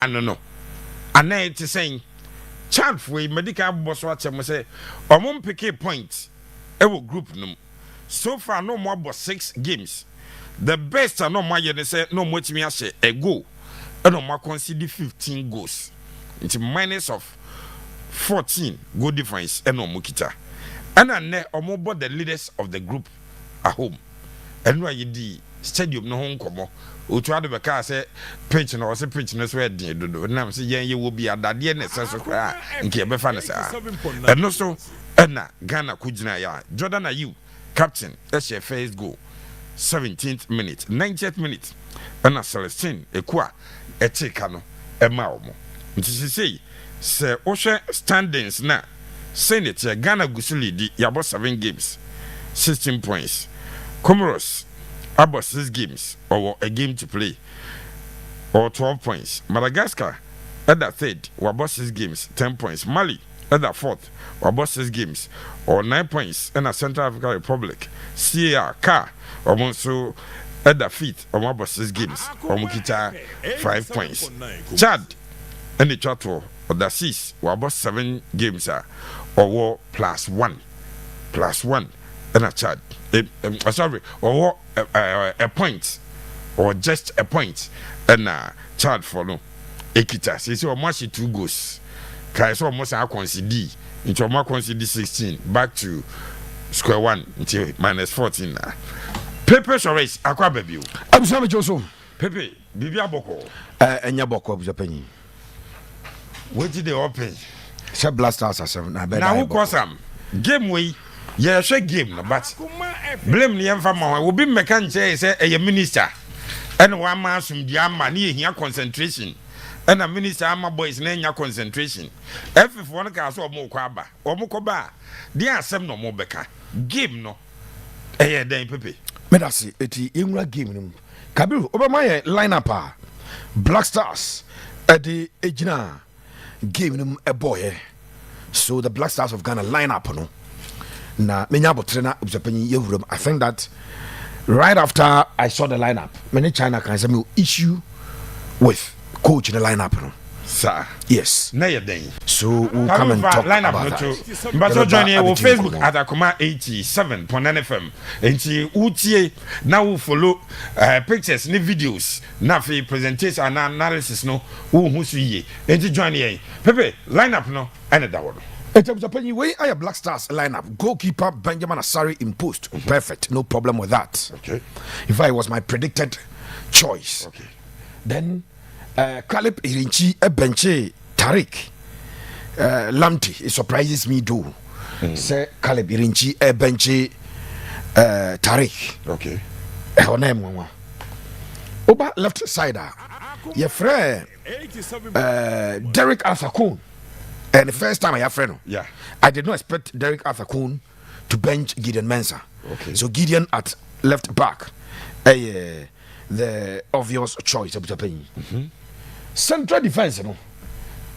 no ana it saying chant for medical boss what say omon pick point e wo group no so far no more but 6 games the best no more you say no more timi ahye a goal and no more concede 15 goals it's minus of 14 goal difference and no mukita and ne omo the leaders of the group at home and why you stadium no home komo otu ade beka say pitch no say pitch no so e den dodo nam say yen ye wo bi adade ne se so kra nke be fa ne sa and no so na Ghana kujina ya Jordan Ayew captain that's your first goal 17th minute 90th minute and Celestine Ekwa etika no e ma omo nti say ohwe standings na Senate Ghana gusuli di yabo 7 games 16 points Comoros about 6 games or a game to play or 12 points. Madagascar at that third or about 6 games 10 points. Mali at that fourth or about 6 games or 9 points. And a Central African Republic CAR or also at that fifth or about 6 games or Mukita 5 points. Chad and the Chateau or the 6 or about 7 games or war +1 and a Chad. Sorry, or a point, or just a point, and Chad for no. Ekita, so almost 2 goals. Kaiso almost I concede into more concede 16 back to square one until -14 na. Pepe Sores akwa baby. Abusame Joso. Pepe, bibi aboko. Enya boko abusapanyi. What did they open? Say Blackstars asem na be. Na who cause am? Game way. Yeah, share game no, but blame the infama will be mechanic say a minister and one man from the army here concentration and a minister armor boys name your concentration. If one can so more kwaba or mokoba, there are some no more beka game no. Eh, then Pepe. Medasi eti ingra game no. Kabiru Obama lineup Blackstars at the ejina game no a boy. So the Blackstars of Ghana lineup no. Na menya botrena obsapanyi yewuram. I think that right after I saw the lineup, many China can say me issue with coach in the lineup no. Sir. Yes. Na ye den. So we'll come and talk lineup about that. But so join here on Facebook at Akoma 87.9 FM. Enti utie na wo follow pictures ni videos na fi presentation and analysis no wo hu so yie. Enti join here. Pepe lineup no ene da wo. In terms of penny way, I have Blackstars lineup. Goalkeeper Benjamin Asari in post. Perfect, no problem with that. Okay. In fact, it was my predicted choice. Okay. Then Caleb Irinchi Benche Tariq Lamti. It surprises me too. Say Caleb Irinchi Benche Tariq. Okay. Her name mama. Over left side, your friend Derek Arthur. And the first time I have friend, yeah, I did not expect Derek Arthur Kuhn to bench Gideon Mensah. Okay. So Gideon at left back, the obvious choice of Japan. Central defense, you know,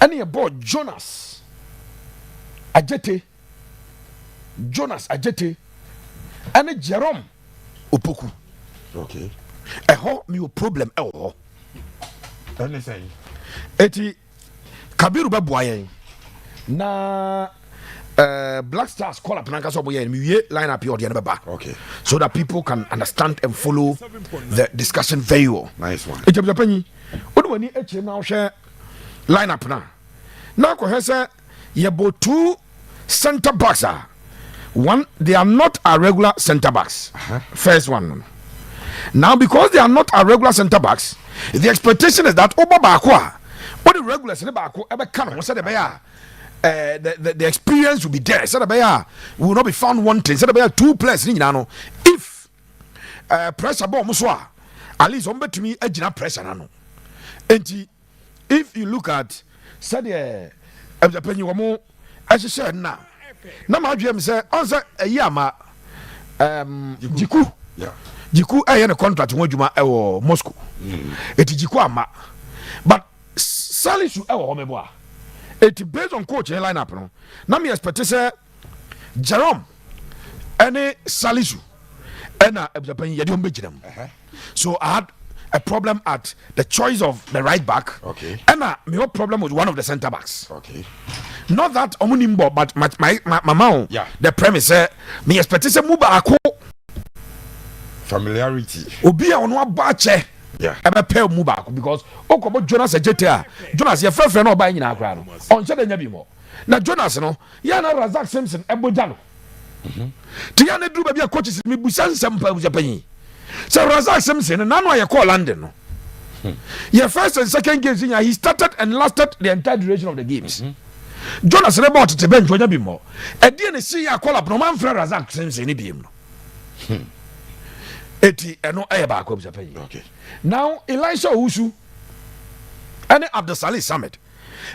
and your boy Jonas Ajete, and Jerome Opoku. Okay. I hope me problem. Anything. Eti Kabiru Babuayen. Na Blackstars call up Nanka boy and we line up your back. Okay. So that people can understand and follow the discussion very well. Nice one. It's a penny. What do we need now share line up now? Now Kohesa you have 2 center backs. One, they are not a regular center backs. First one. Now because they are not a regular center backs, the expectation is that Oba Bakwa, what the regulars in the back ever can was said the experience will be there. Said we will not be found wanting. Said 2 players in Nano. If pressure bomb muswa, at least on to me edging up pressure nano. And if you look at said the penny more as you said now. Now my dream say answer a yama Jiku. Yeah. Jiku a contract when you Moscow. It is Jiku ama. But Salisu homeboa. It based on coach lineup no. Now me expect say Jerome any Salisu and Japan yadi ombejinam. So I a problem at the choice of the right back. Okay. And me have problem with one of the centre backs. Okay. Not that omunimbo, but my mama. Yeah. The premise me expect say Mubako Familiarity. Obi a ono abache. Yeah. Ebe pay Mubako because okobo Jonas ejete Jonas ye frefre no ba nyina akra no. On che de nya bi mo. Na Jonas no, ya na Razak Simpson eboja no. Ti ya na duru ba bia coaches me busa nsem pa buja panyi. So Razak Simpson na no ye call London no. Your first and second games he started and lasted the entire duration of the games. Jonas Rebot to bench onya bi mo. E die ne see ya call up no man frɛ Razak Simpson ni bi no. Eti eno e ba ko buja panyi. Okay. Now Elisha Owusu and Abdul Salih Summit.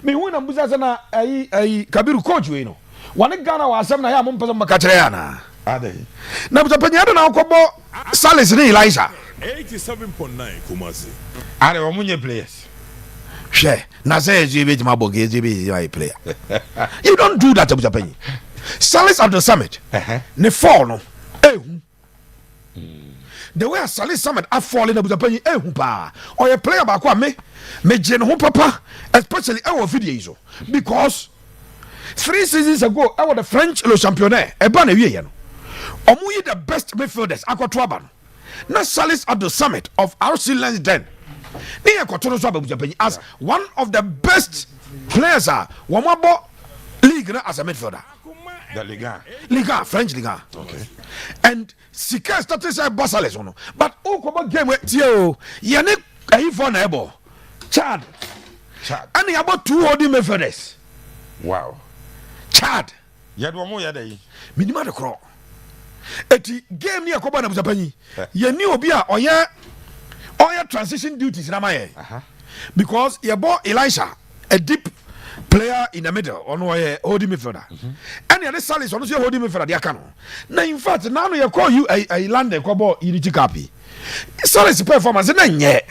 Me hu na mbuza sana ai Kabiru coach we no. Wane Ghana wa asem na ya mo mpesa maka kire ya na. Ade. Na buja panyi ado na akobo Salis ni Elisha. 87.9 Kumasi. Ade wo munye players. Share. Na say JB Jimabo JB my player. You don't do that buja panyi. Salis Abdul Summit. Ne fall no. The way Salis Summit are falling buja panyi pa. Or a player ba kwa me je no papa especially our video because 3 seasons ago I was the French Le Championnat e ba na wie no omuyi the best midfielders akoto aba no na Salis at the Summit of RC Lens then ni akoto no so aba bujapanyi as one of the best players womabo league na as a midfielder The Liga French Liga. Okay. And Sika started say Salis no but okobo game we tie ye ne ayi for na ebo Chad. And about 2 holding midfielders. Wow. Chad. Yadwo mo yadai. Minima de kro. Eti game ni akoba na busapanyi. Ye ni obi a oye transition duties na maye. Because ye bought Elisha, a deep player in the middle, on holding midfielder. And the Salis on holding midfielder the akano. Na in fact now you call you a London kobo unity copy. Salis performance na nye.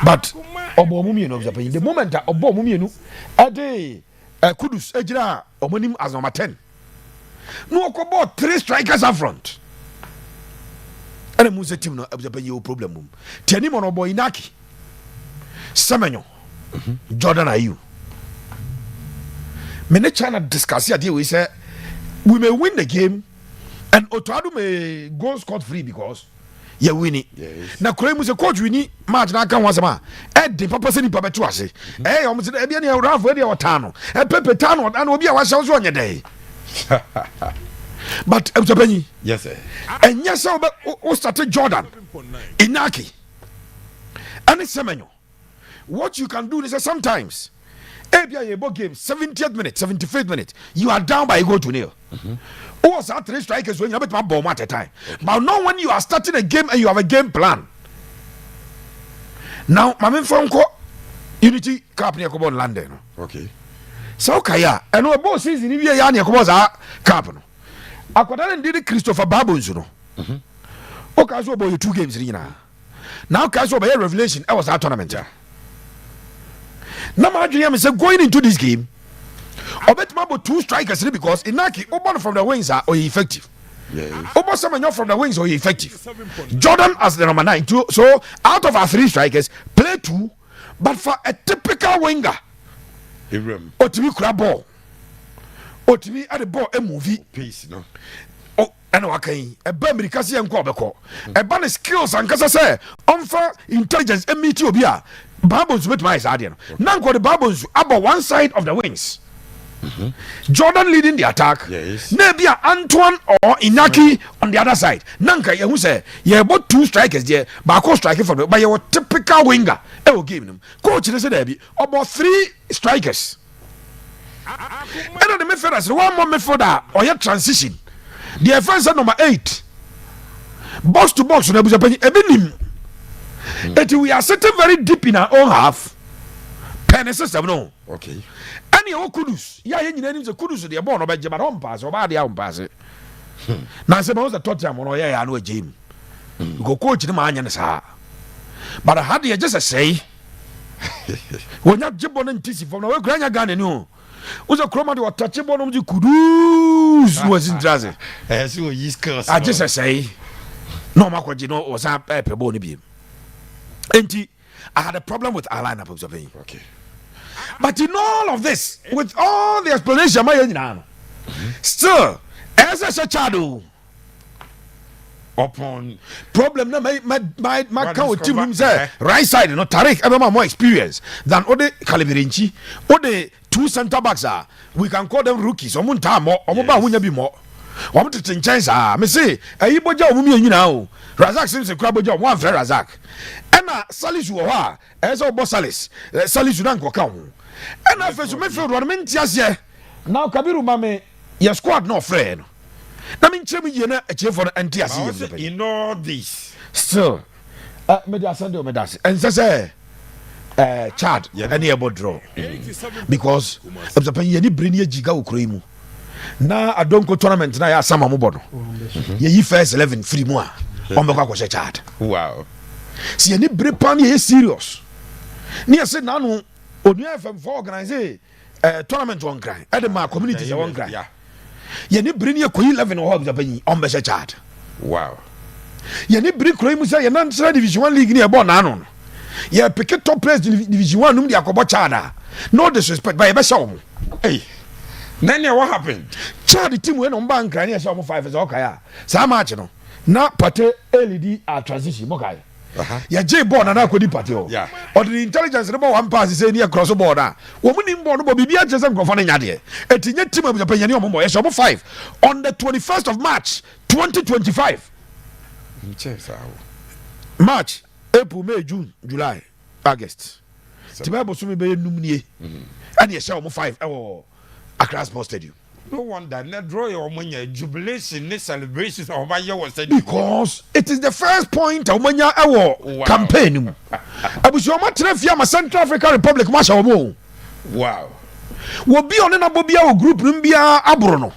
But obo mumienu busapanyi the moment obo mumienu ade Kudus ejira omonim as number 10. No okobo 3 strikers up front. And mu team no busapanyi problem. Tiani mo no boy Inaki. Semenyo. Jordan Ayew. Me ne China discuss here we say we may win the game and Otoado may go scot free because you win it. Yes. Na kure mu se coach wini match na kan wasema de papa se ni papa tu ase o mo se e bia ne Rafa de otano pepe tano na obi a wa shawo so onye dey but Ebutapani Yes sir. Enya se o start Jordan Inaki and Semenyo. What you can do is that sometimes bia ye bo game 70th minute 75th minute you are down by a goal to nil. Or 3 strikers when you have a bomb at a time. But not when you are starting a game and you have a game plan. Now, Mamin Fonko Unity Cup near Cobon London. Okay. So Kaya, and no boss is in India Yania Cobosa Cup. Aquadan did Christopher Babons, Okay, so boy 2 games, Rina. Now, casual by revelation, I was our tournament. Now, my dream is going into this game. I bet about 2 strikers because Inaki open from the wings are effective. Yes. Open Semenyo from the wings are effective. Jordan as the number 9 too. So out of our 3 strikers, play 2, but for a typical winger, Otimi grab ball, Otimi at the ball a movie piece no. Oh, and okay, a Bambi Cassie and Quabeco, a bunny skills and Casa say, for intelligence and meteobia. Babons with my Sardian. Now got the Babons about one side of the wings. Jordan leading the attack. Yes. Nebia Antoine or Inaki on the other side. Nanka, you say, you about 2 strikers there, Bako striker for by your typical winger. I will give them. Coach, they said, about 3 strikers. And the midfielders, 1 more midfielder or your transition. The offense number 8. Box to box, Ebinim. We are sitting very deep in our own half. Penny system, no. Okay. Any old Kudus, yeah, you need to Kudus, the born about Jabaron pass or body out pass it. Now, suppose the tot time on, yeah, I know a gym. Go coach the man and sa. But I had just a say. When you jib on and tissy from the grand gun, and you was a chroma to a touchable on the Kudus was in Drazi. As you use curse. I just say. no makwaji no was a pebble ni bi enti I had a problem with our lineup of the Okay. but in all of this with all the explanation my still as a chado Upon problem na my count team discover- say right side no Tariq Ebema more experience than Ode Kaliberinchi Ode two center backs are we can call them rookies omo time more omo ba hunya bi more omo tete chance me say ayi boja omo mi anyina o Razak seems to grab boja one fair Razak ena Salisu wo ha e say obo Salisu na nkoka ho ena fesu me feel ro me ntiase now Kabiru mame your squad no friend na me nkyem ye na eche for ntiase ye in all this. still me dey send you me das and say Chad any about draw because if the penny any bring ye giga okro mu na adonko tournament na ya sama mo bodo ye yi first 11 free mu a on be kwa Chad Wow. si any bring pan ye serious ni say na no onu FM for organize tournament one grind e the ma community one grind Yeah. ye ni bring ye koyi 11 o the penny on be Chad Wow. ye ni bring kro mu say ye na division 1 league ni e ball na no yeah, pick it top place division 1 num dia kobo Chad. No disrespect, but you be show. Hey. Then what happened? Chad the team when on bank and yes 5 is okay. Sa match no. Na pate LED a transition mo kai. Ya J ball na akodi pate o. Yeah. Or the intelligence no one pass say near cross board ah. Wo mu nim ball no bibia chese nkofo na nyade. Etinye team of Japan o mo yes 5 on the 21st of March 2025. March, April, May, June, July, August. Tiba so me be num nie. And ye show mo 5 Accra Sports Stadium. No wonder na draw your money jubilation ne celebration of my year was said Because it is the first point omanya Wow. campaign mu. Abuso ma trafia ma Central African Republic ma show mo. Wow. Wo bi on na bobia o group num bia aboro no.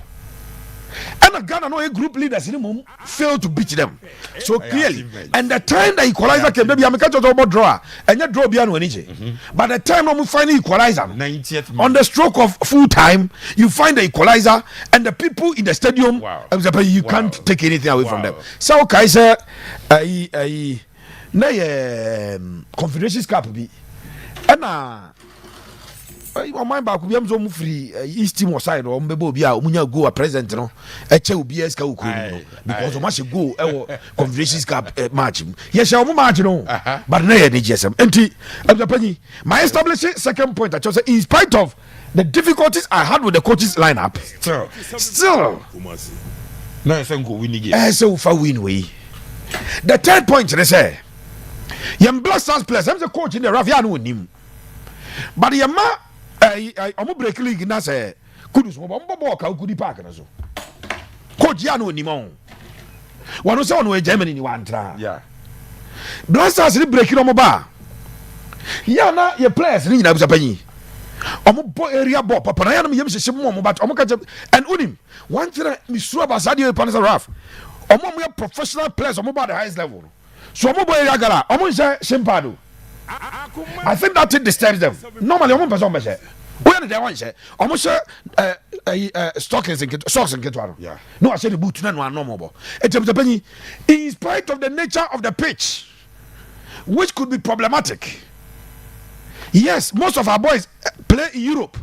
And Ghana no a group leaders in mum failed to beat them. So clearly, and the time the equalizer came, maybe I'm catch about draw, and you draw beyond when But the time we find the equalizer 90th on the stroke of full time, you find the equalizer, and the people in the stadium, Wow. You can't take anything away from them. So Kaiser, Confederations Cup be, and o mind back bi am so mu free East Timor side o mbebo bi a omunya go a present no e che obi eska ukuru no because o ma she go e wo Confederations Cup match ye she o mu match no but na ye dey GSM enti abapani my establishing second point I just say in spite of the difficulties I had with the coaches lineup still Kumasi. no I say go win again. so far win we the third point they say yam Blackstars players I'm the coach in the Ravia no nim but yama omo break league na say kudus mo ball ka kudi park na so coach ya no nimon wano say ono Germany ni wantra Yeah. Blasters ni break no mo ba ya na ye players ni nyina busa panyi omo bo area ball papa na ya no yem hyehyem mo but omo ka and unim one thing mi sure about Sadio Panasa Raf omo mo professional players omo ba the highest level so omo bo area gala omo say shempado I think that it disturbs them. Normally, I'm person say. When they want say, almost stockings and socks and ketwaro. Yeah. No, I said the boot no normal. In spite of the nature of the pitch, which could be problematic. Yes, most of our boys play in Europe,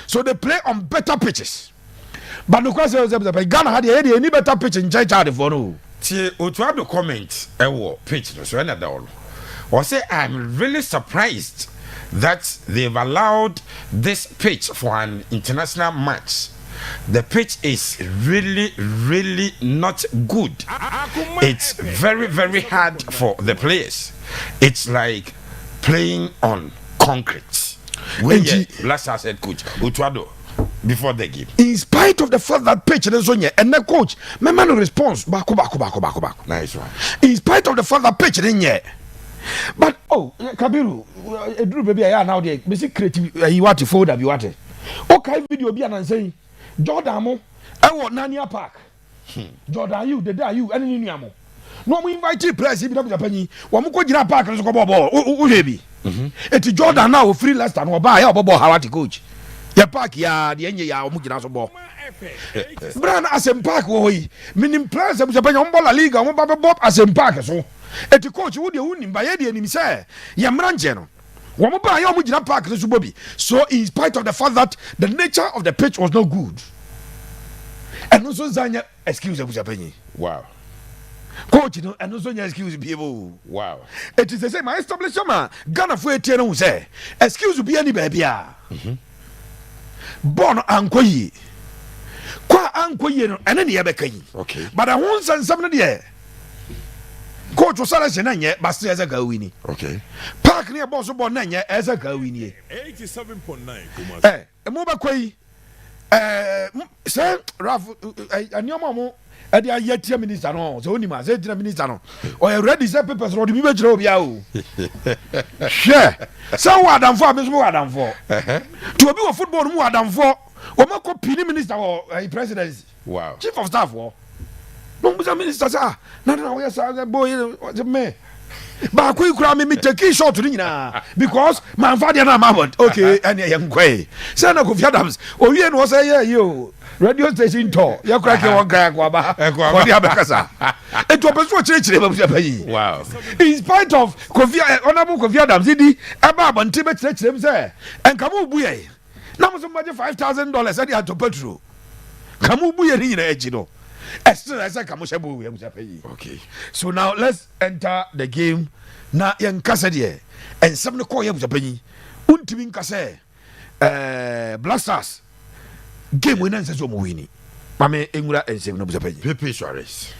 so they play on better pitches. But because Ghana had any better pitch in China for no. See, to have the comment, pitch no so another all. Or say I'm really surprised that they've allowed this pitch for an international match. The pitch is really, really not good. It's very, very hard for the players. It's like playing on concrete. When Blackstars head coach Utuado before the game. In spite of the fact that pitch and so and the coach, my man response back. Nice one. In spite of the fact that pitch in yet. But Kabiru, Drew baby, I now there. Me see creative. You want to folder, you want it. Okay, video be an saying, Jordan mo, I want Nania Park. Jordan, you, the day you, any new amo. No, we invite you players. If you don't penny, one more go park and go ball. Oh, baby. It's Jordan now free last time or buy a ball. How to coach? Ya park ya the end ya mujina so ball. Brand Asem Park woy. Minim players of Japan La Liga, one Baba Bob Asem Park so. Et the coach would you win by Eddie and him say, Yamranjeno. One more by Yamujina Park to Bobby. So in spite of the fact that the nature of the pitch was not good. And also Zanya excuse of Japan. Wow. Coach, you know, and also excuse people. Wow. It is the same. My establishment, Ghana for a tenor say, excuse be any baby. Born Ankoyi. Qua Ankoyi and any other king. Okay. But I won't send somebody there. Coach was a yet, but still as a go winnie. Okay. Park near Boss born as a go winnie. 87.9. Eh, a mobile quay. Sir, Ralph, and your mamma. Adi ayé tí minister náà so onímọ̀ àṣẹ tí minister náà ọ̀yẹ̀ ready sẹ́ papers rọ̀ ọ̀dùnmí bẹ́ẹ̀ kyerẹ́ òbí àwò hwẹ́ sẹ́ wọ́n àdàmfọ́ àbẹ́sọ́ wọ́n àdàmfọ́ tí obi wọ football mu wọ àdàmfọ́ wọ́n mọ̀ kọ́ pini minister wọ presidency Wow. chief of staff wọ́ n'o musa minister sá nana na wọ́yẹ sá bóyá ọ̀sẹ̀ mẹ́ baako yi kura mi take short ni nyinaa because maa nfa deɛ naa maa bɔ okay ɛni ɛyɛ nkɔ yi sɛ na Kofi Adams owie na ɔsɛ yɛ yi o radio station tɔ yɛ kura kɛ wɔn kra kɔ aba wɔde abɛkasa etu ɔpɛ so ɔkyerɛkyerɛ bɛ busa yi. Wow. In spite of honourable Kofi Adams di ɛba abɔnten bɛ kyerɛkyerɛ mu sɛ nkamu bu yɛ na mo so mo gye $5,000 ɛde ato petrol kamu bu yɛ ni nyinaa akyi no. Okay. So now let's enter the game. Na yen kasa de and some no call yam Japan. Untimi nkase Blackstars game winner says omo wini. Mame engura and seven no Japan. Pepe Suarez.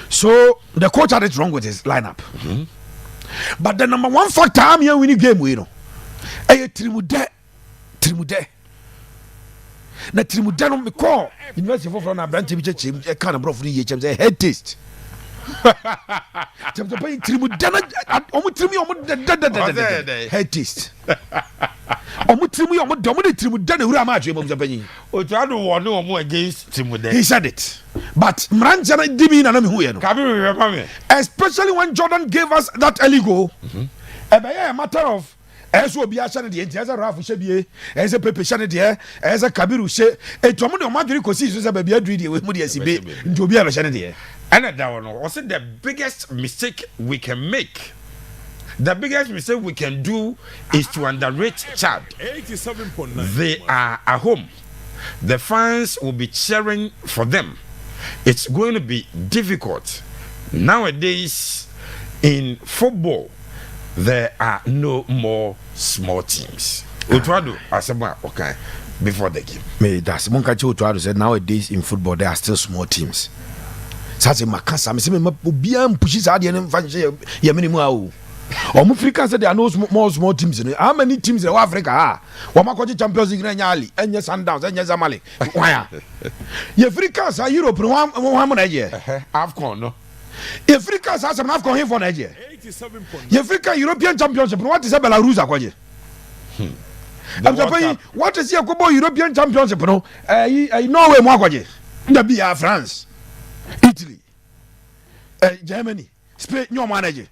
So the coach had it wrong with his lineup. But the number one factor I'm here winning game we know. Trimude. Na Trimude no me call University of Florida branch bi chechim e kan bro funi ye chem say head taste. Chem to pay Trimude na omo trimi omo head taste. Omo trimi omo domo de Trimude na wura ma atwe mo Japan. Otuado won omo against Trimude. He said it. But Mranja na dimi na me hu ye no. Can you remember me? Especially when Jordan gave us that early goal. A matter of eso obi ahyɛ de enti asa Rafu hyɛ bie esa Pepe hyɛ de esa Kabiru hyɛ etu omo de omo adwiri kosi so sɛ baabi adwiri de we mu de asibe nti obi a bɛhyɛ de and that one also the biggest mistake we can make. The biggest mistake we can do is to underrate Chad. 87.9. They are at home. The fans will be cheering for them. It's going to be difficult. Nowadays in football there are no more small teams. Utuado asema okay before the game. Me that's Monkachi Utuado said nowadays in football there are still small teams. Says Makasa, me say me obiam pushi sa de no fanche ye minimu awo. Omo Africa said there are no more small teams. How many teams in Africa ah? Wamakoji Champions League na Ali, enye Sundowns, enye Zamalek. Why? Ye Africa sa Europe no one na je. AFCON no. Africa sa some AFCON here for Nigeria. 87.9. Ye Africa European Championship what is Belarus akwaje? I'm saying what is here go European Championship no? Norway mo akwaje. Nda bi France. Italy, Germany, Spain, no manager.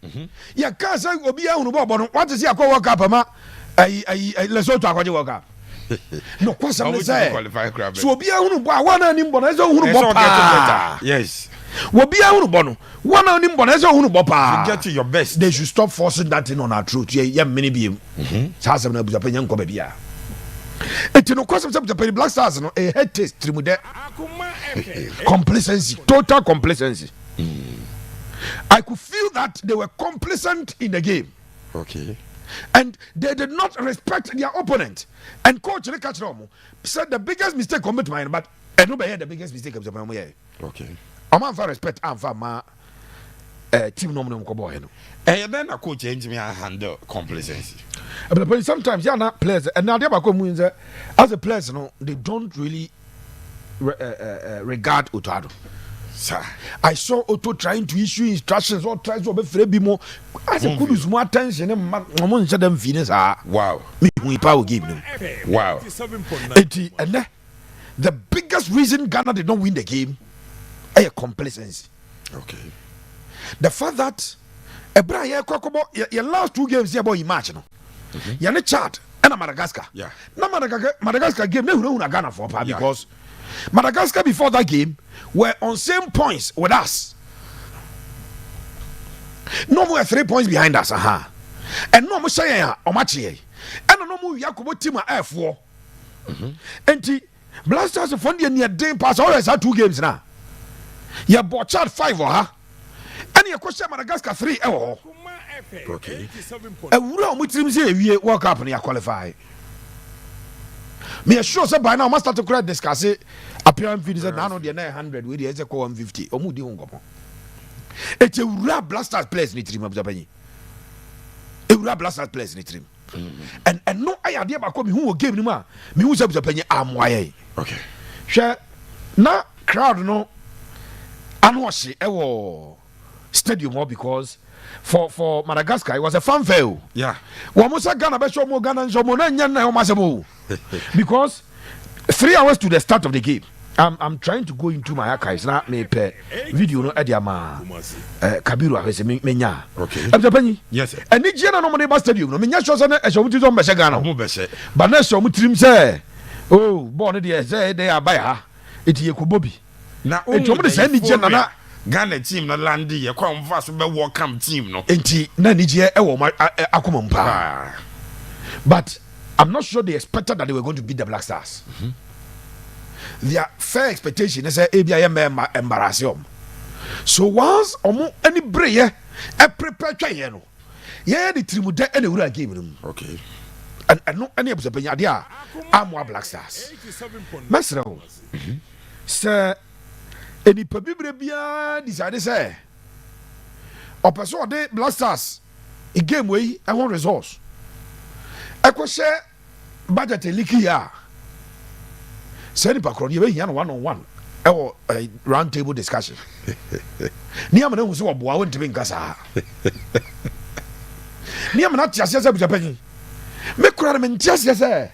Ya kasa obi ahunu bo no. What is here go World Cup ma? Lesotho akwaje World Cup. No kwasa me say. So obi ahunu bo wana ni mbo na ezo hunu bo pa. Yes. Obi ahunu bo no. Wana ni mbo na ezo hunu bo pa. Get to your best. They should stop forcing that thing on our throat. Yeah, many be. Sa se na buza pe nyanko ba bia. Eti no kwasa se buza pe Blackstars no a head taste Trimude. Complacency, total complacency. I could feel that they were complacent in the game. Okay. And they did not respect their opponent. And coach Rekachiromo said the biggest mistake commit mine, but I know the biggest mistake of the year. Okay. I'm for respect and for my team nominal Kobo. And then a coach change me handle complacency. But sometimes you're not players, and now they're as a player, no, they don't really regard Otado. Sir, I saw Otto trying to issue instructions or tries to be free more. As a good more attention, and them Venus are wow. Me we power give them. Wow. 87.9. And the biggest reason Ghana did not win the game is complacency. Okay. The fact that your last two games here about match no. You're not Chad and Madagascar. Yeah. Na Madagascar game, no Ghana for because Madagascar before that game were on same points with us. No more 3 points behind us, and no more saying or matching. And no more Yakubo team F4. And Blackstars for the near day pass always had 2 games now. You bought chat 5 or her. And you question Madagascar 3 or Okay. and we don't say we work up and you qualify. Me sure say by now must start to credit discuss it. Appearance video said now the 900 with the call 150 or mudi hongo. It's a rap Blasters players in the team of Japan. A rap Blasters players in the team. And no idea about coming who gave me me who's up Japan am why. Okay. Share na crowd no anwashi ewo stadium more because for Madagascar it was a fanfare. Yeah. Wamusa Ghana be show mo Ghana show mo na nya na o masebo. Because 3 hours to the start of the game. I'm trying to go into my archives now. Me pe video no ediama Kabiru ahese menya. Okay. Abjapani. Yes, sir. And Nigeria no money stadium no menya show say na show muti zo mbese Ghana. Mo bese. But na show mutirim say oh born dey say they abai ha. Eti ekobobi. Na o mo say Nigeria na Ghana team na landi ye kwa mfa so be welcome team no. Enti na Nigeria e wo akoma mpa. But I'm not sure they expected that they were going to beat the Blackstars. Their fair expectation is a ABI embarrassing. So once any prayer, a prepare no. Yeah, the team would any real game. Okay. And no any episode idea. I'm more Blackstars. Master, sir, any pabibia decided say. Or person de Blackstars a game way I want results. I could share budget a leaky ya. Send Pacron, you be 1-on-1 or a round table discussion. Niamana was what I went to be in Gaza. Niamana just as I was a penny. Make crowd just as I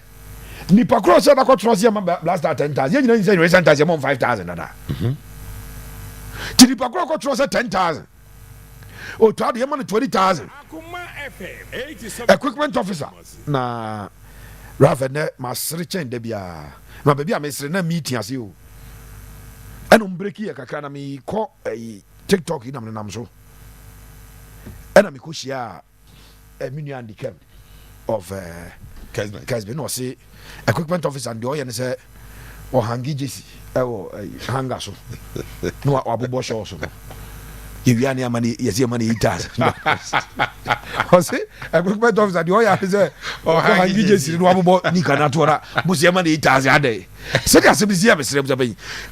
Nipacro said I could trust him last 10,000. You know, you say recent as among 5,000. Nipacro could trust 10,000. Or tried him on 20,000. Equipment officer. Nah, rather than my search and Debia. My baby, I'm a meeting as you. And breaky a cacana me call a TikTok in Amnamso. And I'm a cushia a mini handicap of Casbin or say equipment office and the oil and say or hangi Jesse or hangaso. No, Abu Bosch also. If you have money, yes, your money it does. I say, equipment officer, the oil is a or hangi Jesse, no Abu Nikanatura, Musiamani it has a day.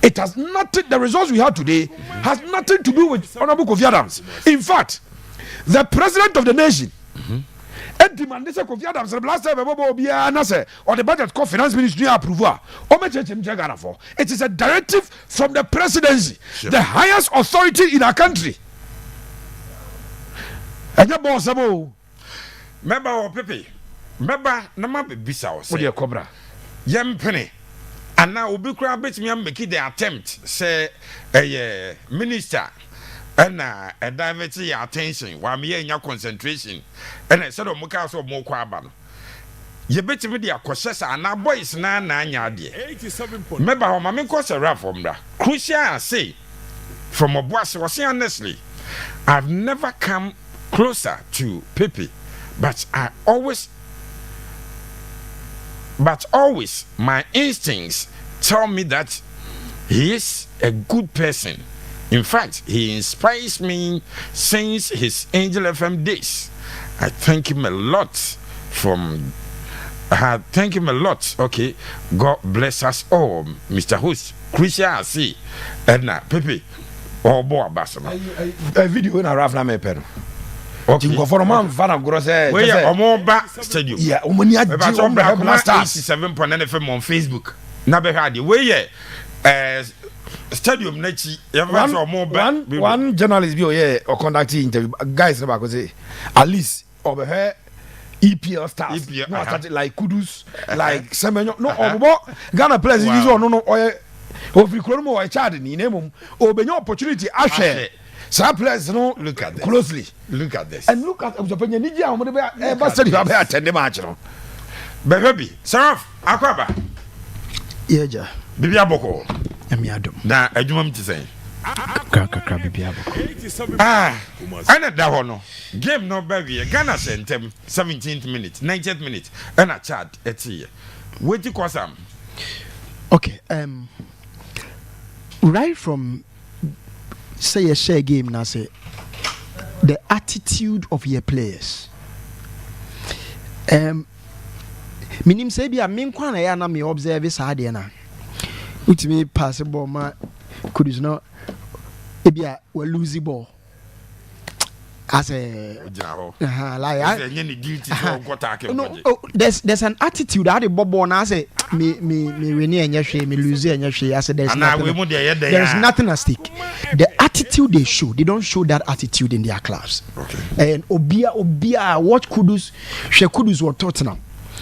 It has nothing, the results we have today has nothing to do with Honorable Kofi Adams. In fact, the president of the nation and demanded Kofi Adams the last time or the budget called finance ministry approval. It is a directive from the presidency, the highest authority in our country. And your boss, member or Pepe, member, no matter Bissau, what your cobra, young penny. And now we could bet me and make the attempt, say a minister and a divert your attention while me in your concentration. And I said, oh, Mukas or more quaban. You bet me the access and our boys 9 yardy. Remember how my course a rap from that. Crucial, I say, from a boss was honestly, I've never come closer to Pepe, but always my instincts tell me that he is a good person. In fact, he inspires me since his Angel FM days. I thank him a lot thank him a lot. Okay, God bless us all, Mr. Host. Crucial, I see. And Pepe, oh boy, Bassama. A video in a rough name pen. Okay. For a man, Van of Gross, we are more back stadium. Yeah, when you had Blackstars 87.9 FM on Facebook. Never had the way, stadium nechi. One journalist be or conducting interview. Guys, never say at least over here. EPL stars, no, like Kudus, like Semenyo, no, Ghana players, no, or if you call more a child in name, or be no opportunity, Ashe. Some players, no, look at this closely. Look at this. And look at the opinion, Nidia, whatever, said you have attended the match. Baby, Seraph, Aquaba. Yeah, Bibia Boko. emiadom na adwuma mti sɛn kakra bibia bɔ ɛna da hɔ no game no ba wie Ghana sɛntɛm 17th minute 90th minute ɛna Chad ɛteyɛ weti kɔsam okay right from say a share game now say the attitude of your players minim say bia me nkwa na ya na me observe saa de na utimi pass ball ma Kudus no ebia we lose ball as a there's an attitude how the ball now say me win enye hwe me lose enye hwe as there's nothing at stake. The attitude they show, they don't show that attitude in their clubs. Okay. And Obia what Kudus were Tottenham.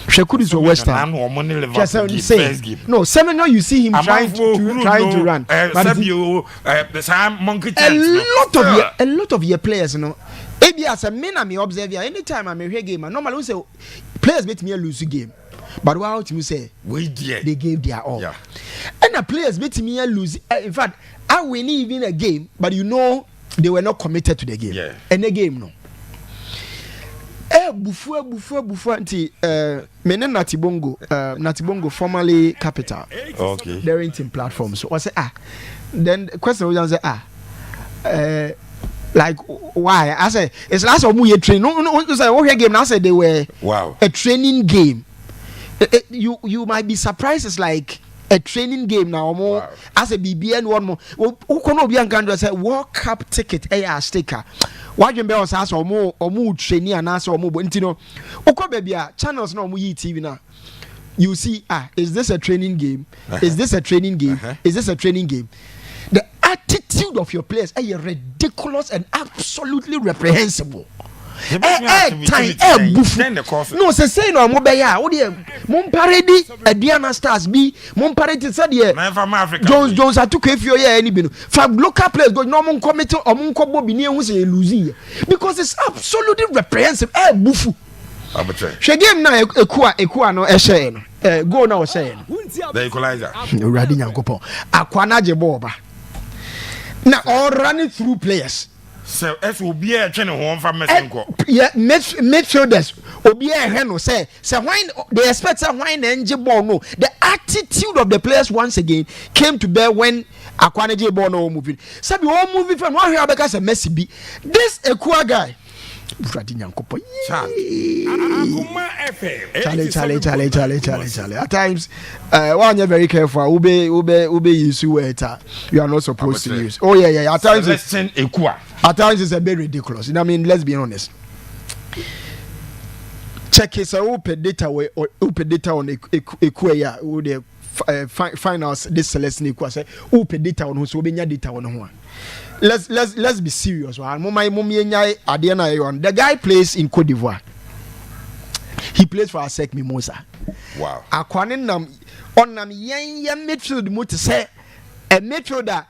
Kudus were West Ham. No, Seminole you see him trying to run. A lot of your players, you know. Maybe as a man, I may observe anytime I may hear game. Normally we say players make me lose a game. But what you say? They gave their all. Yeah. And the players make me lose. In fact, I win even a game, but you know they were not committed to the game. Yeah. And the game no. Bufu anti menen Natibongo formerly capital. Okay. They're in platform. So I say then the question was like why? I say it's last of you train. No, say okay game. I said they were a training game. You might be surprised. It's like a training game now. More as a BBN one more. Who can be and say World Cup ticket? Sticker. Why you be us as or more training and as or more? But you know, okay, baby, channels no more TV now. You see, is this a training game? Is this a training game? Is this a training game? The attitude of your players are ridiculous and absolutely reprehensible. No, say no mo be ya. Wo de mo parade Diana Stars bi, mo parade say de Jones atuko efio ya any bi no. From local players go no mo commit o mo nkobo bi ni ehun say losing because it's absolutely reprehensible. Bufu. She game na ekua no ehye no. Go na o say no. The equalizer. Uradi Nyankopon. Akwa na je ball ba. Now all running through players. So as will be a channel one from midfielders obi e no say why they expect why the ball no. The attitude of the players once again came to bear when Akwaneje ball no moving. Sabi all moving from one here because a Messi be this Ekua guy. Chale. At times, when you're very careful, ube use word you are not supposed to use. Oh yeah. At times, it's a bit ridiculous. I mean, let's be honest. Check his open data on Equia with the finals. This Celestine Equa say open data on who's open data on one. Let's be serious. The guy plays in Cote d'Ivoire. He plays for ASEC Mimosa. Wow. Akwanen nam on nam yen midfield mu to say a midfielder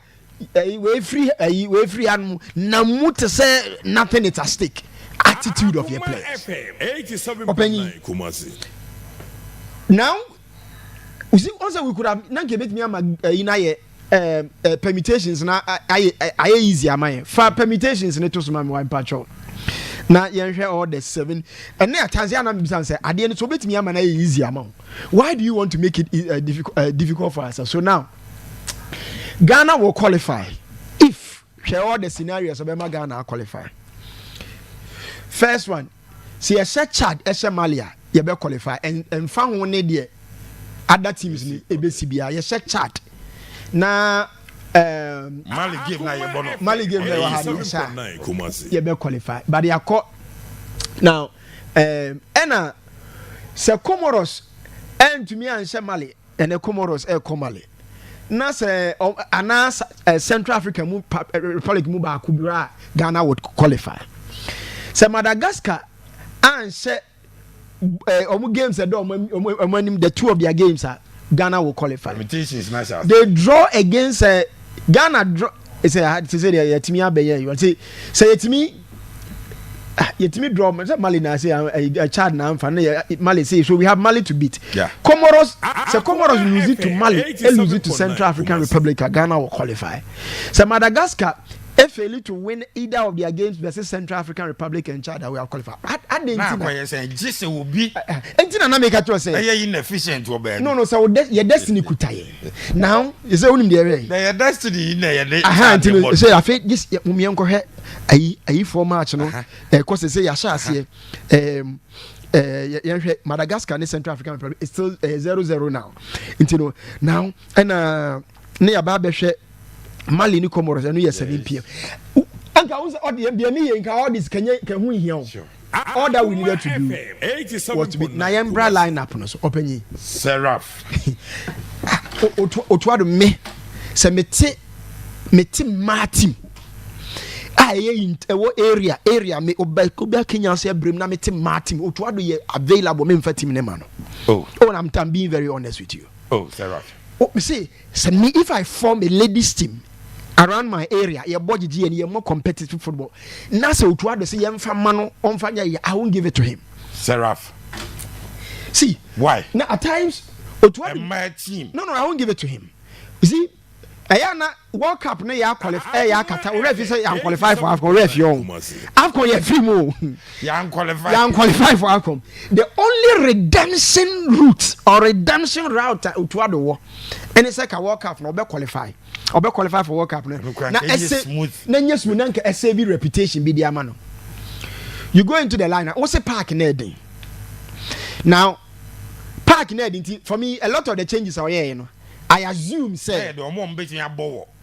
we free and nam mu to say nothing is at stake. Attitude of your players. Now we see also we could have make me permutations na I easy am I for permutations ne to so ma one patch na yen hwe all the 7 and na tanzania na bisan say ade ne so betimi am na easy am. Why do you want to make it difficult for us? So now Ghana will qualify if all the scenarios of Ghana qualify. First one, see a Chad, a Somalia, you be qualify and found one idea other teams ni ebesibia ye Chad. Na Mali game na yebono Mali game na wahadisha ye be qualify but they are now ena se Comoros and to me and Mali and the Comoros Comali na se anas Central Africa Republic mu ba kubira Ghana would qualify. Se Madagascar and se omu games the two of their games are Ghana will qualify. They draw against Ghana. Draw. It's a hard to say. You want to say to me. Yetimi draw Mali na say a Chad na Mali say so we have Mali to beat. Yeah. Comoros lose it to Mali, lose it to 87.9 Central African Kumasi. Republic, Ghana will qualify. So Madagascar fail to win either of their games versus Central African Republic and Chad, we are qualified. I didn't na think kwa say just will be Entina na make at say eh inefficient wo be no so your destiny kutaye. Now you say unim the the destiny na ye aha until say I feel this mumie nko he ayi for match no cause say ya sha ase Madagascar and Central African Republic is still 0-0 now. Until now and ne aba behwe Mali ni Comoros and we 7 p.m. Anka unse all the me nka all this can hu here. All that we needed to do was to be Nayembra lineup no so open Seraph otuado me se meti Martin in area me oba Kenya say brim na meti Martin otuado ye available me mfa team ne ma no. Oh I'm being very honest with you. Oh Seraph. Oh, see, me if I form a ladies team around my area, your body G and you're more competitive football. Now, so to say, I won't give it to him. Seraph. See, Why? Now, at times, my team. No, I won't give it to him. You see, Ayana World Cup, no, you qualify. You say I'm qualified for AFCON. Ref, young AFCON, you're free more. You qualified for AFCON. The only redemption route or redemption route to the war, and it's like a World Cup, no, be qualify. Or be qualified for World Cup. Now, smooth. SAB reputation be the amano. You go into the lineup. What's a park in there? Now, park in there. For me, a lot of the changes are here, you know. I assume say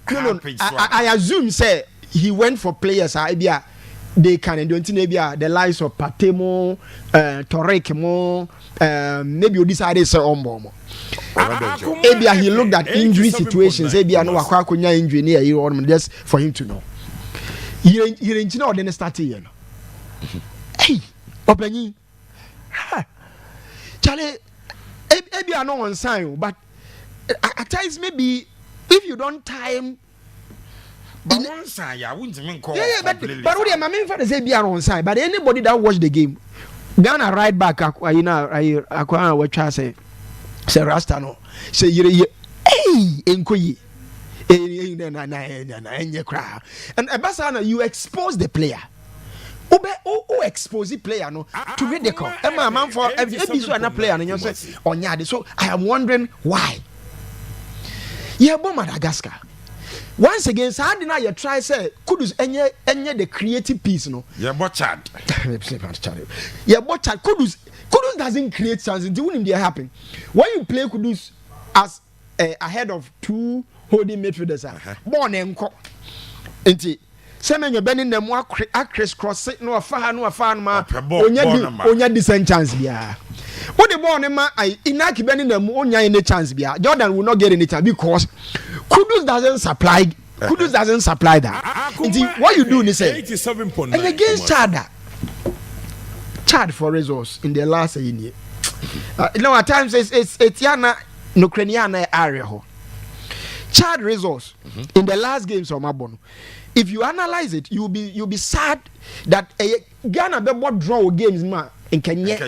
I assume say he went for players they can and don't the likes of Patemo, Torek mo, maybe you decided say ombo. Maybe he looked at injury situations. Maybe I know Akwakunya injury near you just for him to know. He didn't know then start here. Hey, open Charlie, maybe I know on sign, but at times maybe if you don't time but one side I wouldn't even call but what am I mean for say be on side but anybody that watch the game Ghana right back you know I what try say Rasta no say hey enkoyi and Abasana you expose the player who expose the player no to ridicule man for every episode na player and you say onyade so I am wondering why. Yeah, Madagascar. Once again, so how did you try say Kudus any the creative piece no? Yeah, but Chad. Yeah, but Chad Kudus doesn't create chances. It wouldn't happen. When you play Kudus as ahead of two holding midfielders, born and co. Enti Semen you bending them more crisscross no afar ma onya decent chance bia. What the ball nema inaki bending them onya any chance bia. Jordan will not get any chance because Kudus doesn't supply that. Indeed, what you do is say 87.9 and against Chad for results in the last year. At times it's yana Ukrainian area ho. Chad results in the last games of Mabon. If you analyze it, you'll be sad that Ghana be what draw games ma in Kenya.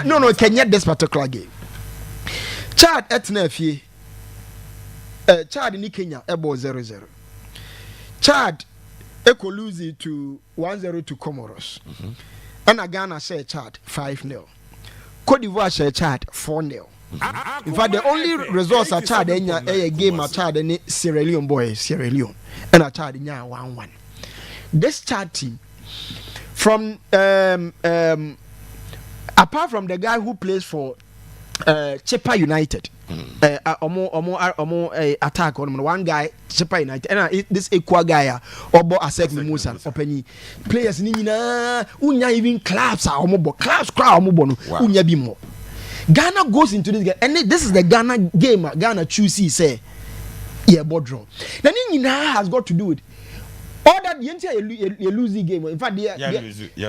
No, Kenya this particular game. Chad etnefie. Chad in Kenya ebo 0-0. Chad equal lose to 1-0 to Comoros. And Ghana share Chad 5-0. Cote d'Ivoire share Chad 4-0. In fact, the only results are Chad in a game at Chad and Sierra Leone, and a Chad in 1-1. This Chad team, from apart from the guy who plays for Chippa United, attack on one guy, Chippa United, and this equal guy, Obo Asek Musa, Openi players, Nina, Unya even clubs are Omobo, clubs crowd Omobono, Unya Bimo. Ghana goes into this game, and this is the Ghana game. Ghana chooses say, yeah, board draw. Then Nina has got to do it. All that you lose the game. In fact, you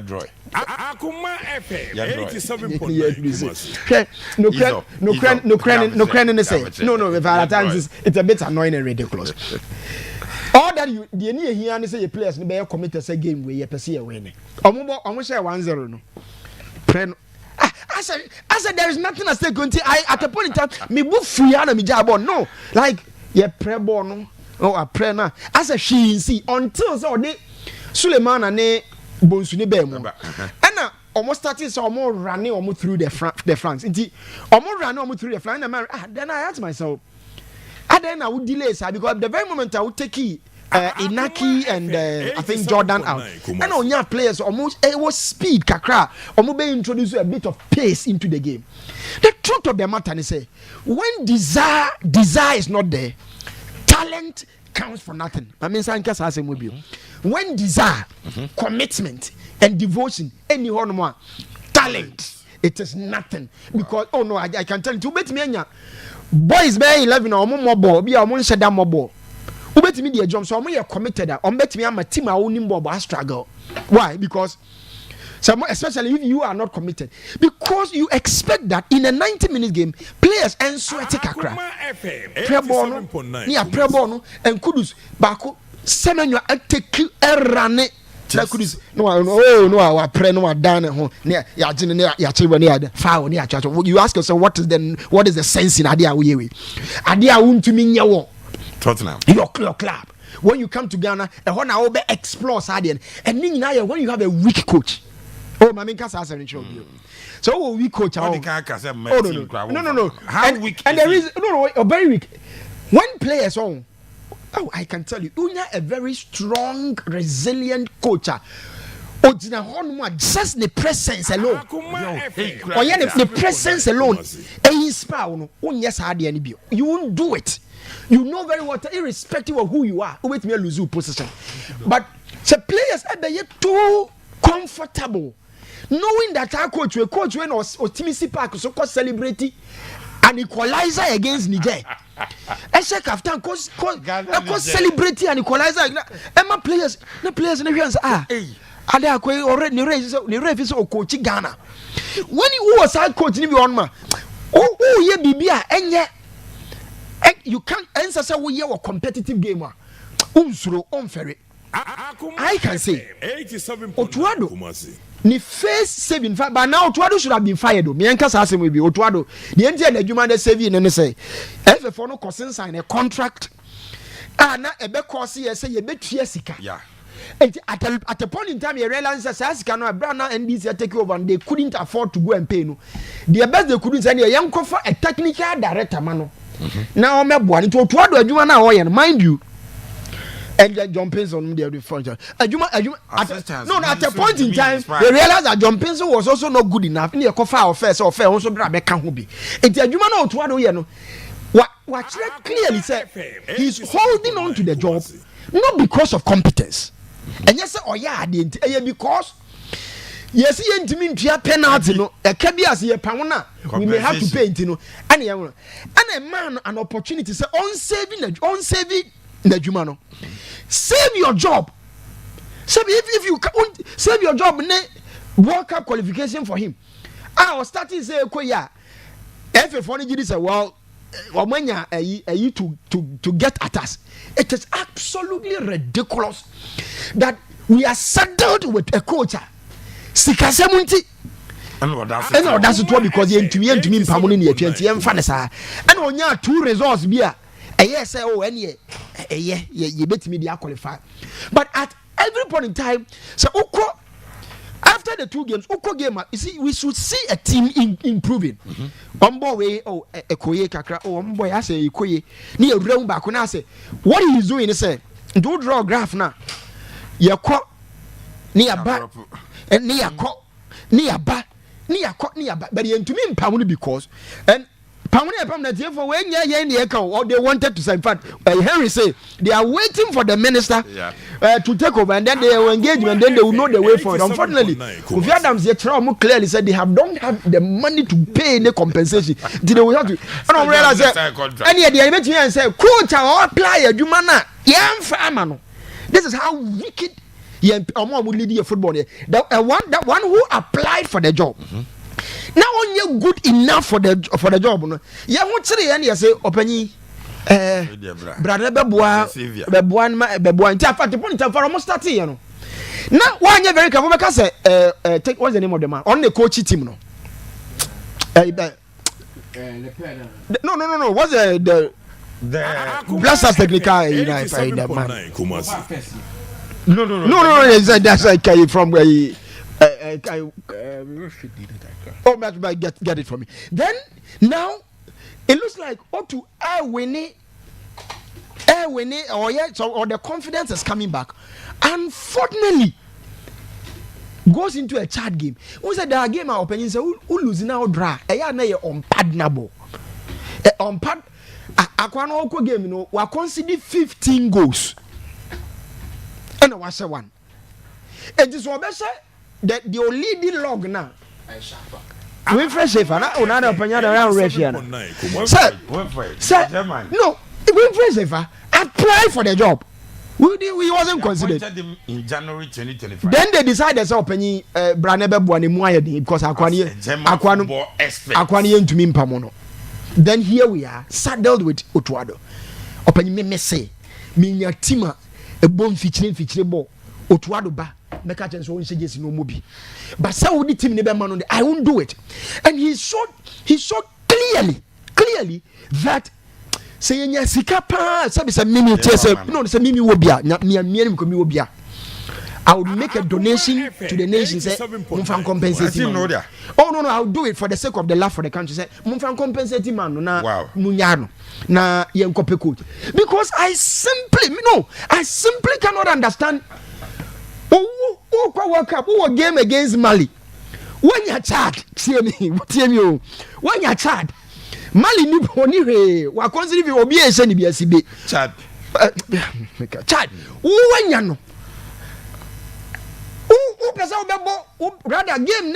draw. Akuma FM 87.9. No, it's a bit annoying and ridiculous. all that you the any here and say your players no be committed say game we pese e win omo share 1-0 no pre I said there is nothing at stake until I at a point in time me move free and me jab no like ye pre ball no I pray na as a she see until so de Suleiman and Bonsu ne be mu and almost started so almost running almost through the flanks nti almost running almost through the flanks and then I asked myself then I would delay sir because the very moment I would take Inaki and I think Jordan out and on your players almost it was speed kakra almost be introduce a bit of pace into the game. The truth of the matter is say when desire is not there, talent counts for nothing. I mean when desire, commitment and devotion any one talent, it is nothing because oh no I can tell you to bet me boys be 11 or more ball be among shada more ball who bet me the jump so I'm committed on bet me am a team I only ball struggle. Why? Because some especially if you are not committed because you expect that in a 90-minute game players and sweaty kakra prayer ball near prayer ball and kudus bako semen you take run it no I pray no down home near ya children near foul near church. You ask yourself what is the sense in idea we idea won to mean your Tottenham your club when you come to Ghana and when I be explore side and when you have a weak coach. Oh, my main cast has a so weak coach. No. How weak? And there is very weak. When players on, I can tell you, you a very strong, resilient coach. Just the presence alone. The presence alone. You won't do it. You know very well, irrespective of who you are. Wait me lose position. But the players are too comfortable. Knowing that our coach when was Timisi Park so called celebrity an equalizer against Niger. I check after cause celebrity and equalizer. Emma players in the hands are there already the ref is coach Ghana. When you was our coach in on ma oh yeah bibia enye you can't answer say we are competitive game unsuro unfair. I can say 87 Otuado ni face saving but now Otuado should have been fired though. Me and Kasa say we be Otuado the entire adwuma dey saving and say if for no concern sign a contract na ebe course here say you betua sika yeah at a point in time you realize that sika no Abrana NDC take over and they couldn't afford to go and pay no the best they couldn't say young for a technical director man now me boa into Otuado adwuma na o mind you. And John Pinson the front. At a point in time, they realized that John Pinson was also not good enough. Near Kofa or Fair or Fair also Brabe Kanhubi. It's a human out to Yano. What clearly said he's holding on to the job not because of competence. And yes, because yes, he ain't mean penalty no a cabias here pauna we may have to pay it no and a man an opportunity say on saving Najumano. Save your job. If you can't save your job, World Cup qualification for him. I was starting to say, if a funny say, well, to get at us. It is absolutely ridiculous that we are saddled with a coach. Sikasemunti. And that's it because you to me Pamuni near 20 and Fanasa. And on your 2 results beer. Yes, you bet me they are qualified. But at every point in time, so after the 2 games, game, you see, we should see a team improving. Way, a koye kakra, boy, I say, koye, near round back when I say, what he is doing is say, do draw a graph now. Near back, and near back, but you to me in Pamuni because, and permanent for when or they wanted to say. In fact, Henry say they are waiting for the minister to take over, and then they will engage, and then they will know the way forward. Unfortunately, Kofi Adams clearly said they don't have the money to pay any compensation. They will have to. I don't realize that. And yet they met me and say, "Coach, I apply a Jumana, young farmer." This is how wicked would lead your football. That one who applied for the job. Now when you're good enough for the job, no. Yeah, what say and you say, Openi, brother beboa nti afa te point for almost starting you know now one year very careful because take what's the name of the man on the coach team no no what's the Blackstars technical in the man no that's like from get it from me then now it looks like to winning or the confidence is coming back. Unfortunately, goes into a chat game. Who said that game our opinion say who losing now draw? Na unpardonable. Unpard Aquano Oko game, you know, we consider 15 goals. And I was one. It is what that the leading log now. We fresh safe na una na opinion around Russia. Sir, no, we fresh safe. Apply for the job. We wasn't considered in January 2025. Then they decided to open Branebe Buane Muayedi because Akwani to Mimpamono. Then here we are, saddled with Otuado. Open me say, Minya Tima, a bone featuring ball, Otuado ba, make a chance to suggest no movie. But so the team never man on I won't do it. And he showed clearly that say nya sika pa sabi say mimi say no say mimi wo bia nya me ko mi wo bia I would make a donation to the nation say mumfa compensate man. Oh no I would do it for the sake of the love for the country say mumfa compensate man no na munya no na ye nkope coach because I simply cannot understand oh World Cup who game against Mali when you Chad see me when you Chad Mali ni poni he wa consider fi obi e se ni bia sibe Chad wo wanya no o pesa obebo brother game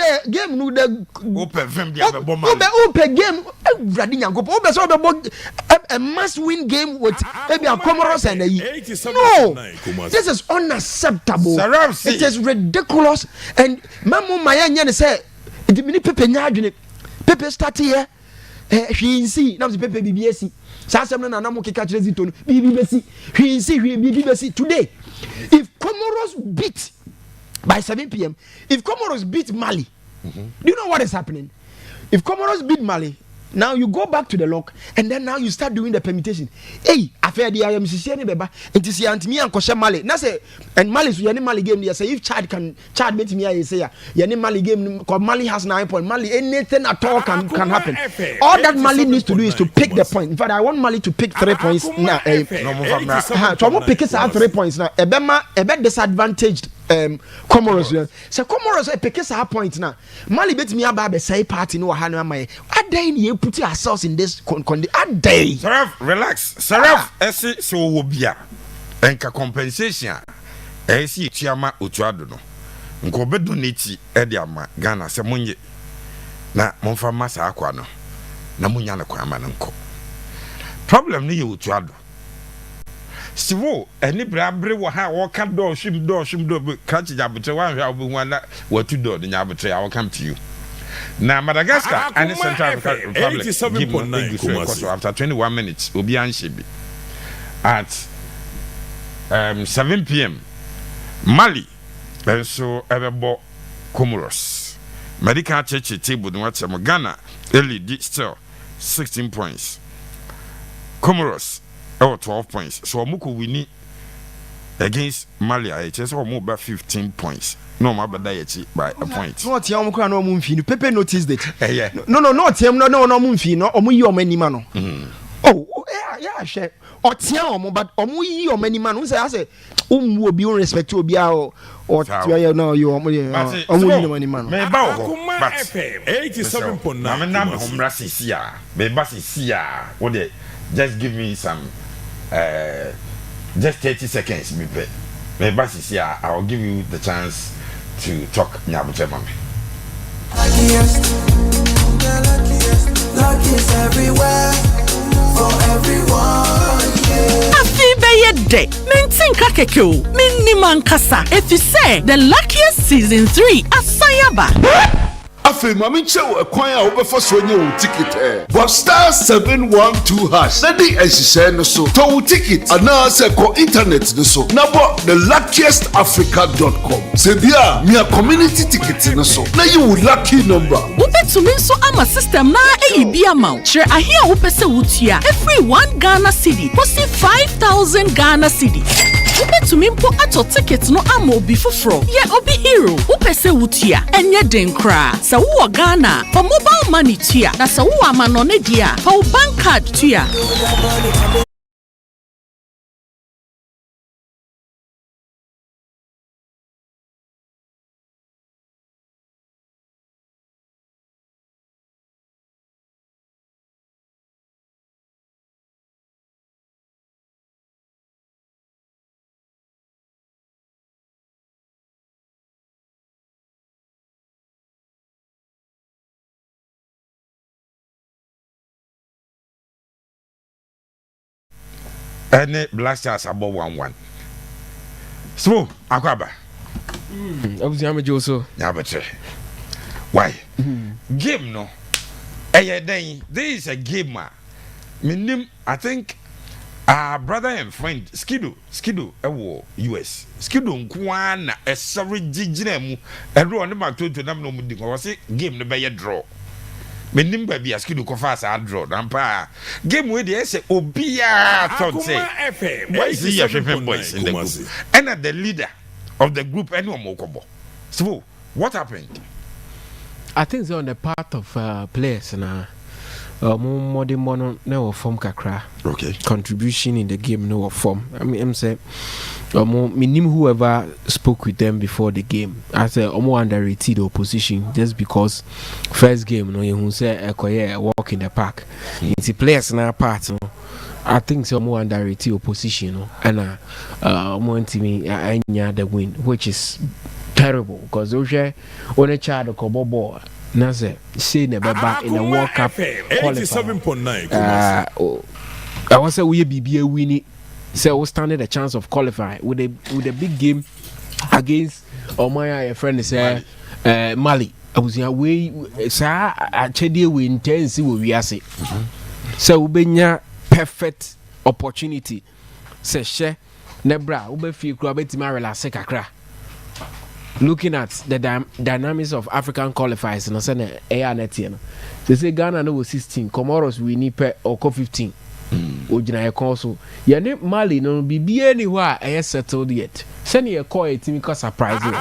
no the o pe vim dia bebo man o pe game brother nyankop o pesa obebo a must win game with maybe a Comoros and no this is unacceptable. It is ridiculous and mamu mayanya ne say it mini pepe nya adwene pepe start here hwinsi na pepe BBC sasem na mo keka kire zito no BBC hwinsi BBC today if Comoros beat by 7 p.m. if Comoros beat Mali do you know what is happening? If Comoros beat Mali now you go back to the lock and then now you start doing the permutation. Hey, affair the IMCC ni beba. It is me and Koshe Mali. Na say and Mali so yani Mali game there say if Chad beat me I say yani Mali game because Mali has 9 points. Mali anything at all can happen. All that Mali needs to do is to pick the point. In fact, I want Mali to pick 3 points now. So I'm pick 3 points now. Ebe disadvantaged Comoros. So Comoros pick 3 points now. Mali beat me about say party no ha no am. Adan ye put ourselves in this condition. Adan. Saraf, relax. Saraf, ese so wobia. Enka compensation. Esi chiama otuado no. Nko be donate e de ama Ghana se monye. Na monfa masa akwa no. Na munya na kwa ama nko. Problem ni ye otuado. Siwo eni brabre wo ha wo ka do shim do catch jabutre wan hwa obu wan na watu do de nyabutre I will come to you. Now Madagascar and Central African Republic give after 21 minutes Obi Anshibi at 7 p.m. Mali so Ebebo Comoros Medical Church table no what Ghana lead still 16 points Comoros 12 points so Omuko winning against Mali I just about 15 points. No, my bad by a point. Not young crown or moonfin. Pepe noticed it. No, not him, no moonfin, or you or many man. Oh, yeah, share. Or Tiamo, but Omu or many man who say, I say, will be respect to be our or no, you are many man. May bow, but 87 point. I'm a number of Rassisia, Bebassia, or they just give me some just 30 seconds, maybe I'll give you the chance to talk Nyabuche Mami. Luckiest everywhere for everyone. Afi beye de mentinka kekeo menni mankasa if you say the luckiest season 3 asayaba. afi mami chew ekwan a obefa so nye wo ticket Blackstars 712 hash na di ehihye no so to wo ticket ana se ko internet no so na bo theluckiestafrica.com se bia mia community ticket no so na you lucky number wobetumi nso ama system na eyibi ama chere ahia wo pese wutua every 1 Ghana cedi posi 5000 Ghana cedi wobetumi mpo ato ticket no ama obi foforo ye obi hero wo pese wutua enye den kra sa wo Ghana for mobile money tua na sa wo ama no ne dia for bank card tua Any Blackstars above 1-1. So, Akwaba. Obviously, I'm a Joso. Why? Game no. This is a game. Minim, I think, brother and friend, Skido, US. Skido, Nkwana, a sorry Jijinemu, and Ron about to them no mudding, or was it game the bay draw. Menim baby Skido Kofas I draw. Nampa game with the essay Obia thought say. Why is he a boys in the group? And the leader of the group, anyone Mokobo. So, what happened? I think it's on the part of players and more than one no form kakra. Okay. Contribution in the game no form. I mean, I'm saying, minim whoever spoke with them before the game. I said, underrated the opposition just because first game, no, you say, walk in the park. It's the players in our part, no. I think so more underrated opposition, no, and more to me, I the win, which is terrible because those on a child of Kobo ball. Naze say ne beba in a World Cup qualifier. I was say we be a winning. Say we standing a chance of qualify with a big game against my friend say Mali. I was way say actually we intend see what we are say. So we be perfect opportunity. Say she nebra we be feel kura beti ma relax kakra. Looking at the dynamics of African qualifiers, no say ANET, they say Ghana no 16, Comoros we need per or 15. Ojina also. Ya ne Mali no be anywhere settled yet. Send you a call a team because surprise. But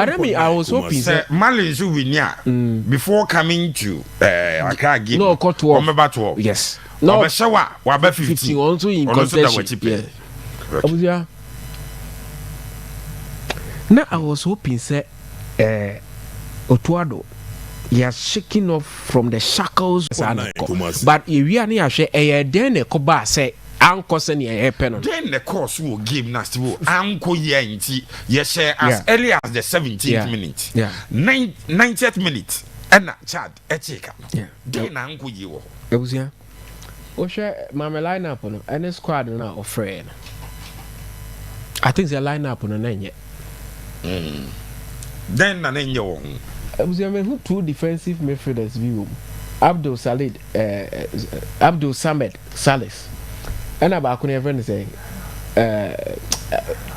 I mean, I was hoping that Mali is win before coming to Accra game. No, cut 12. About 12. Yes. No, but shower. We have 15. Also in contention. Yeah. Now I was hoping say Otuado you are shaking off from the shackles but if you are near share then a koba say anko se near happen then the course will give nasty anko yanti yes share as early as the 17th minute 90th minute and Chad echeka then anko you ebusia o share mama lineup no any squad na of friend I think the lineup no na yet. Then na nenye won. Who two defensive midfielders view Abdul Samed Salis. And about couldn't even say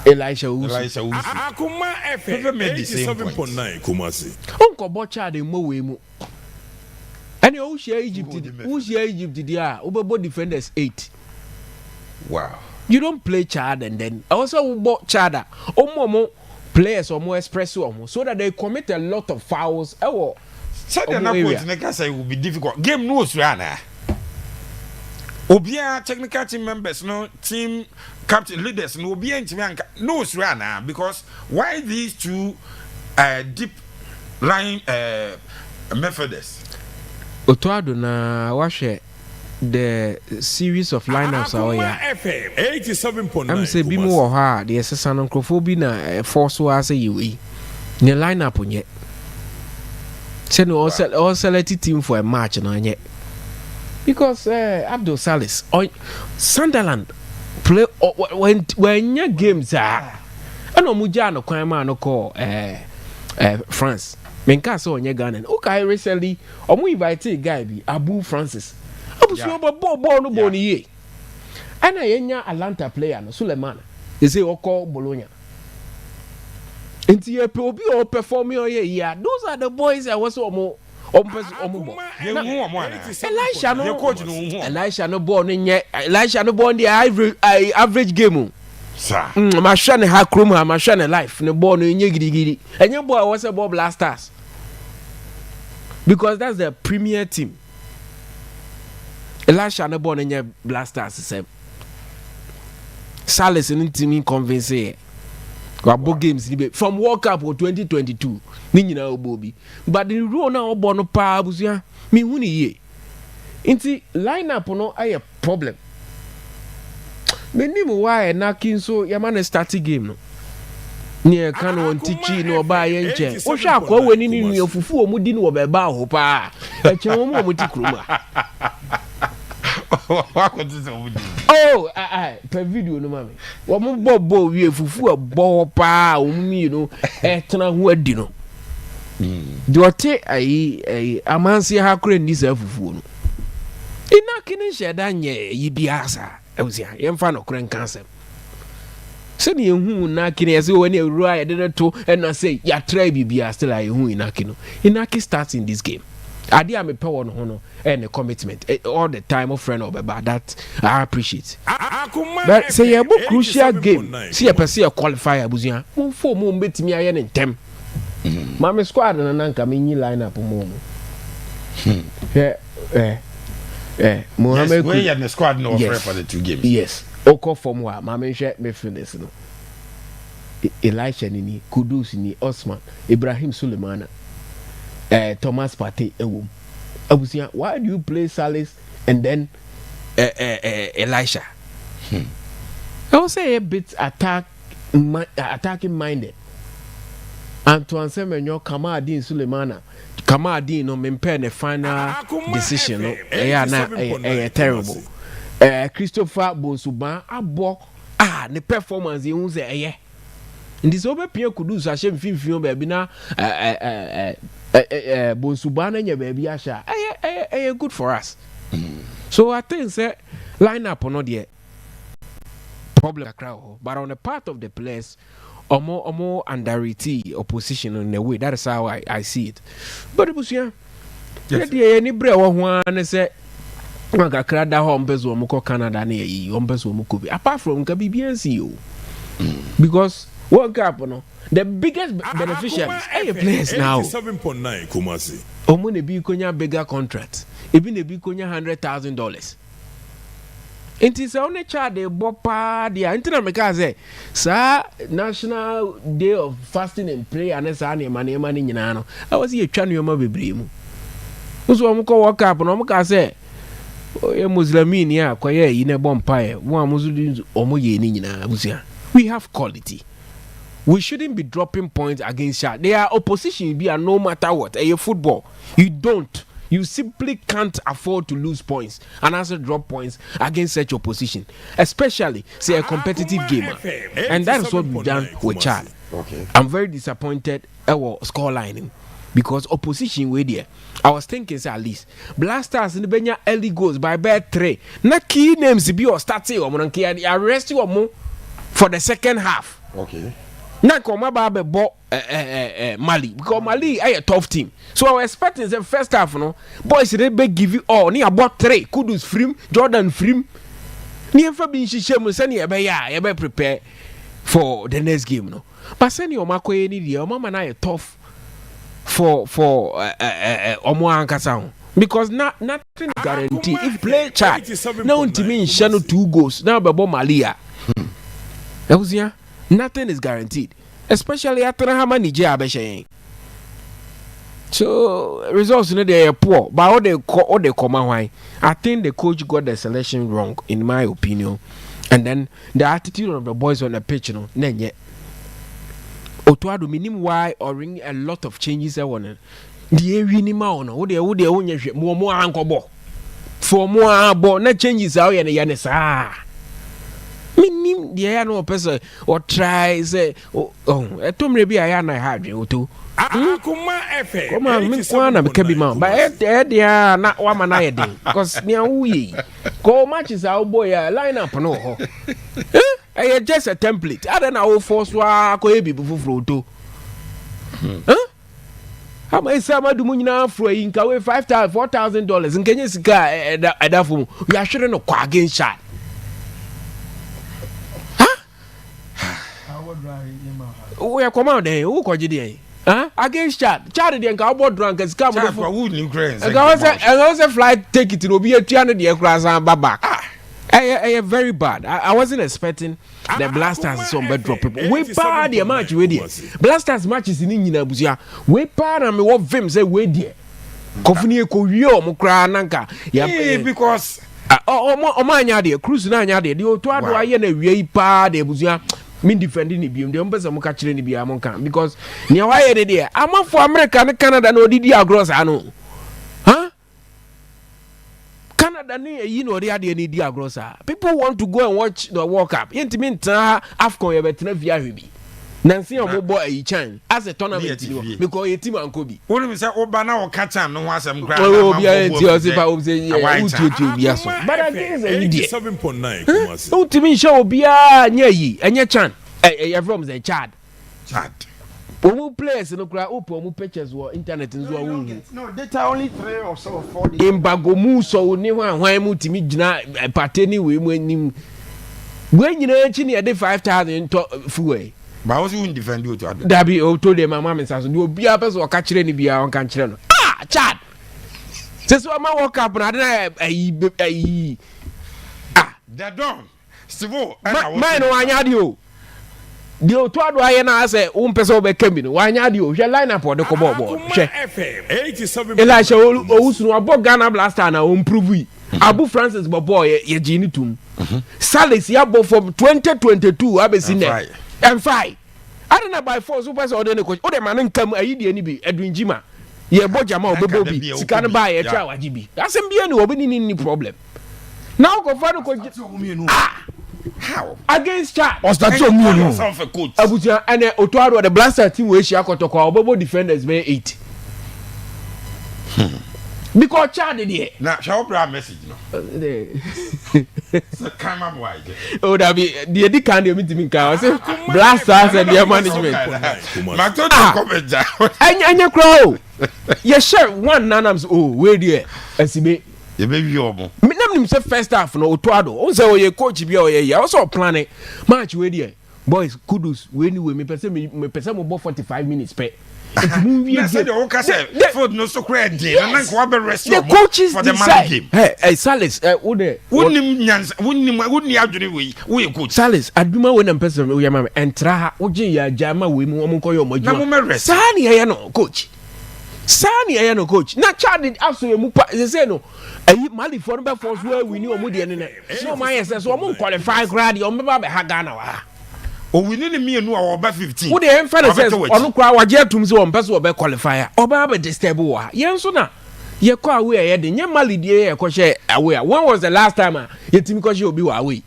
Elisha Uzi. Akuma FM 87.9 Kumasi. Uncle Bocha de Mowe. And you share Egypt there, Uber defenders 8. Wow. You don't play Chad and then also bought Chada. Omomo players or more espresso so that they commit a lot of fouls. Oh, so the it will be difficult. Game knows Rana. Obia technical team members, no team captain leaders, no Obia knows Rana because why these two deep line methods? Otuado na washe the series of lineups are FM 87.9. I'm say be more hard the SSN Uncrophobi na force was say you the lineup on yet. Say no all selected team for a match no yet. Because Abdul Salis or Sunderland play when your games are I know Mujano Kwama no call France. menka sɛ ɔnyɛ Ghana okay recently ɔmo invite guy bi Abu Francis Abu so ball no ball ni ye ɛna yɛnya Atlanta player no Suleiman they say ɔkɔ Bologna nti yɛpɛ obi a ɔperform ɔyɛ yia those are the boys I was ɔmo bɔ Elisha no ball no nyɛ Elisha no ball the average game ma hwɛ ne ha krom ha ma hwɛ ne life ne ball no nyɛ gidigidi ɛnyɛ ball a wɔsɛ ball Blackstars because that's the premier team Elisha no ball no nyɛ Blackstars sɛ Salis no team convince here wabo games ni from World Cup of 2022 ni nyina obo bi but the role na obo no pa abusia me hu ni ye nti lineup no aye problem me ni mo why na kin so yama na start game no ni kan won tichi no oba ye nche wo hwa akwa wani ni nu afufu o mu di no wo be ba ho pa e che wo mo ti kroma per video no mami wo mo bobo wi efufu abo pa o mi no e tena ho adi no de ote ai amansi ha kure ni sa fufu no ina kini sheda nye yi biasa ewusia ye mfa no kure nkansem se ni ehu na kini ese wo ni ewura ye de to e na say ya try bibia still ai ehu ina kino ina ki starts in this game ade a me pe won ho no and a commitment all the time of friend about that I appreciate but say a book crucial game see a person a qualifier abuzia mo fo mo betimi aye ne ntem mama squad na nanka me nyi line up mo Mohammed we had the squad no for the 2 games yes oko form wa mama hwe me finish no Elisha ni Kudus ni Osman Ibrahim Sulemana Thomas Partey ewom abusia why do you play Salis and then Elisha I would say a bit attacking minded Antoine Semenyo Kamadin Sulemana Kamadin no mempe ne final decision no terrible Christopher Bonsuban abo ne performance e hu say ndi so be pia Kudus ahye mfimfin ba bi na Bonsubana nya baby asha good for us so I think say lineup no there problem crowd but on the part of the players omo underrated opposition in a way that is how I see it but busia there any bre wo ho an say maka krada ho mbezo omo ko Canada na yi ombezo omo ko bi apart from ka bibiansi o because World Cup no the biggest beneficiaries are players now 87.9 Kumasi omo ne bi konya bigger contract ebi ne bi konya $100,000 inti sa one child de bopa dia inti na meka say sa national day of fasting and prayer and sa na ema ni nyina no I was here twa no ma bebre mu so omo ko World Cup no omo ka say e muslimin ya kwaye yi ne bompa e wo amuzu omo ye ni nyina abusia we have quality. We shouldn't be dropping points against Shah. They are opposition be no matter what. Football, you simply can't afford to lose points and also drop points against such opposition, especially say a competitive game. And that is what we've done with Chad. Okay. I'm very disappointed about scoreline because opposition were there. I was thinking say at least Blackstars in the Benya early goals by bad 3. Na key names be or starting or arrest you for the second half. Okay. Na koma ba be bo Mali because Mali a tough team. So I was expecting the first half no boys they be give you all ni about 3 Kudus Frim Jordan Frim ni enfa bi nhihye mu se ni e be prepare for the next game no but se ni o makoye ni dia o mama na tough for omo ankasa ho because nothing guarantee if play Chad now ntimi nhye no 2 goals now be bo Mali a Ewusia nothing is guaranteed, especially after how many Nigeria. So results in they are poor, but all they come why I think the coach got the selection wrong, in my opinion, and then the attitude of the boys on the pitch, nenye. Otuado minim why or ring a lot of changes. I want the area no. What they more ankobo for more bo na changes out and yanesa. Minim the no person or try say oh etomre bi aya na ha dwen oto Akuma FM. Come on, me kwana be kebi ma. But dia na wa ma na ye den. Because nia wuyi. Ko matches our boy line up no ho. Eh, just a template. I don't know force wa ko e bi fufuro to. How much sama du munyina afro yi nka we $5,000 $4,000 nkenye sika edafo we are sure no kwa against shot. We are come out there who ko jide against shot de nka obo drunk sika mo for who in Ukraine and also flight take it no be atuane de cross and back. Very bad. I wasn't expecting the Blastars some bad drop people. We bad the match we there. Blastars matches in nyina busia. We bad and me what vim say we there. Kofuni ko wi mo kra nanka. Because o ma anya there cruise na anya there. The oto ado aye na wi pa de busia. Me defending the biom. The mpesa mo ka kire ni bia mo kan because near why they there. Am for America and Canada no didi agros ano. Canada ni no they dey need agrosa. People want to go and watch the World Cup. Yentimi ntan AFCON ye betena via hwebi. Nansi omobo ayi chan as a tournament because your team and Kobe. Wonu mi say oba na o catch am no asem gra na. Oh bia enti o se fa o se utu bia so. But again say idiot. 7.9 Kumasi. Ultimate show bia nya yi, enye chan. Eh from the Chad. Omu players no kra opo omu pictures wo internet nzo wa wu. No, data only 3 or so 4 days. Imbago mu so ni hwan mu timi gina pateni we mu anim. We nyina echi ne de 5,000 to fuwe. Ba wo si won defend you to ado. Da bi o to de mama me saso ni obi a person o ka kire ni bia on kan kire no. Chad. Se so ma work up na de ayi. Da don. Sivo, man no anya di o. The Otuado Ayana say, Umpeso be Kemino, Wanyadio, she line up or the Cobo. FM 87. Elisha Ousno, about Ghana Blaster now, improve. Abu Francis Boboy, ye genitum. Salis Yabo from 2022, I've been seen there. And 5. I don't know by 4 supers or the coach. Oh, the man come a Yidi Edwin Jima. Ye Bojama, Bobobi, Sikan buy a chow GB. That's him being any problem. Now go for the coach. How? Against Chad. What's that so mean? Yourself a coach. Abuja and Otuado the Blaster team we share kotoko Bobo defenders may 8. Because Chad did now shall I message no? So come up wide. Oh that be the can you meet me can say Blasters and their management. My told you comment down. Anya crow. Yes sure one nanams where there asibe ye baby omo. Me nam nim say first half no Otuado. On say oye coach bi oye also planning match where there. Boys kudos we anyway me person mo 45 minutes pe. I said the Oka said food no so credit and then go be rest the coaches for the man game. Hey Salis wo there wouldn't adwene we coach Salis aduma we na person we yama entra ha oje ya jama we mu omo koyo omo na mo me rest sani ya no coach sani ya no coach na Chad aso ye mu pa say no ayi mali for no be force we win omo de ne no man yes so omo qualify grade omo ba be ha Ghana wa o we need me no over 15 wo de en fa say onu kra waje atum se won pese obe qualify oba be disturb wa yen so na ye ko awe ye de nya mali die ye ko she awe when was the last time ye timi ko she obi wa awe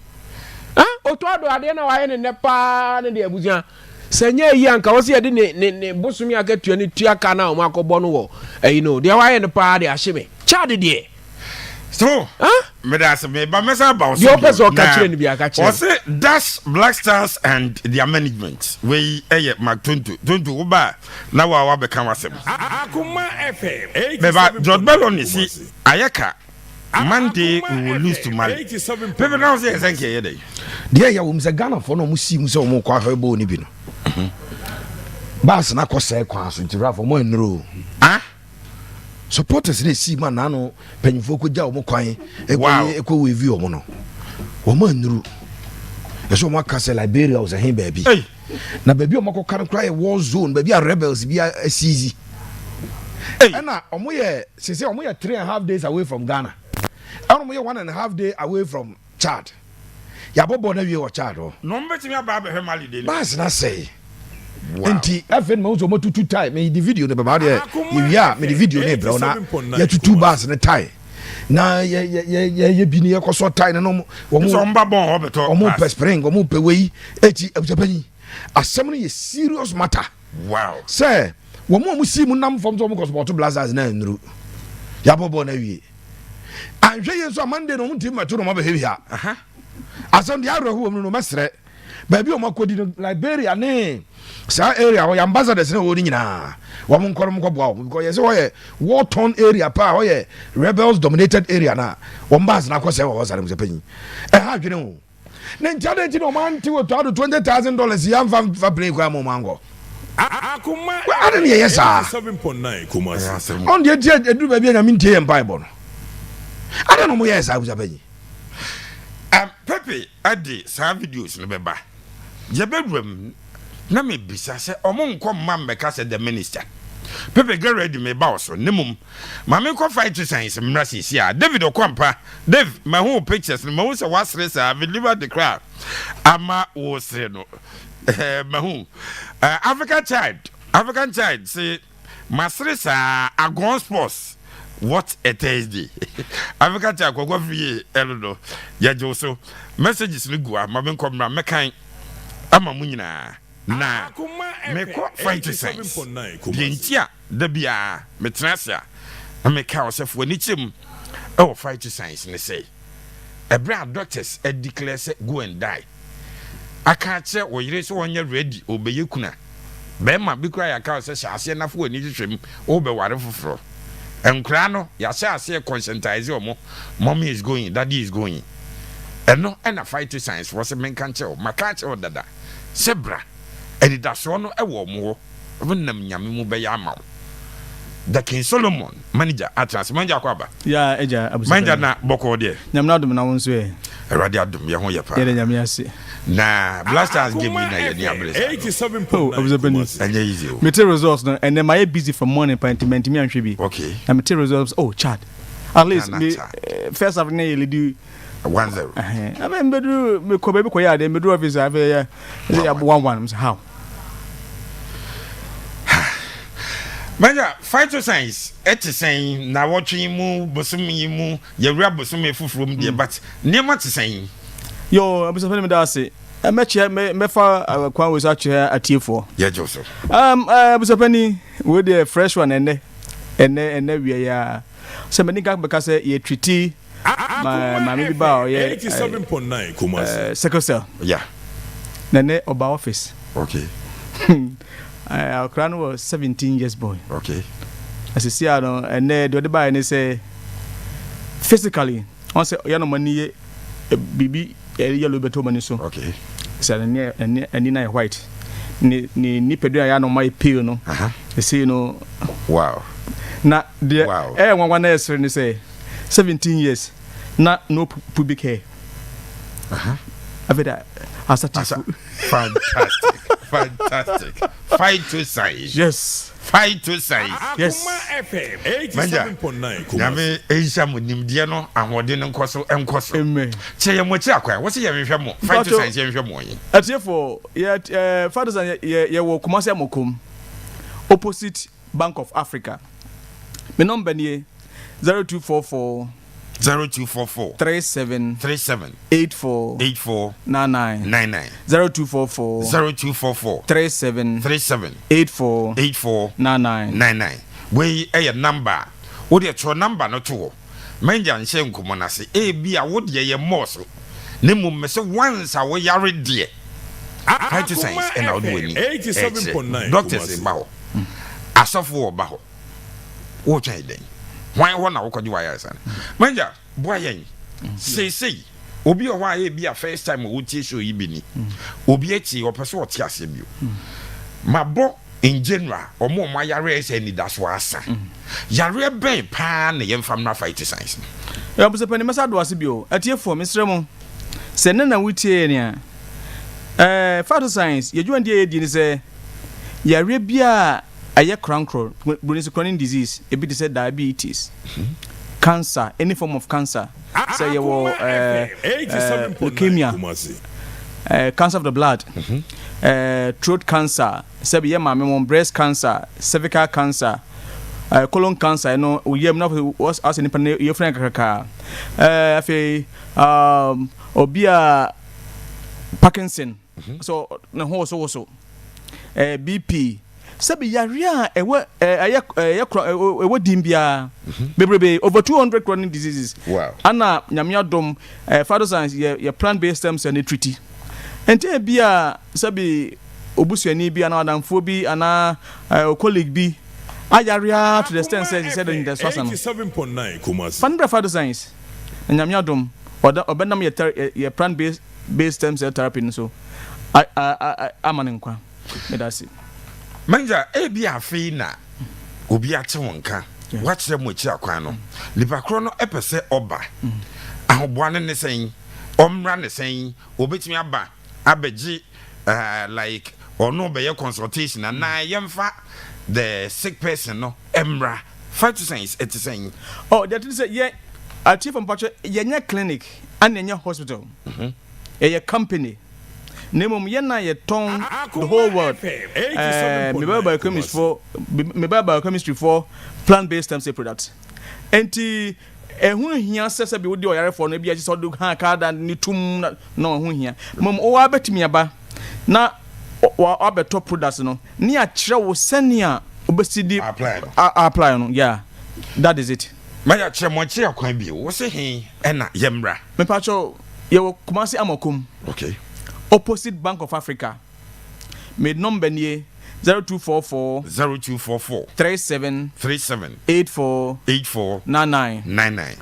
Otuado ade na wa ye ne pa ne de abuja senya yi anka wo se ye de ne bosumi akatua ne tua ka na o makobo no wo you know de wa ye ne pa de ahye Chad de so me that's me but me say about your person catch ni bia catch o say that's Blackstars and their management we Mark 20 wo ba na wa be kan wasem Akuma FM me ba George Bellon ni si ayaka Monday we will lose to Mali people now say thank you dey there ya wo mse Ghana for no mu si mu se o mu kwa hwebo ni bi no bas na ko sai kwa so ntira for mo enro supporters dey see man na no panyifo ko ja o mo kwan ekwo we view o mo no o mo enru eso mo akase Liberia o se hin baabi na baabi o mo ko kan kra e war zone baabi a rebels bi a seize na o mo ye se o mo ye 3.5 days away from Ghana and o mo ye 1.5 day away from Chad ya bobo na wie o Chad o no mbetimi aba be Mali dey bas na say enti FN ma uzo motutu tie me the video ne baba de ya me the video ne bro na ya tutu bas ne tie na ye bi ne ye koso tie ne no wo mo so mba bon obeto o mo spring o mo pe wei eti abutapani asem no ye serious matter wow say wɔn mu si mu nam fam so wɔn kɔ support Blackstars na nuru yabɔbɔ na wie anhwɛ yɛn so Monday no wɔn team mato no wɔn abɛhɛ bi ha asɛm de arɔ ho wɔn no mɛsrɛ baabi wɔn akɔdi no Liberia ne saa area wɔyɛ ambassadors na wɔn nyinaa wɔn nkɔrɔ nkɔ boa wɔn because yɛ sɛ wɔyɛ war torn area pa wɔyɛ rebels dominated area na wɔn baas na akɔsɛ wɔ hɔ sare mu sɛ panyin ɛha adwene ho na nkyɛn de nti na wɔn ante wɔ to ado $20,000 yɛn fa play kɔ ama wɔn angɔ ade ne yɛyɛ saa ɔn deɛ tie aduru baabi a nyame ntie yɛ mpaebɔ no ade no mo yɛ saa busa panyin Pepe ade saa videos no bɛba yɛbɛwuram na mebisa sɛ ɔmo nkɔ mma mmɛka sɛ the minister Pepe get ready meba wo so ne mum ma menkɔ fight to science mmra sisi a David Okwampa Dave ma ho pictures no ma ho sɛ wasere saa deliver the crowd ama wo sere no ma ho African child say masere saa agon sports what a Thursday African child kokɔ free elodo yajo so messages no gua ma menkɔ mmra mekan ama mu nyinaa na mekɔ fight science dientia da bia metrasa na meka osefo ni kyem e fight science ne say ebra doctors declare say go and die aka che wo yire so wonye ready obeye kuna be ma bi kura ya ka say hyase na fo ani hwehwem o be ware foforo enkra no ya hyase conscientize omo mommy is going daddy is going eno na fight science was menka che o maka che o dada sebra edidaso no ewo mo wonam nyame mu be ya mawo the King Solomon manager atras manager kwaba ya eja abusa manager na boko de nyame na dum na won so e erade adum ye ho ye pa ye nyame ase na Blackstars game na ye ni ablesa 87 abusa bani anya easy o meter results no and then my busy from morning appointment me anhwe bi okay na meter results Chad at least me first half na ye do 1-0 I mean bedu me ko baby ko ya de bedu office ave ya 1-1 how Manja phytoscience saying na watching mu bosumi mu yewura bosumi fufurum de but nema te saying yo abusa fani me da ase me fa kwan we sa che atiefo ya Joseph abusa fani we the fresh one ene we ya se me nika beka se ye treaty ma me bi ba o ye 87.9 Kumasi sickle cell yeah nene oba office okay our crown was 17 years boy. Okay. As you see, I don't, and the buy and they say physically, on say, you know, money, baby, yellow betomani so. Okay. So, and Nina white. Ni pedu ya no my peel no. They say, you know, wow. Na the wow. One else and they say 17 years, not no pubic hair. I've had fantastic. Fantastic. Fight to size. Yes. Fight to size. Yes. FM 87.9 Nyame Aisha munimdie no ahode no nkoso enkoso. Amen. Che ye mochi akwa. Wo se ye hwehwe mo. Fight to size ye hwehwe mo yin. Atiefo ye fathers ye wo Kumasi Amokom opposite Bank of Africa. Me number ni 0244 37 84 99 0244 37 84 99 we number wo de tro number no to manja nche nkomo na se e bia wo de ye moso ne mum me se once a wo yare de fight science and out we 87.9 doctors ba ho asofo ba ho wo twan den why one na wokɔgye wire san manja boa yen sei obi o wa bi a first time wo tie show yi bi ni obi achi opese o tie ase bio mabo in general omo yare ese ni daso asa yare ben pa na yemfam na fight science ya busa pani masa do ase bio atiefo mesrɛ mo se ne na wutie ne a fight science yejuan die di ni se yare bia aye chronic disease a bit said diabetes cancer any form of cancer say you leukemia cancer of the blood throat cancer say be breast cancer cervical cancer colon cancer you know we am not was as in your friend kaka obia Parkinson so no so BP sabi yarea ewo dimbia bebrebe over 200 chronic diseases. Wow. Ana nyamia dom father science ye plant based stem cell treaty. Ente bia sabi obusuani bi ana adamfo bi ana colleague bi ayarea to the extent says he said in the swasano 87.9 Kumasi. Fan father science nyamia dom obenam ye plant based stem cell therapy so amanenkwa me that's it. Manja ebi afi na obi ate wonka wachire mo chi akwan no lipa kro no epese oba ahoboane ne sen omra ne sen obetimi aba abeji like ono be ye consultation na yemfa the sick person no emra fight to science et sen oh that is yeah achieve from patch ye clinic and ye hospital ye company Nemum yena ye ton the whole world. Me biochemistry for plant-based stem cell products. Enti ehun hia sese bi wodi oyare for no bi agise odo ha kada ni tum na ehun hia. Mom o abetimi aba na wa abeto products no ni a kire wo senia obesidi apply no yeah that is it. Maya kire mo kire akwan bi wo se he na yemra. Me pacho ye wo Kumasi Amokum. Okay. Opposite Bank of Africa. Made number near 0244 37 84 99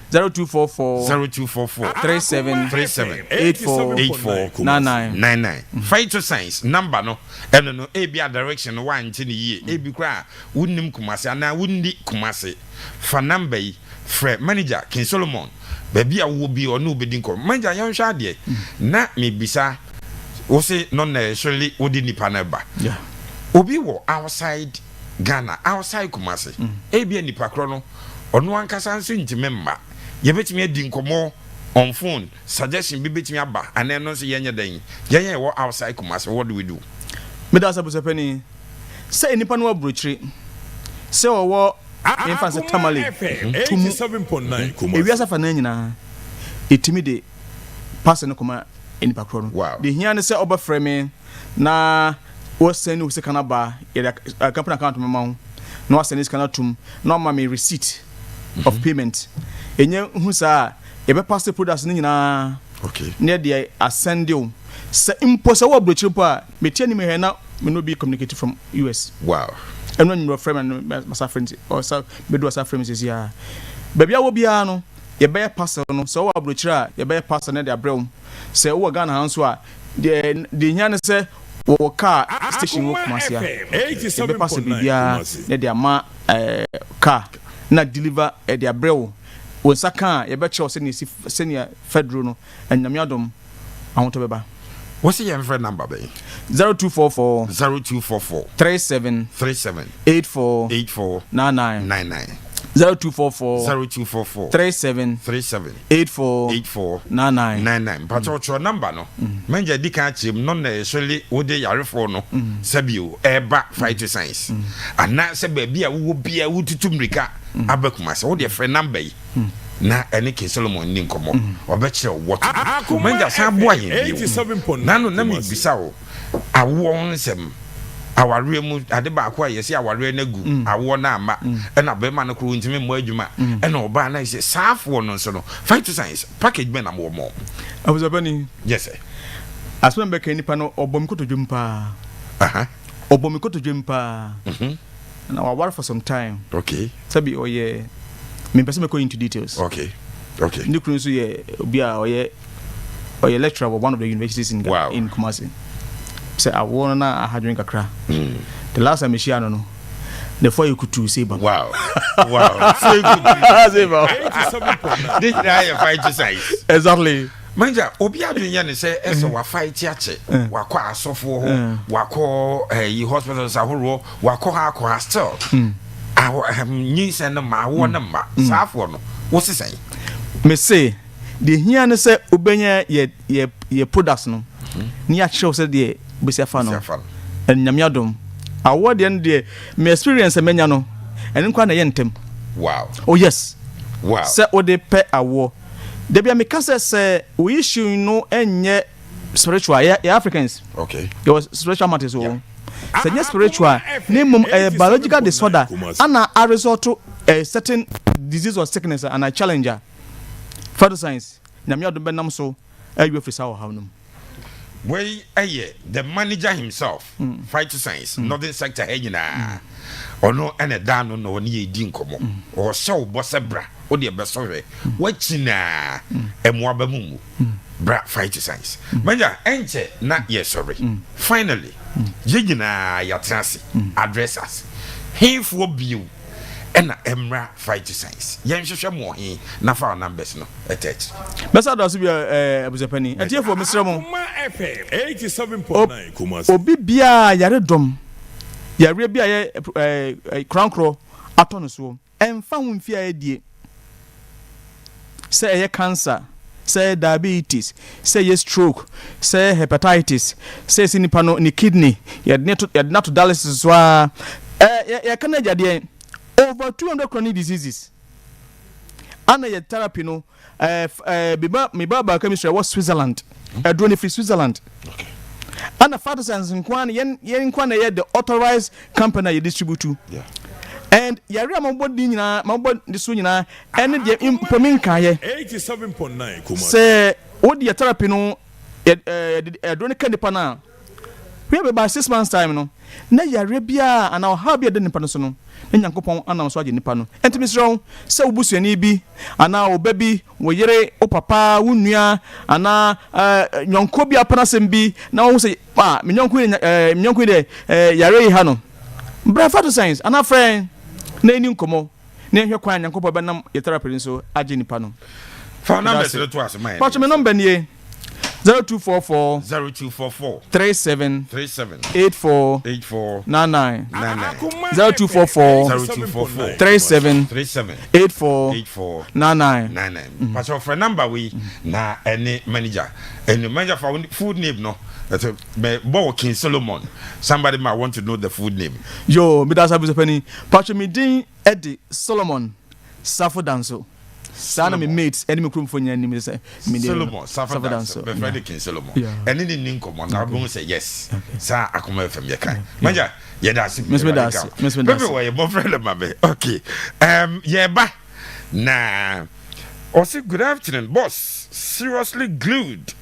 0244 37 84 99 Fight to science number no eno no ebia direction no wan nti ne yie ebi kra wunnim Kumasi ana wundi Kumasi fa number yi frɛ manager King Solomon baby a wo bi ono obedin ko manager yan hwa de na me bisa we say non necessarily wodi nipa na ba yeah obi wo outside Ghana outside Kumasi ebia nipa kro no ono ankasa nso ntime mma ye betimi adi nkomo on phone suggestion bi betimi aba ana no nso yenye dan yenye wo outside Kumasi what do we do me da sabu penny say nipa no abrochire say wo infant tamale 87.9 Kumasi e wiasa fa na nyina etimi de pass no koma in Pakron. Wow. The here say oba frame na was send us kana ba a company account mama no send this kana tum no ma me receipt of payment. Enye hu sa e be pass the products ni nyina. Okay. Near the ascend you. Say imposa wa brochire pa me tie ni me he na me no be communicated from US. Wow. And when you frame and masa friends or so be do asa frames is ya. Baby a wo bia no ye be parcel no so wa brochire ye be parcel na de abrem. Say wo Ghana hanso a the hia say wo car station wo Kumasi a be pass bibia na de ama car na deliver e de abrel wo saka ye be che se ni senior federal no anyamiadom awon to beba what's your friend number be 0244 37 84 99 0244 37 84 99 but your number no menja dika chim no necessarily wo de yarefo no sabio eba fight to science ana se ba bia wo bia wo tutumrika abakumase wo de friend number yi na ene King Solomon ni nkomo obekire wo menja san boa yen bi na no na me bisa wo awo nsem aware mu ade ba kwa yesi aware na gu awo na ama na be ma no kro ntimi mo adwuma na oba na ise saafo no so no fight to science package be na mo mo abuzabani yes sir asem be kan nipa no obom kotodwum pa obom kotodwum pa na wa war for some time okay sabi oye me person me go into details okay ni kru so ye obi a oye lecturer of one of the universities in Kumasi. Say I want na I drink kakra. The last time she no the for you could to say ba. Wow. So good. Say ba. This na fight to size. Exactly. Manja obi adwenya ne say eso wa fight ache. Wa kwa asofo ho, wa ko hospitals ahoro, wa ko ha ko still. Nyi send ma wo na ma. Safo no. Wo se say? Me say the here ne say obenya ye products no. Ni a show say the Bisia Fano and Yamiadum. I word the end there, my experience a menya no, and in quite a yentem. Wow. Oh, yes. Wow. Say, what they pay a war. There be a Mikasa say, we issue no and yet spiritual, Africans. Okay. It was spiritual matters. Sɛ spiritual name biological disorder ana a result to a certain disease or sickness and a challenger. Further science na me adom benam so ayu frisa wo hawnum. Wey the manager himself fight science northern sector nyina ono ene da no no ne yedi nkomo o hye wo bosebra o de besohwe wachina emuaba mumu bra fight science manja enche na ye sorry finally yegyina yatrase addressers hifo bio ena emra fight science yen hwehwe mo he na fa numbers no attach besa do so bi abusepani atiefo mesremo FM 87.9 Kumasi obi bia yare dom yare bia ye krankro atono so emfa hu mfia edie say ye cancer say diabetes say ye stroke say hepatitis say sinipa no ni kidney ye not to dialysis so ye kana jade over 200 chronic diseases ana ye therapy no me baba chemistry was Switzerland drone free Switzerland okay ana father science nkwan yen nkwan na ye the authorized company you distribute to yeah and yare amabodi nyina mabodi so nyina ene de impomin kaye 87.9 Kumasi say odi ye therapy no drone kan nipa na we be by 6 months time no na yare bia ana ha bia de nipa no so no na nyankopon anam so age nipa no entimi sro se obusuani bi ana oba bi wo yere o papa wo nua ana nyonko bi apana sem bi na wo se me nyonko de yare ha no bra fatu science ana friend na eni nkomo na ehwe kwan nyankopon be nam ye therapy so age nipa no phone number is to us my patch me number nie 0244 37 84 99 0244 37 84 99 Pass for number we na any manager for food name no that's a King Solomon. Somebody might want to know the food name. Yo, me that's Abusepani. Patch me din Eddie Solomon Safo Danso. Sana me mates enemy krum for nya nim say me Solomon Safo Danso. Be friend King Solomon. And in nin come on na bon say yes. Sa akoma fam ye kan. Manja ye da si. Miss me da si. Where your boyfriend mama. Okay. Yeah ba. Nah. Also good afternoon boss. Seriously glued.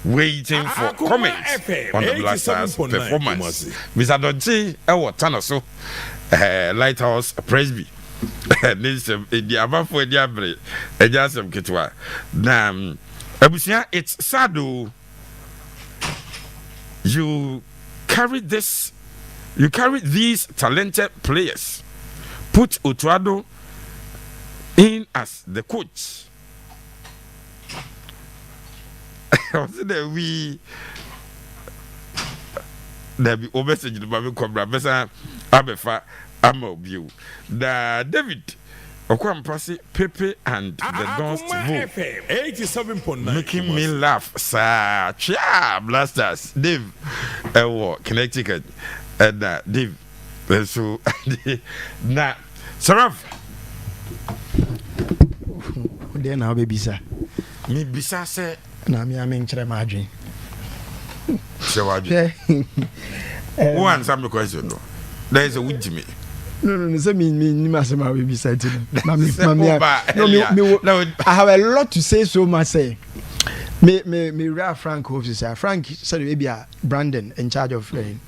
Waiting for comments on the Blackstars performance. Mr. Dodgy, Tana so Lighthouse Presby. The above for Diabre, a jasam kitwa. Nam Abusia, it's Sado. You carry these talented players. Put Utuado in as the coach. We there be message the baby cobra besa abefa amobiu da David Okwamprasi Pepe and the Dons vote 87.9 making me laugh sir cha Blasters Dave Connecticut and Dave so na Saraf then how baby sir me bisa say na me nkyere ma adwen se wadwe who answer me question no there is a wujimi no say me masema we be said mami no I have a lot to say so much say me real Frank officer Frank said we be a Brandon in charge of in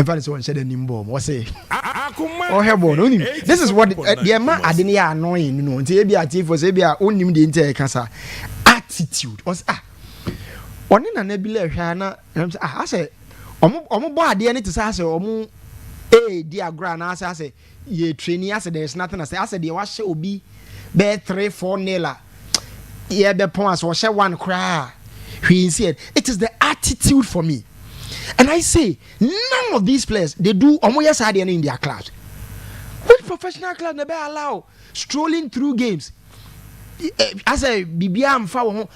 fact so one said nimbo what say oh hebo no this is what the man adene ya annoying no nti e be a chief for say be a onim de nti e kasa attitude was oni na na bi le hwa na I say omo bo ade ne to say omo di agra na say ye training as there is nothing I say dey wa hye obi be 3-4 nila ye be pon as wo hye one cry he said it is the attitude for me and I say none of these players they do omo yes ade in their class. Which professional club never allow strolling through games as a bibia amfa wo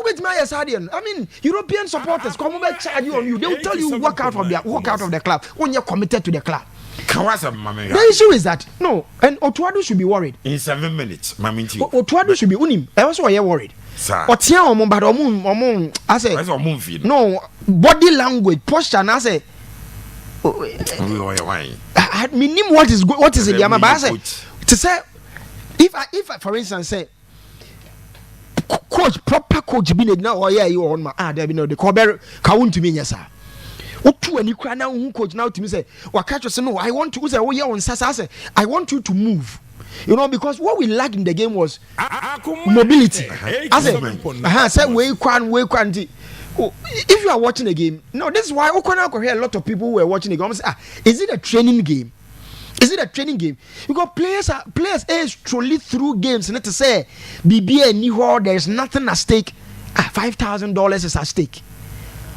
I mean, European supporters come over charge you on you. They will tell you walk out of the club when you're committed to the club. The issue is that no, and Otuado should be worried. In 7 minutes, Otuado should be unim. I also are worried. Otia omon but omon I say no body language posture and I say Meaning what is in the ama? But I say to say if I for instance say coach proper coach be now or yeah you on my there be no the cover count to me yes sir. Otu ani kra na hu coach now to me say waka say no I want to say oh yeah on sasa say I want you to move. You know, because what we lacked in the game was mobility. I said we can. If you are watching a game, no, this is why a lot of people who were watching the game say, is it a training game? Is it a training game? Because players age truly through games. Not to say, BBA Niho, there is nothing at stake. $5,000 is at stake.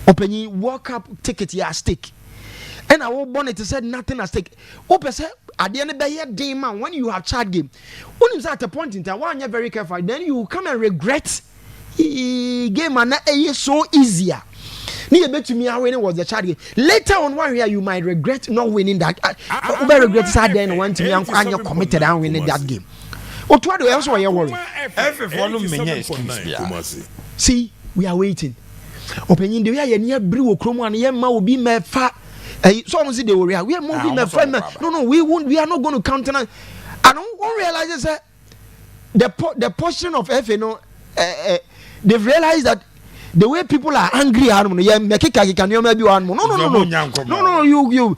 Opening World Cup ticket here at stake. And I will bonnet to say nothing at stake. Open say at the end of the year, day man, when you have chat game, when you at a point in time, when you're very careful, then you come and regret game and so easier. Near bet to me when it was the chat game. Later on one year you might regret not winning that. Regret sad then one to me and you're committed and winning that game. Or to do else you worry. See, we are waiting. Opinion the way near brew chromo and yema will be my fat. So see they will react. We are moving my friend. No, we won't. We are not going to countenance. I don't realize that the portion of FNO. They've realized that the way people are angry, no, you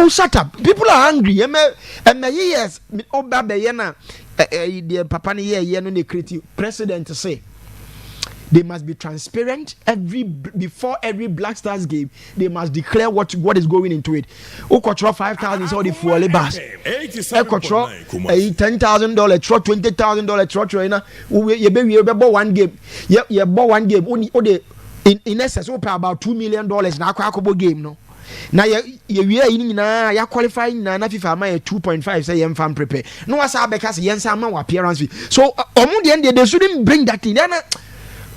shut up. People are angry. Yes, the Papa the creative president to say they must be transparent before every Blackstars game. They must declare what is going into it. Control 5,000 so the full bus. Control $10,000, $20,000. You bought one game. You bought one game. In essence, about $2 million. Now, game no. Now you qualifying na FIFA ma 2.5 say you fan prepare. No was because yen appearance fee. So they shouldn't bring that in.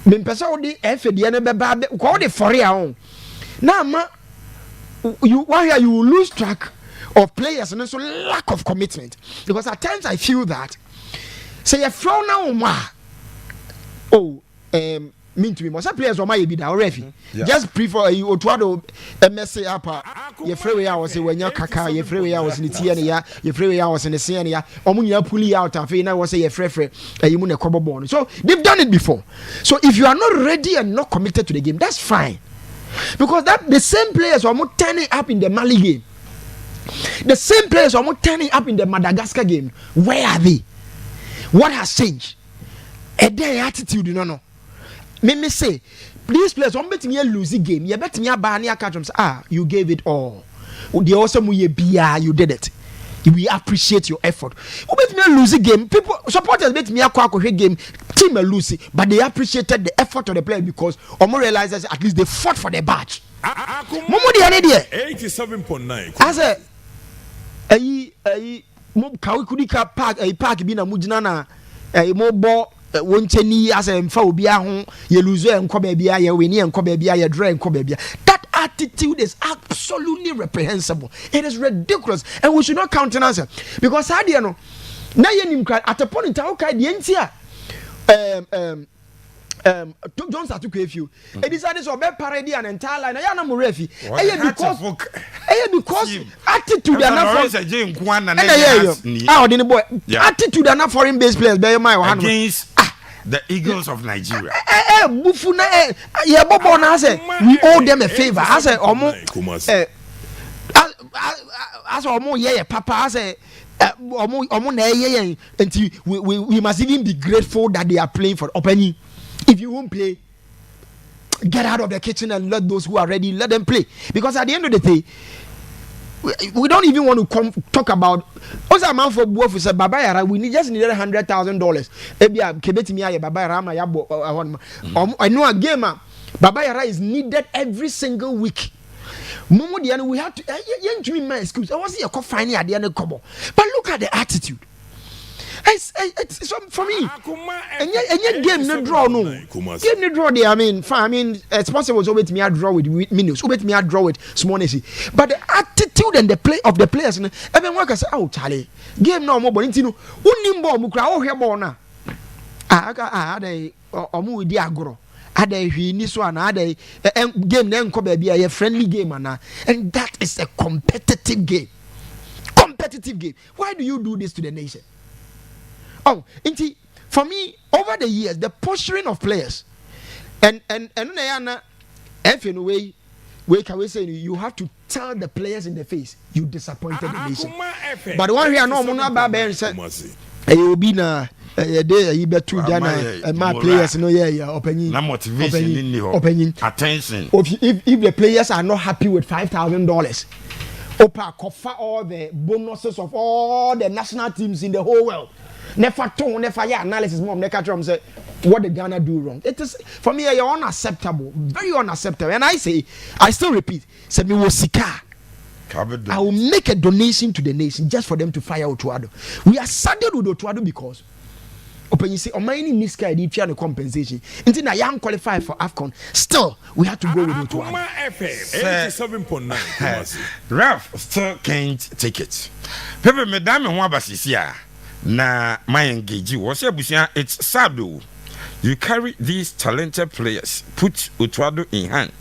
Me pesa odi FD na beba ko de for ya na ma you lose track of players and so lack of commitment, because at times I feel that say you throw now mean to me most players on my be that already just prefer you to MSC apa you free way was when you kaka you free way was in the TN you free way was in the CN omunya pull out and now was say you free you mun kobo born. So they've done it before. So if you are not ready and not committed to the game, that's fine, because that the same players are more turning up in the Mali game, the same players are more turning up in the Madagascar game. Where are they? What has changed? Their attitude, no. Me say, these players, one bet me a losing game. You bet me a banana catch them. You gave it all. The awesome way you did it. We appreciate your effort. You bet me a losing game. People supporters bet me a game. Team a losing, but they appreciated the effort of the player because Omo realizes at least they fought for the badge. Momo the idea. 87.9. As mo Kawikudika park bi na mujina na mo bo woncheni as mfa obi ahun ye lose enko ba bia ye win enko ba bia ye draw enko ba bia. That attitude is absolutely reprehensible. It is ridiculous, and we should not countenance it, because adie no na ye nim at a point in time okay the entia Jones are too curfew. It decided to be parody an entire line. I am refi. Because attitude are not attitude are not foreign based players. Against the Eagles of Nigeria. We owe them a favor. I say Papa. I say we must even be grateful that they are playing for opening. If you won't play, get out of the kitchen and let those who are ready, let them play. Because at the end of the day, we don't even want to talk about. Also, a man for both we said Baba Yara, we just needed $100,000. I know a gamer. Baba Yara is needed every single week. Momo Diana, we have to. My excuse. I wasn't a finding at the end of Kobo. But look at the attitude. It's for me. And yet game no draw no. Game no draw there. I mean, it's possible to me I draw with minutes. Me I draw with Smonesi. But the attitude and the play of the players. Everyone can say, "Oh, Charlie, game no more." But you know, unimbo mukra oh here bona. They omu di agro. Ada hwini so ana ada game na enko ba bia ye friendly game ana, and that is a competitive game. Why do you do this to the nation? Oh, inti for me over the years the posturing of players and na way can we say you have to tell the players in the face you disappointed the nation. But one here no mo ba be say obi na dey you betu dana my players no opening na motivation in opening attention. If the players are not happy with $5,000, Opa cover all the bonuses of all the national teams in the whole world. Never analysis mom say what the Ghana do wrong. It is for me unacceptable, very unacceptable. And I still repeat, say me was sika. I will make a donation to the nation just for them to fire Otuado. We are saddened with Otuado because open you say Omani Niska did try compensation. Until na young qualify for AFCON. Still, we have to go with Otuado. Ralph still can't take it. Pepe Madame Wabasisia. Na my engage you was it's sad though. You carry these talented players, put Otuado in hand.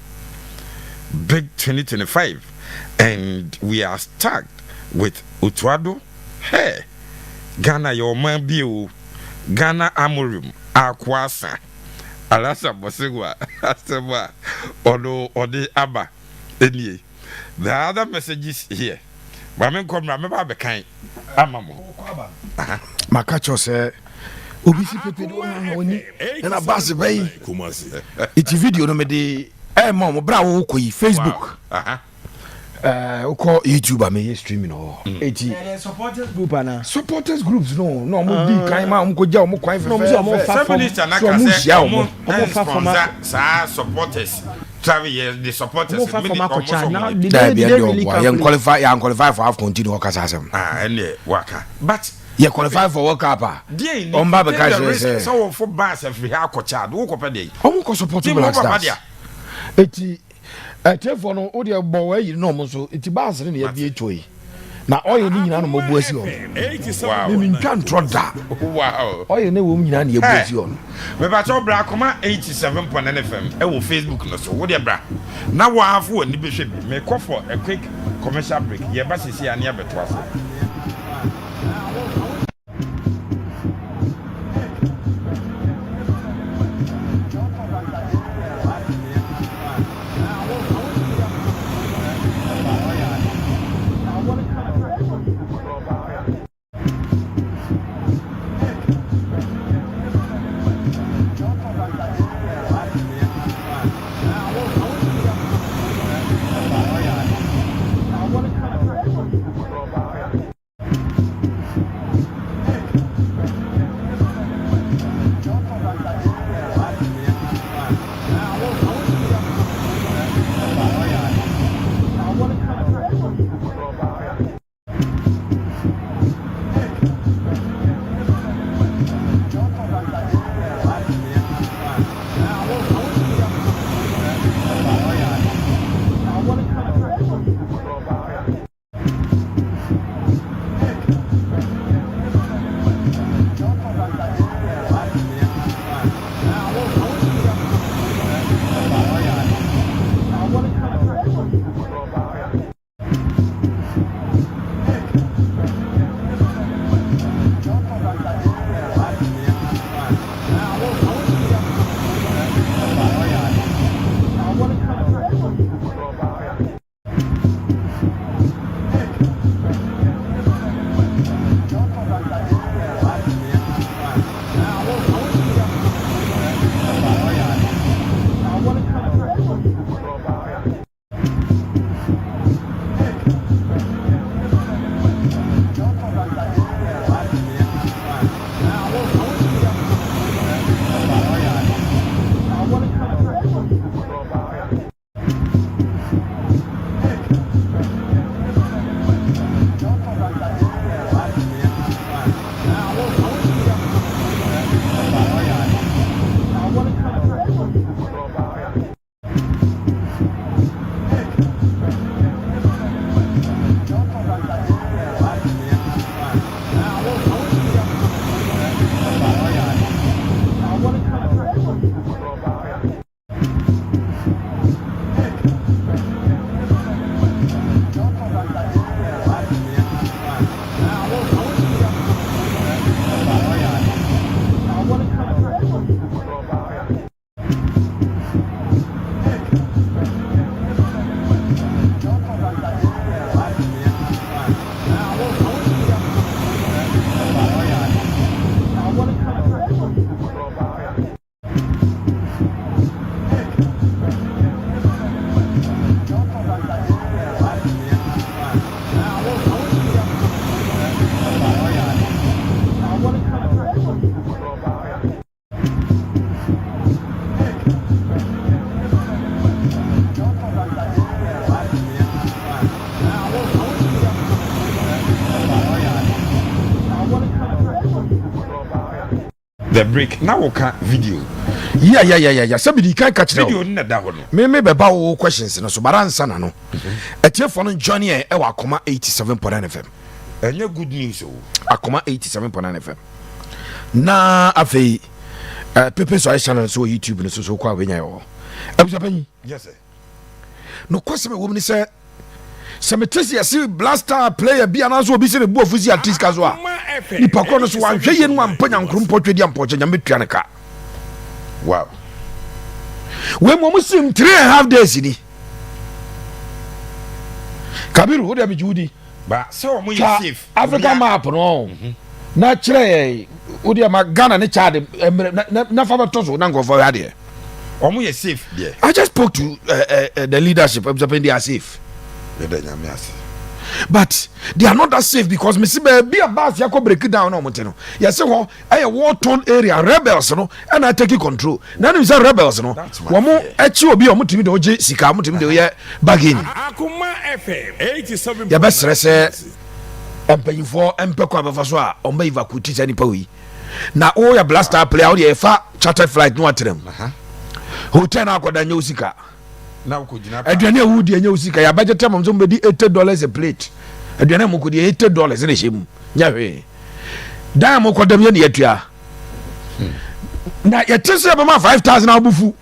Big 2025, and we are stuck with Otuado. Hey, Ghana your man bio, Ghana Amorim, Akwasa, Alasa Bosegwa, Asaba, Ode Abba. Any the other messages here. But I come remember be kind. Amamo. Makacho say obisi pepe do oni na base bay it video no me de mom bra wo koyi Facebook uko YouTube me streaming o supporters group ana supporters groups no mo di kan ma mo ko ja mo kwan fe no mo fa sa supporters travel the supporters qualify for half continue kasasem and waka but you qualify for World Cup on baba say so for bars every ha ko child wo ko pede o ko support Blackstars eti therefore no o de bo wa yi no mo so eti bars ne ya bi etoi na oye ni nyina no mo bu asi o mi ntwa ntro da wow oye ne wo nyina na ya bu asi o me ba cho bra koma 87.9 FM e wo Facebook no so wo de bra na wo afo ani be hwe bi me call for a quick commercial break ye ba sisi ani abeto aso. The break now we can video. Yeah. Somebody can catch Video na da ho no. Me beba wo questions no so baransa na no. Etiefo no journey e wa akoma 87.9 FM. Enye good news o. Akoma 87.9 FM. Na afei Pepe so channel so YouTube no so kwa wenya yo. Abusa panyi. Yes sir. No kwese me wo ni say Cemetery see blaster player bi anaso obi se ne bu ofusi artist kazo a nipa ko no so wa hwe ye no ampanya nkrumpo twedi ampɔche nya metua ne ka. Wow. We mo musim 3.5 days ni Kabiru wo da bi judi Ba so mo you safe African map no na kire wo dia ma Ghana ne Chad na fa beto so na ngofo ya de omo you safe there. I just spoke to the leadership of Japan. They are safe. But they are not that safe because me see be a bus ya break down no monteno. Ya say ho a war torn area rebels no and I take control. Na no say rebels no. Wo mo echi obi o mutimi de oje sika mutimi de ye bargain. Akuma FM 87. Ya be stress empanyfo empekwa befa so a o ma evacuate tani pa wi. Na o ya blaster player o de fa charter flight no atrem. Hotel na akoda nya osika. Na ukujina pa. Aduane ewu de nya osika ya budget am so be di $80 a plate. Aduane mo ko di $80 na hemu. Nya hwe. Dan mo ko dam ye na yatua. Na yetese be ma 5,000 abufu.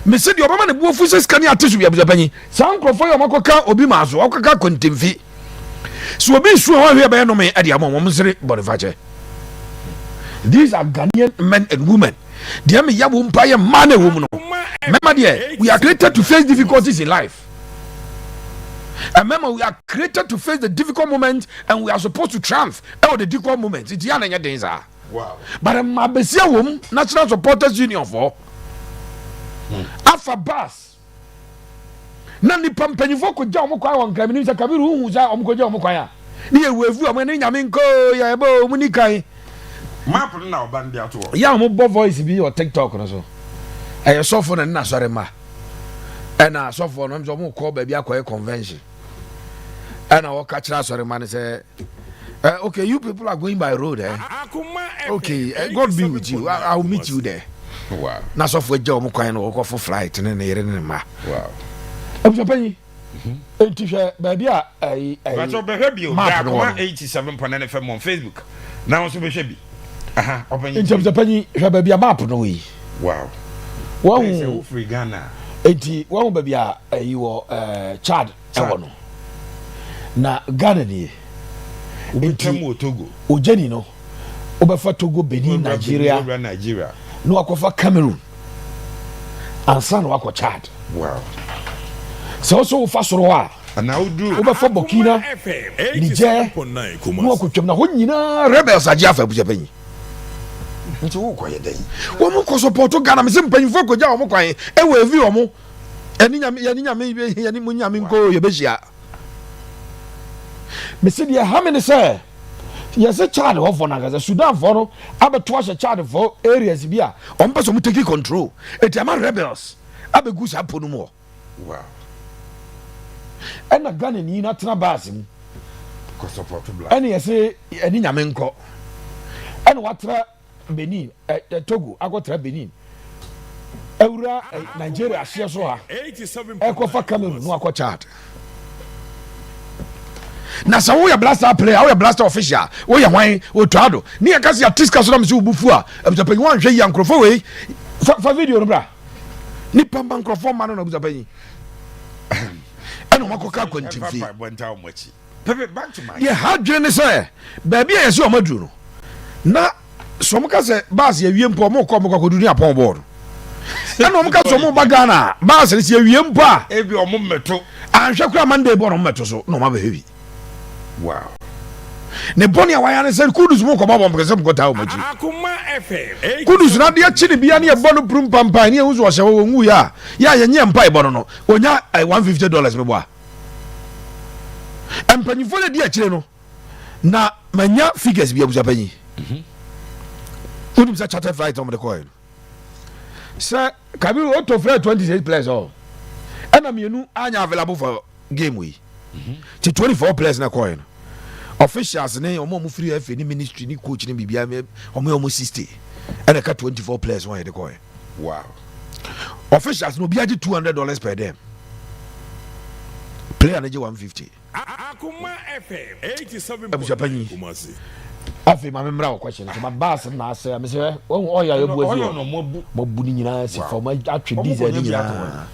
Me se di obama ne buofu se skani atesu bia buzapanyi. San krofo yo makoka obi maso, akaka kontemfi. So obi su ho hwe be no me ade amom mo sere Boniface. These are Ghanaian men and women. They me ya wo mpa ye man e wo mu no. Remember there, we are created to face difficulties in life. And remember, we are created to face the difficult moments and we are supposed to triumph over the difficult moments. It's yana nya things are. Wow. But my besia wom National Supporters Union for Alpha Bus. Na ni pampanyifo ko ja omo kwa won kamini se Kabiru hu za omo ko ja omo kwa ya. Ni ewevu omo ni nyame nko ya ebo omo ni kan. Map na obande ato. Ya omo bo voice bi o TikTok no so. I saw for na sore ma and I saw for no mo call baby akoye convention and I walk catch sore man say okay, you people are going by road okay, God be with you. I will meet you there. Wow. Na so for job mo kwan no go for flight ne yere ne ma. Wow. Abusapani enti hwe baby a but so be hwe bi o da 87.9 FM on Facebook na so be hwe bi aha open enti abusapani hwe baby a map no we. Wow. One free Ghana. Enti one baby a you Chad no. Na Ghana ni. Enti Togo. Ojeni no. Obefa Togo, Benin, Nigeria. No akofa Cameroon. Ansa no akọ Chad. Wow. So also fa soro a. And now do. Obefa Burkina, Niger. No akotwam na ho nyina rebels agi afa bujapanyi. Nti wo koye den wo mo ko support Ghana me se mpanyifo ko ja wo mo kwan e we evi wo mo eni nyame mo nyame nko ye behia me se dia ha me ne se ye se Chad ho for na ga Sudan for no abeto a Chad for areas bi a o mpa so mo take control etiama rebels abegu sa po no mo. Wow. And Ghana ni na tena base mu ko support black eni ye se eni nyame nko eni watra Benin, Togo, agotra Benin. Eura Nigeria ashia so ha. Ekofa Cameroon no akọ Chad. Na sa wo ya blaster player, wo ya blaster official, wo ya hwan, wo twado. Ni akasi ya tiska so na mse obufu a, abuzapanyi wan hwe ya nkrofo we. Fa video no bra. Ni pamba nkrofo ma no na abuzapanyi. Eno makoka kwantimfi. Pepe back to my. Yeah, how dwene say, baby ya se o maduru no. Na so mo ka se bas ya wie mpo mo ko mo kwakodu ni apon board na no mo ka so mo bagana bas se ya wie mpo a e bi o mo meto anhwe kura Monday board mo meto so no ma ba heavy. Wow. ne bɔne a wayɛ ne sɛ kudus mu kɔma bɔ mpɛsɛ mkɔtaa wo magyi Akuma FM. kudus na deɛ kyi ne bia ne yɛbɔ no prum pampa ne yɛhu so ɔhyɛ wɔ ngu yɛ a yɛnyɛ mpa ɛbɔ no ɔnya $150 mebɔ a mpanyimfoɔ no di akyire no na manya figures bi abusa panyi wonim sɛ chartered flight ɔmde kɔɛ no sɛ kabiru ɔtɔ frɛ 26 players ɛna mmienu anya available for game wei ti 24 players na kɔɛ no officials ne ɔmo free FA ni ministry ni coach ni bibia ɔmo 60 ɛna ka 24 players wɔn yɛ de kɔɛ Wow. officials no obiagye $200 per dem player na gye 150 Akuma FM 87. Abuja panyi. Kumasi. afei ma memra wo question so ma bass na asɛ me sɛ wɔn ɔyɛ yɛ bu Oyo afi no mobu. mo bu ni nyinaa si fam atwe Ɔmo diesel kɔ ni nyɛ nyinaa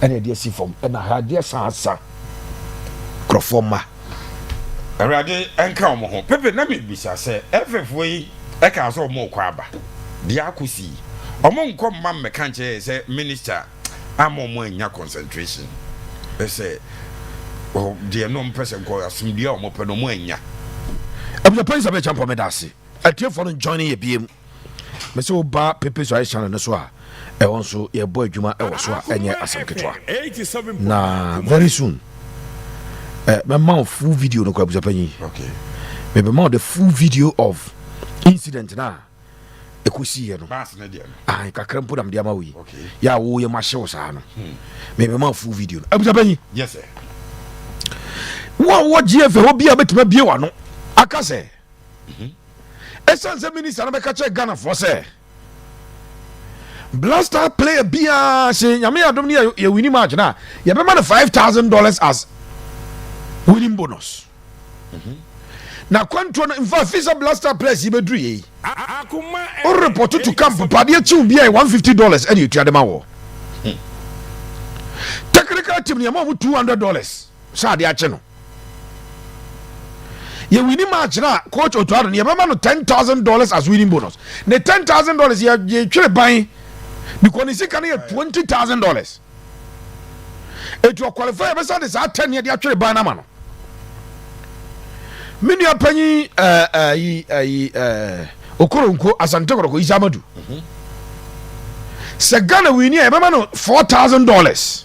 ɛna ɛde si fam ɛna ha de sansa krɔfo ma Awurade enka omo ho pepe na me bisa sɛ efefo yi eka so omo kɔ aba dia akosi omo nkɔ mma mmeka nkyɛ sɛ minister ama omo anya concentration ɛsɛ o dia no mpɛsɛ nkɔ asomdua omo pɛ no omo anya Abuja panyi sabe champo me dase atiefo no joining ye biem me sɛ oba pepe so channel no so a ɛwɔ nso yɛ bɔ adwuma ɛwɔ so a ɛnyɛ asɛm ketewa 87. na very soon my mouth full video no kwa Abuja panyi okay me be mouth the full video of incident na ekosi ye no bass na dia no ai kakra mpo dam dia ma wi okay ya wo ye ma hyew saa no me be mouth full video no Abuja panyi yes sir wo GF ho bia betuma bie wa no aka sɛ ɛsan sɛ minister na bɛka kyerɛ Ghana for sɛ Blaster player bia sɛ nyame adom ne yɛ winning match na yɛbɛma no $5,000 as winning bonus na kwantuo no mfa fisa Blaster players yɛbɛduru yɛyi Akuma o report to camp padeɛ kyiw bia $150 ɛne ɛtua de ma wɔ technical team ne yɛma mo $200 sɛ ade akye no you winning match na coach Otuado ne yɛbɛma no $10,000 as winning bonus ne $10,000 yɛtwerɛ ban because ne sika no yɛ $20,000 ɛtu qualify yɛbɛsa de saa 10 yɛde atwerɛ ban no ama no me nua panyi Okoronko Asante Koroko Isa Amadu sɛ Ghana winning a yɛbɛma no $4,000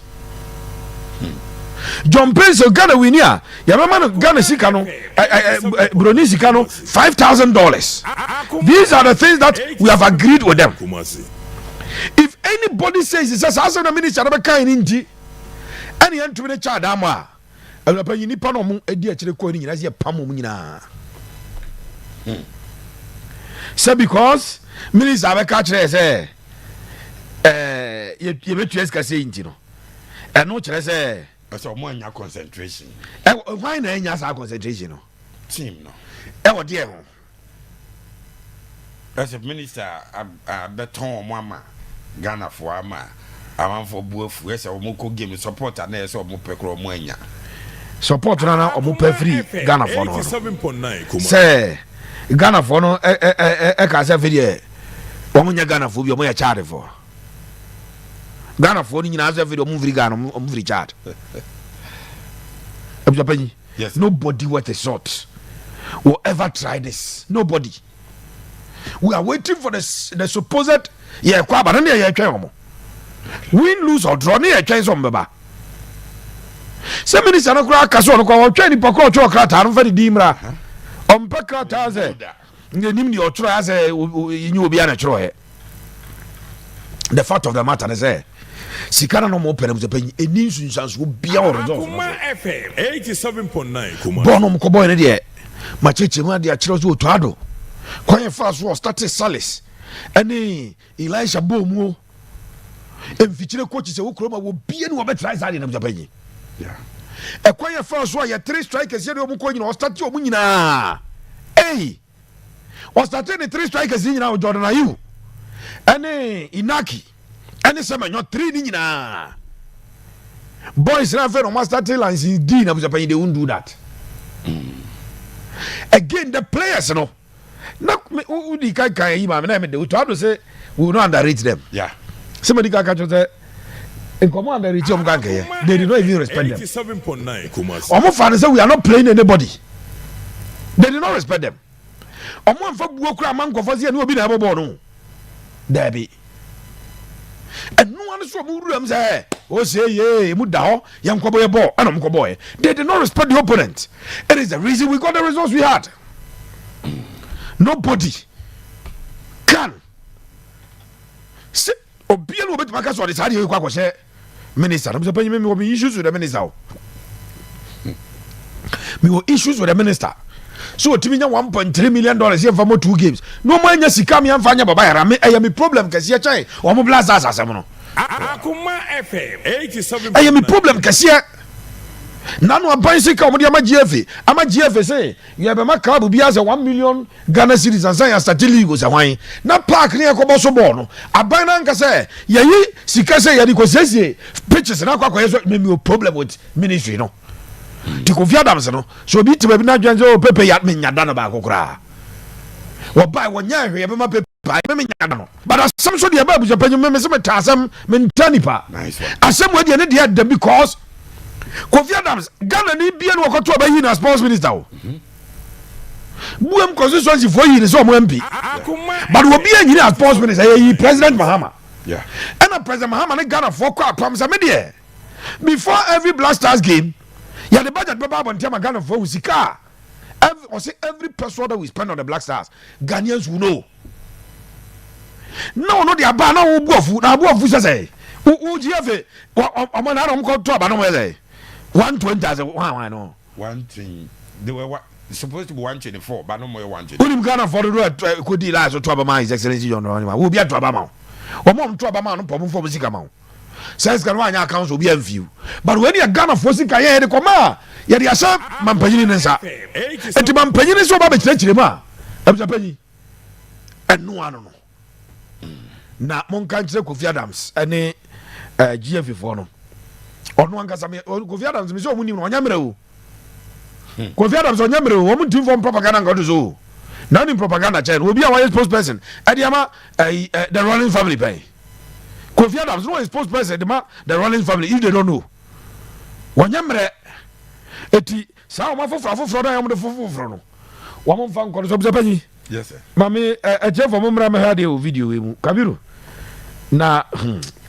John Pencil Ghana winning a yɛbɛma no Ghana sika no Broni sika no $5,000 these are the things that we have agreed with them Kumasi. if anybody says it says as a minister na bɛka ni nti ɛne yɛntumi ne kyɛ adam a awurapa yi nipa no ɔmo adi akyire kɔɔ no nyinaa sɛ yɛpam ɔmo nyinaa sɛ because minister bɛka kyerɛ sɛ yɛbɛtua sika sɛ nti no ɛno kyerɛ sɛ ɛsɛ omo anya concentration why na ɛnya saa concentration no team no ɛwɔ deɛ ho ɛsɛ minister beton omo ama Ghana for ama amanfo buafu ɛsɛ omo kɔ game support na ɛsɛ omo pɛkro omo anya support na ɔmo pɛ free Ghana for no 87.9 Kumasi. sɛ Ghana for no ɛka sɛ fɛ deɛ ɔmo nya Ghana for bi ɔmo yɛ charge for Ghana for no nyinaa sɛ fɛ deɛ ɔmo firi Ghana ɔmo firi charge Abuja yes nobody worth a shot will ever try this nobody we are waiting for the supposed kwa ba na ye twen omo win lose or draw na ye twen so mbeba se minister no kura aka so no kwa twen ni pako twa krata no fa di mra ompa krata ze nim ni otro ya ze yin obi ana tro he the fact of the matter is sikana no mo pere mo zepanyi eni nsunsanso bia o result Akuma FM 87.9 Kumasi. bono mo ko boy ne de ma cheche mu ade a kyerɛ so Otuado kwan fa so started Salis ɛne Elisha Bomu emfikyire coach sɛ wo kroma wo bia ne wo betry side na Japanyi yeah kwan fa so ya 3 strikers yɛ de wo ko nyina o start o mu nyina o started the 3 strikers nyina o Jordan Ayew ɛne Inaki ɛne Semenyo 3 ni nyina boys na fe no master lines in D na Japanyi they won't do that again the players no na udi kai yi ma na me de Otuado say we will not underrate them yeah somebody ka say in command underrate them kan kai they did not even respect them 87.9 Kumasi. omo fa say we are not playing anybody They did not respect them. Omo amfa buo kura man kofo se no obi na ebobo no. There be. And no one so mu ruam say, "O say ye, mu da ho, yam kobo ye ball, and am boy." They did not respect the opponent. It is the reason we got the results we had. Nobody can say obi no bet maka so this how you kwa share minister. I'm saying me we issues with the minister. Me we issues with the minister. So timi nya 1.3 million dollars here for more 2 games. No more nya sika me amfa nya baba yara me me problem kase ya chai. O mo Blackstars asem no. Akuma FM 87. Me problem kase ya. Nanu aban sika o mo dia ma GFA say you be ma club bi as 1 million Ghana cedis and say start league say hwan. Na park ne ko bo so ball no. Aban na nka say ye yi sika say ye di ko sese pitches na kwa so me problem with ministry no. Ti Kofi Adams no so bi ti ba bi na dwan so pepe ya me nyada no ba kokora wo bai wo nya hwe be ma pepe me nyada no but asem so de ba bu japanyu me se me tasem me ntani pa asem we de ne de da because Kofi Adams Ghana ni bia no ko to ba yi na sports minister o buem constituency for yi so mo MP but wo bia nyina as sports minister yi President Mahama and President Mahama ne Ghana for kwa pam se me de before every Blackstars game. Yeah, the budget Baba and Tiama Ghana for Usika. Every person that we spend on the Blackstars, Ghanaians will know. No, the Abana who go for now. Who say? Who GFA? Oman, I don't go to Abana where 120 as a one. No, 120. They were supposed to be 124, but no more 120. Who Ghana for the road could deal as to Abama, His Excellency John Ronima. Who be at Abama? Or Mom to Abama, no problem for Musicamount. Says Ganwanya accounts will be a few. But when you're Ghana for Sika, you had Koma, you had some Mampagin and Sa. And to Mampagin is so bad, it's Lema. I'm a penny. And no, I don't know. Now, Monkan Kofi Adams, and a GFA for no. Or no one can say, Kofi Adams, Miss O'Neill on Yamro. Kofi Adams on Yamro, woman to form propaganda got to zoo. None in propaganda chain will be a wise post person. Adiama, the running family pay. Kofi Adams no is post president the running family if they don't know. Wanyamre eti sa o mafofo da yam de fofo no. Wa mo fa nkon so bzapani. Yes sir. Mami chef mo mra me hade o video we mu. Kabiru. Na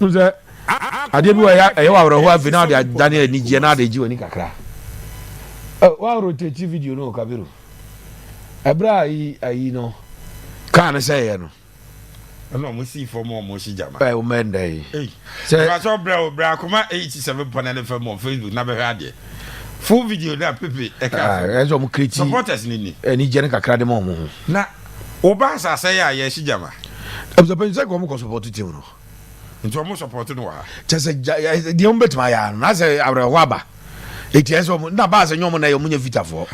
uze ade bi wa ya wa woro ho afi na de Daniel ni je na de ji woni kakra. Wa rotate video no Kabiru. Ebra ayi no. Kan say no. No, we see for more Moshi Jama. Hey, Monday. Hey, so bra, come 87.9 on Facebook. Never had it. Full video that Pepe. As I'm creating supporters, Nini. Any Jenica Crademon. Now, Obasa say, yes, Jama. I was a penny almost supported you. Into almost supported one. Just the umbet my arm. I say, our Waba. It is not bad and Yomana Yomunia Vita for.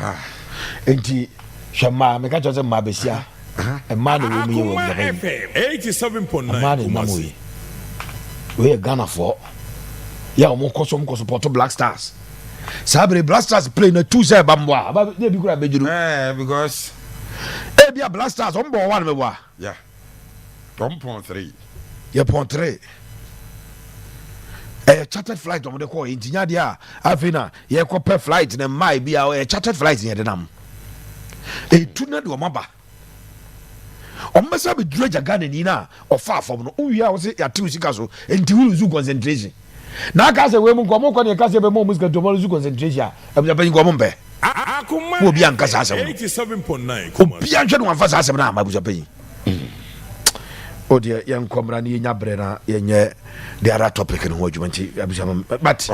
And he Shama, make a my Bessia. A man will be 87.9. We are Ghana for. Yeah, more custom support to Blackstars. Sabre Blackstars playing a 2-7 Bamwa. But they be good because they be a Blackstars on board 1 mewa. Yeah. 1.3. Yeah, 0.3. A chartered flight on the call in Tinadia. Afina, yeah, per flight and my be a chartered flight near the Nam. A tuna do maba. Omasa be dredge Ghana nina or far from no we are say ya two sikaso enti we lose concentration na ka say we mu ko ne ka say be mo musika to mo lose concentration e be ban ko mo mbe Akuma obi an kasa asem 87.9 obi an hwe no anfa asem na ma buja pan o de yan komra ni nya bre na yenye the other topic no adwuma nti abuja but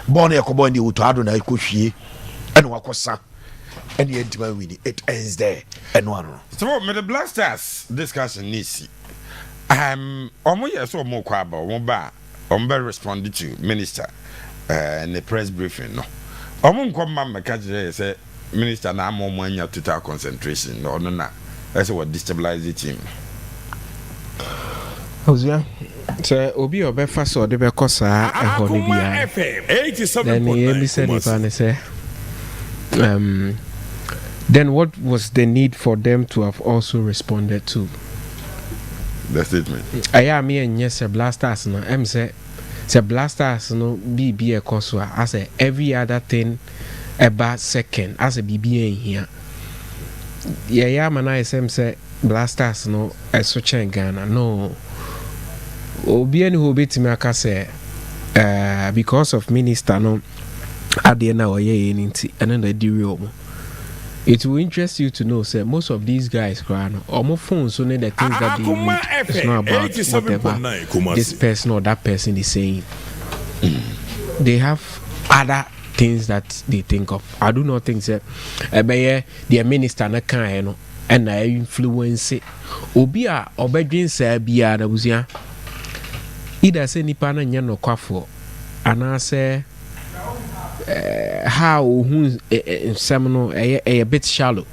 born e ko born di uto ado na ko hwie e no wakosa and the end winning it ends there and one. So me the Blackstars discussion nisi. Omo yes or more kwaba omo ba omo responded to minister in the press briefing no. Omo nkom ma meka kire say minister na amomo anya total concentration no no na. That's what destabilize the team. Ozia so obi obefa so de be kosa e ho ni bia. Then he said if say then what was the need for them to have also responded to the statement? I me and yes Blackstars no say Blackstars no be a cause as every other thing about second as a BBA in here yeah man I say Blackstars no eso chen Ghana no obi any who betimi aka say because of minister no ade na oye nti and the real. It will interest you to know, say most of these guys, or phones, so the things that they need. It's not about whatever this person or that person is saying. They have other things that they think of. I do not think that their minister na kind and I influence it. Obia obedient say bia na buzia. Either say nipa na nya no kwafo ana say how some a bit shallow.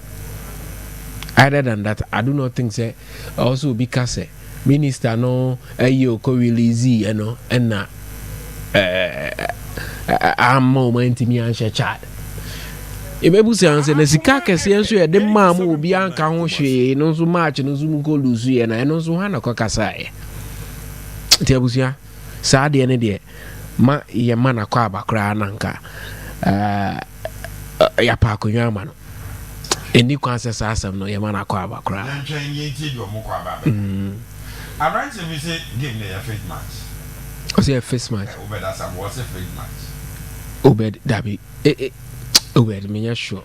Other than that, I do not think say also because minister no you co release you know and na I'm moment me and chat. Ebebu say answer na sika kese enso ye de ma mo obi anka ho hwe no so match no so mu go lose ye na no so ha na kokasa ye. Ti abusia sa de ne de ma ye ma na kwa abakra nanka ya pa ko nyama no eni kwanse sa asem no ye ma na kwa abakra ntwen ye ti do mo kwa abakra abrant me say game na ya first match o say first match obed asam was a first match obed dabi obed me nya sure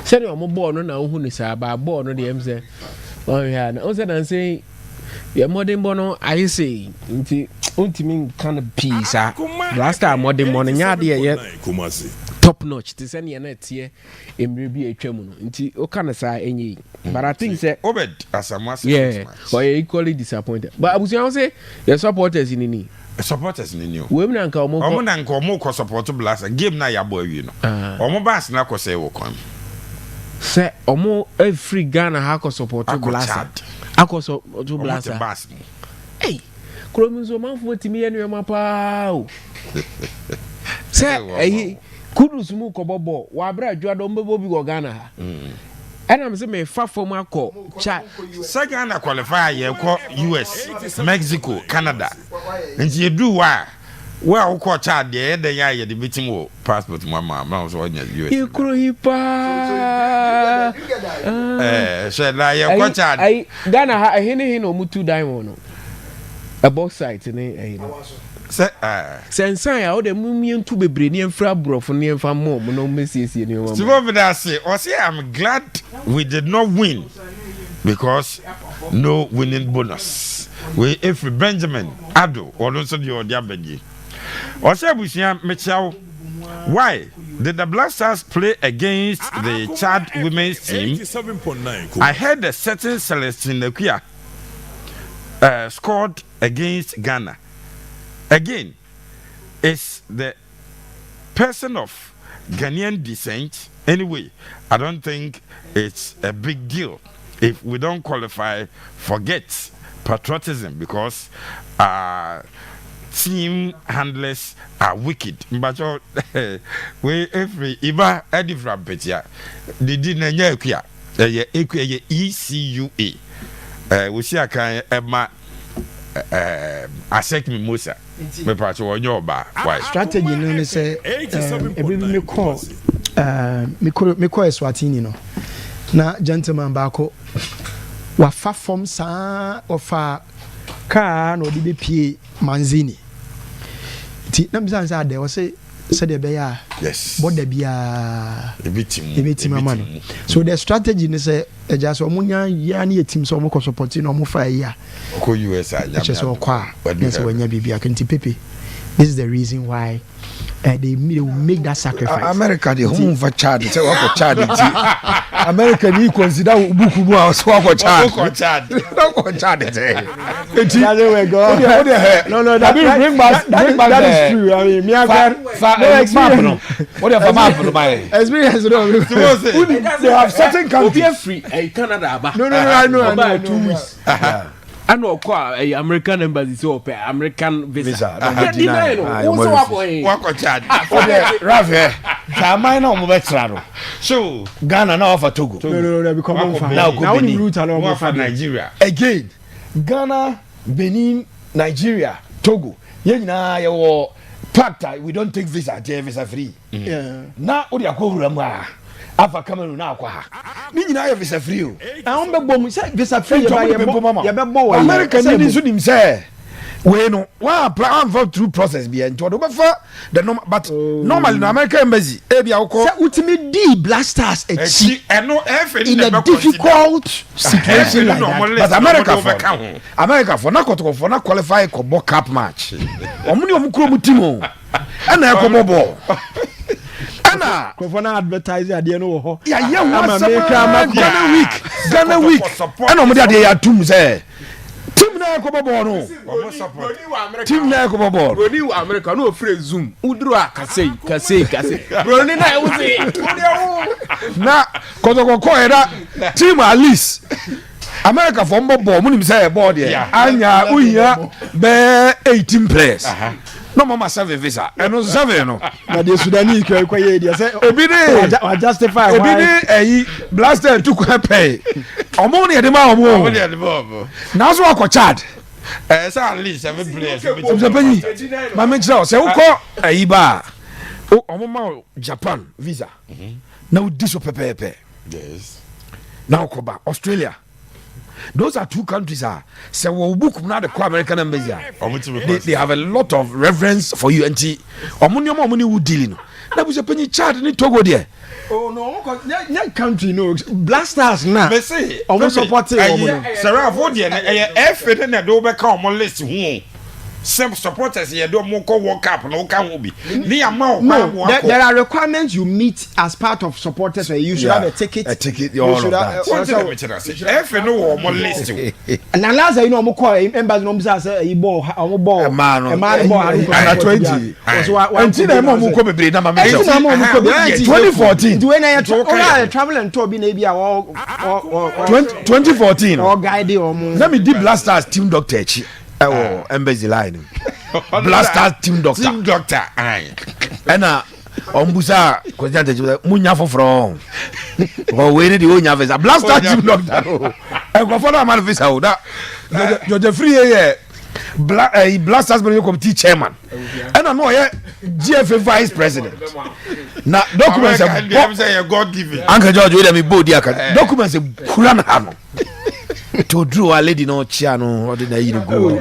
say no mo ball no na hu ni sa ba ball no de em say oh yeah na o say dan say ya modern bono I say nti ultimate kind of piece last time modern bono nya de ye top notch to send ye na tie emre bi atwam no nti o kana sa enyi but I think say obed asamas yeah but equally disappointed but abusia say your supporters in ni we na nka omo ko support Blackstars game na ya boy wi no omo bass na ko say wo kon say omo every Ghana ha ko support Blackstars akoso to Blackstars hey krominzo manfo timi ye no mapa o say kudus mu ko bobo wa bra adwado mbebo bi go Ghana ha and say me fa form akọ cha second na qualify ye ko US Mexico Canada nti ye do wa ukọ cha de den ya ye de meeting wo passport mu ma so onya US ye kro hipa she la ye ko cha ai Ghana ha hene no mutu dan wo no a box site ni ai no sensan ya o de mumientu bebre ni enfra brofo ni enfra mom no mesiesie ni wo I'm glad we did not win because no winning bonus we if Benjamin Ado or also the Odiabedi or say busia mechiao why did the Blackstars play against the Chad women's team? I heard a certain Celestine Nakia scored against Ghana. Again, it's the person of Ghanaian descent. Anyway, I don't think it's a big deal. If we don't qualify, forget patriotism because team handlers are wicked. But we every Iba Eddie from Petia, they didn't know ECUA. We see a kind of asek mi Musa me pa cho onyo ba why strategy no ne say every me call Eswatini no na gentleman baako wa fa form sa ofa car no de be pie manzini ti na misa nsa de o say de be ya yes but de bia ebitim amano so the strategy ne say just omunya ya na team so omko support no omo fa ya ko US anya just okwa yes wanya bibia kenti pepe. This is the reason why they will make that sacrifice. America the home for Chad say what Chad America ni consider buku mu a so what Chad what Chad say we go no that bring back that is true. I mean me map no what the map no buy experience no they have certain countries free Canada aba no I know 2 weeks I know American embassy so pay American visa. Chad. Rafe. Samai na omo betra no. So Ghana na offer Togo. No become now we route along for Nigeria. Again, Ghana, Benin, Nigeria, Togo. Ye nyina ye wo pact we don't take visa free. Yeah. Na odi akowura mu a afa Cameroon na akwa ha. ni nyina yɛ visa free o ɛhɔn bɛ bɔ mu sɛ visa free yɛ bɛ bɔ wɔ America ni so nim sɛ we no one apply for through process bi nti odo befa the normal but normally no American embassy e bia woko say ultimate D Blackstars echi eno efe in a difficult situation like that but America for na kotoko for na qualify ko bo cup match omo ni omo kuro mu team o na e ko bobo ana ko for na advertise ade no wo ho ya ye ho Ghana week ana omo de ade ya tum say team na ko bobo no team na ko bobo Broni wa America no free zoom uduru akase Broni na wuzi na kotoko ko era team at least America for bobo mu nim say board here anya uya be 18 players no mama 7 visa eno 7 no na de Sudani ko ye dia say ebi de justify ebi de Blackstars to ko pay omo ne de ma omo na so akọ Chad say at least 7 players ma me tell say ukọ ba omo ma Japan visa na udi so pepepe yes na ukoba Australia. Those are two countries say we book na the American embassy they have a lot of reverence for you and omuni who dealing na bu se penny Chad ni Togo there. Oh no, that country no Blackstars na me say almost supporting Sarah for there F na do be ka on list hu some supporters here do mo ko World Cup no can ho bi ni ama there are requirements you meet as part of supporters where you should have a ticket all of that F no wo mo list na last you know mo ko embassy no bisa say e ball o ball man ball 20 so until them mo ko bebre na ma 2014 do na you travel and tour bi na bia 2014 or guide o mo let me di Blackstars team doctor echi embassy line Blackstars team doctor ena ombusa ko jante munya foforo o we ni di onya visa Blackstars team doctor e ko follow man visa o da George free here Blackstars committee chairman ena no ye GFA vice president na documents say God given Uncle George we dem body aka documents kura na no to draw a lady no chia no ordinary you go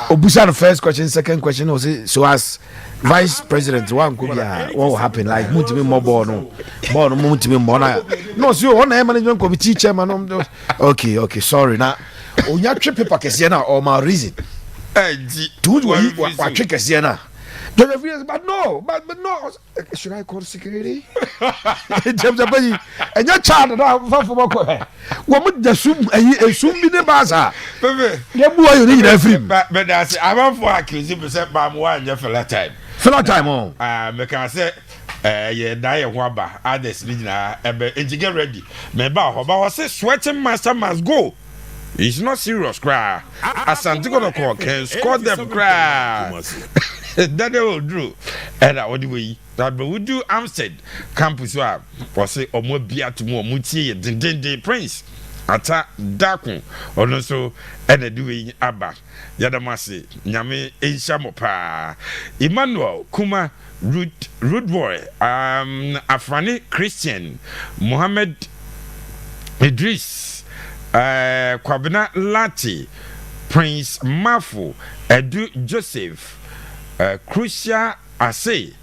obusa the first question second question was so as vice president one could be what will happen like mutimi more ball no mutimi more no so one management committee chairman okay sorry na onya twe paper kese na or my reason to what trick kese na but no should I call security James Abadi and your child for what the sum bi ne baza ye buwa you need every but that's I want for accusing percent by one just for that time on me can say yeah die ho aba others ni na e get ready me ba ho ba was say sweating master must go. It's not serious cry asante go to can score them cry that they will do and what do we that we do Amstead campus for say omo bia to mo mutie dindinde prince ata dakun ono so and do we aba yadamase nyame ehia mo pa Emmanuel Kuma Rude boy Afrani Christian Mohammed Idris Kwabena Lati Prince Mafu Edu Joseph Crucia Ase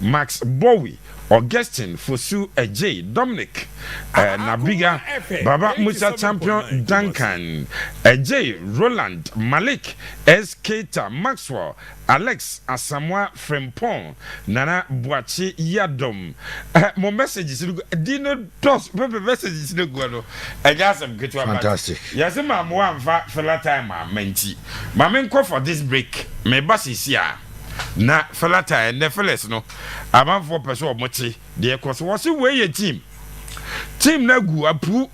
Max Bowie Augustine Fosu Ej Dominic Nabiga Baba Musa Champion Duncan Ej Roland Malik Skata Maxwell Alex Asamoah Frempong Nana Boachi Yadom mo messages dino dos messages no go no I just am get fantastic yes ma mo amfa fella time menti ma men call for this break me basisi a na fella time ne fellas no aman for person omochi de cause was we team na gu apu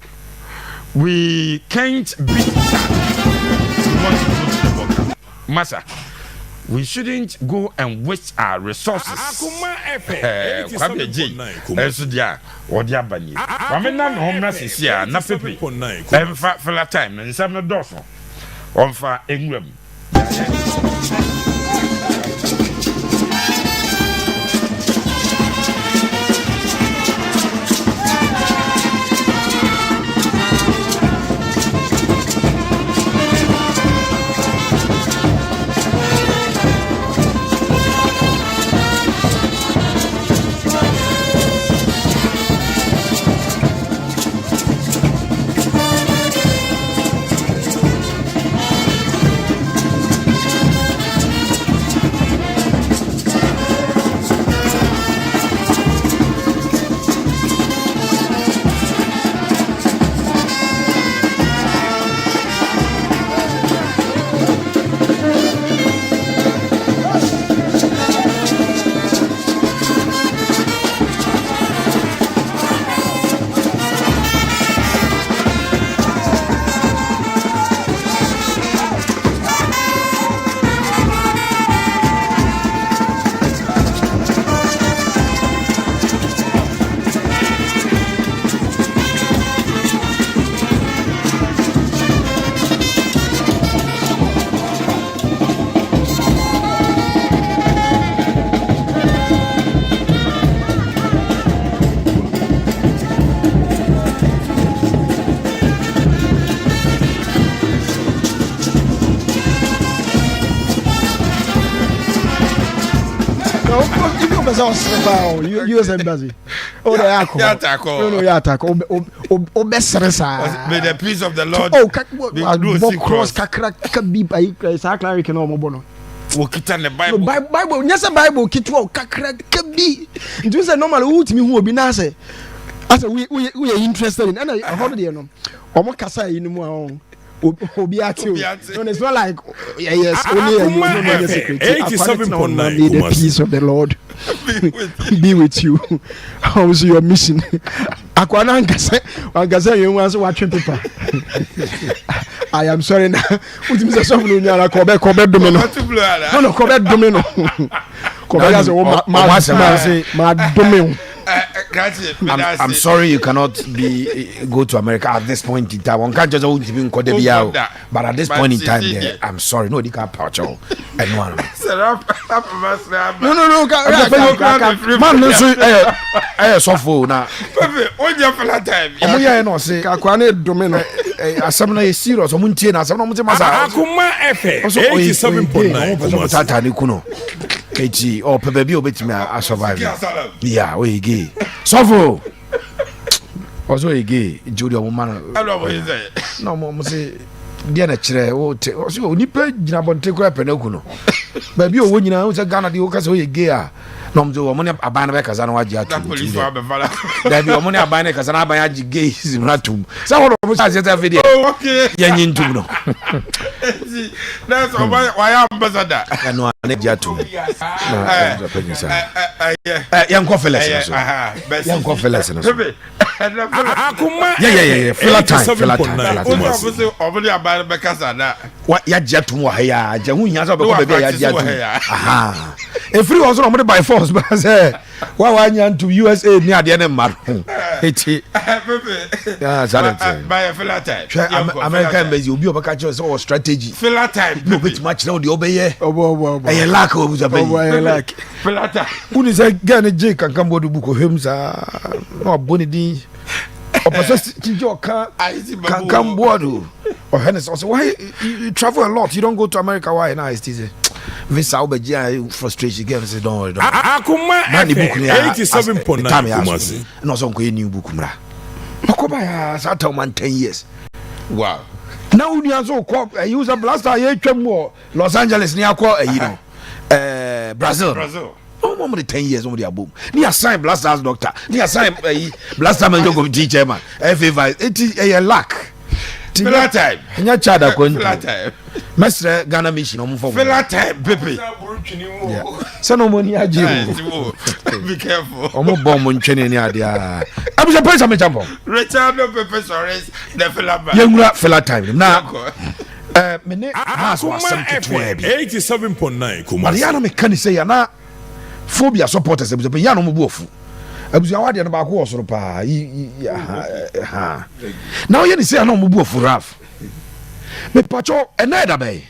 we can't beat that massa. We shouldn't go and waste our resources. Kwabe J. Esudia odia bani. Wamena no homna sisia na pepe. Emfa fella time na nsam no dofo. Onfa enwam. you was US embassy. Oh, they are called. No, yeah, attack. Oh, best May the peace of the Lord. Oh, cross kakra be by Sakla can almost bono. Wokita the Bible. Bible, yes, a Bible, Kitwa, kakra can be. It was a normal wood me who will be nice. I said, we are interested in, and I heard you know. Omo kasa in more. Obiati. No, it's not like yes, only a secret. 87.9. May the peace of the Lord be with you. How's your mission? Akwana angasa you want to watch paper. I am sorry now. Uti mse so funu nyara kobe domino. No kobe domino. Kobe as ma domino. I'm sorry you cannot go to America at this point in time. One can't just even call the but at this point in time, there, I'm sorry. No, they can't pouch all. Anyone. No. Man, so full now. What you feel that time? Oh yeah, no. Say, Kakwane domino. Asam na serious. Omuntie na asam na omuntie masa. Akuma FM 87.9. Tata ni kuno. Eti o pebebi obetimi a survive. Yeah, we gay. Sofo. Also we gay. Jodi o man. No mo say dia na kire o te. O so onipa gina bonte kura penaku no. Ba bi o wo nyina o se Ghana de o ka se o ye gay a. No mo zo o mo ne aban na be kaza na waji atu. Da bi o mo ne aban na kaza na aban aji gay zimratum. Sa wo mo sa se ta video. Okay. Ya nyintum no. That's why ambassador. No ane atu. Young Conference. Young Conference. Yeah. Filler time. Already about Becasana. What ya jatu wa ya jahu nya so be ko be ya jatu. Aha. If free was on by force but say why wan to USA ni ade na mar. Eti. Yeah, silent. By a filler time. America embassy obi obaka cho so strategy. Filler time. No bit much now the obeye. Obo. E lack o buza be. Like. Filler time. Uni say Ghana J kan kambo du ko hem sa. No boni din. Opposite Tijo can come board. Or Hennes also why you travel a lot, you don't go to America, why now is this visa obeja frustration again say don't worry. Akuma FM 87.9. No so ko new book mra. Makoba ya sata man 10 years. Wow. Now we are so use a blaster ye twem Los Angeles ni akọ Brazil. Oh, more than 10 years over the boom. Ni assign Blackstars doctor. Ni assign Blackstars man go teacher man. FA it is a lack. Filler time. Nya chada ko nti. Filler time. Mestre Ghana mission omo for. Filler time, baby. Se no money aje. Be careful. Omo bomb mo ntwene ni ade a. Abuja pesa me champo. Richard no Pepe Sores the filler time. Yengura filler time. Na me has was 87.9 Kumasi. Mariana me kan say na phobia supporters abuja ya no mo bu ofu. Abuja wade no ba ko osoro pa. Now you say no mo bu ofu raf. Me pacho eneda bay.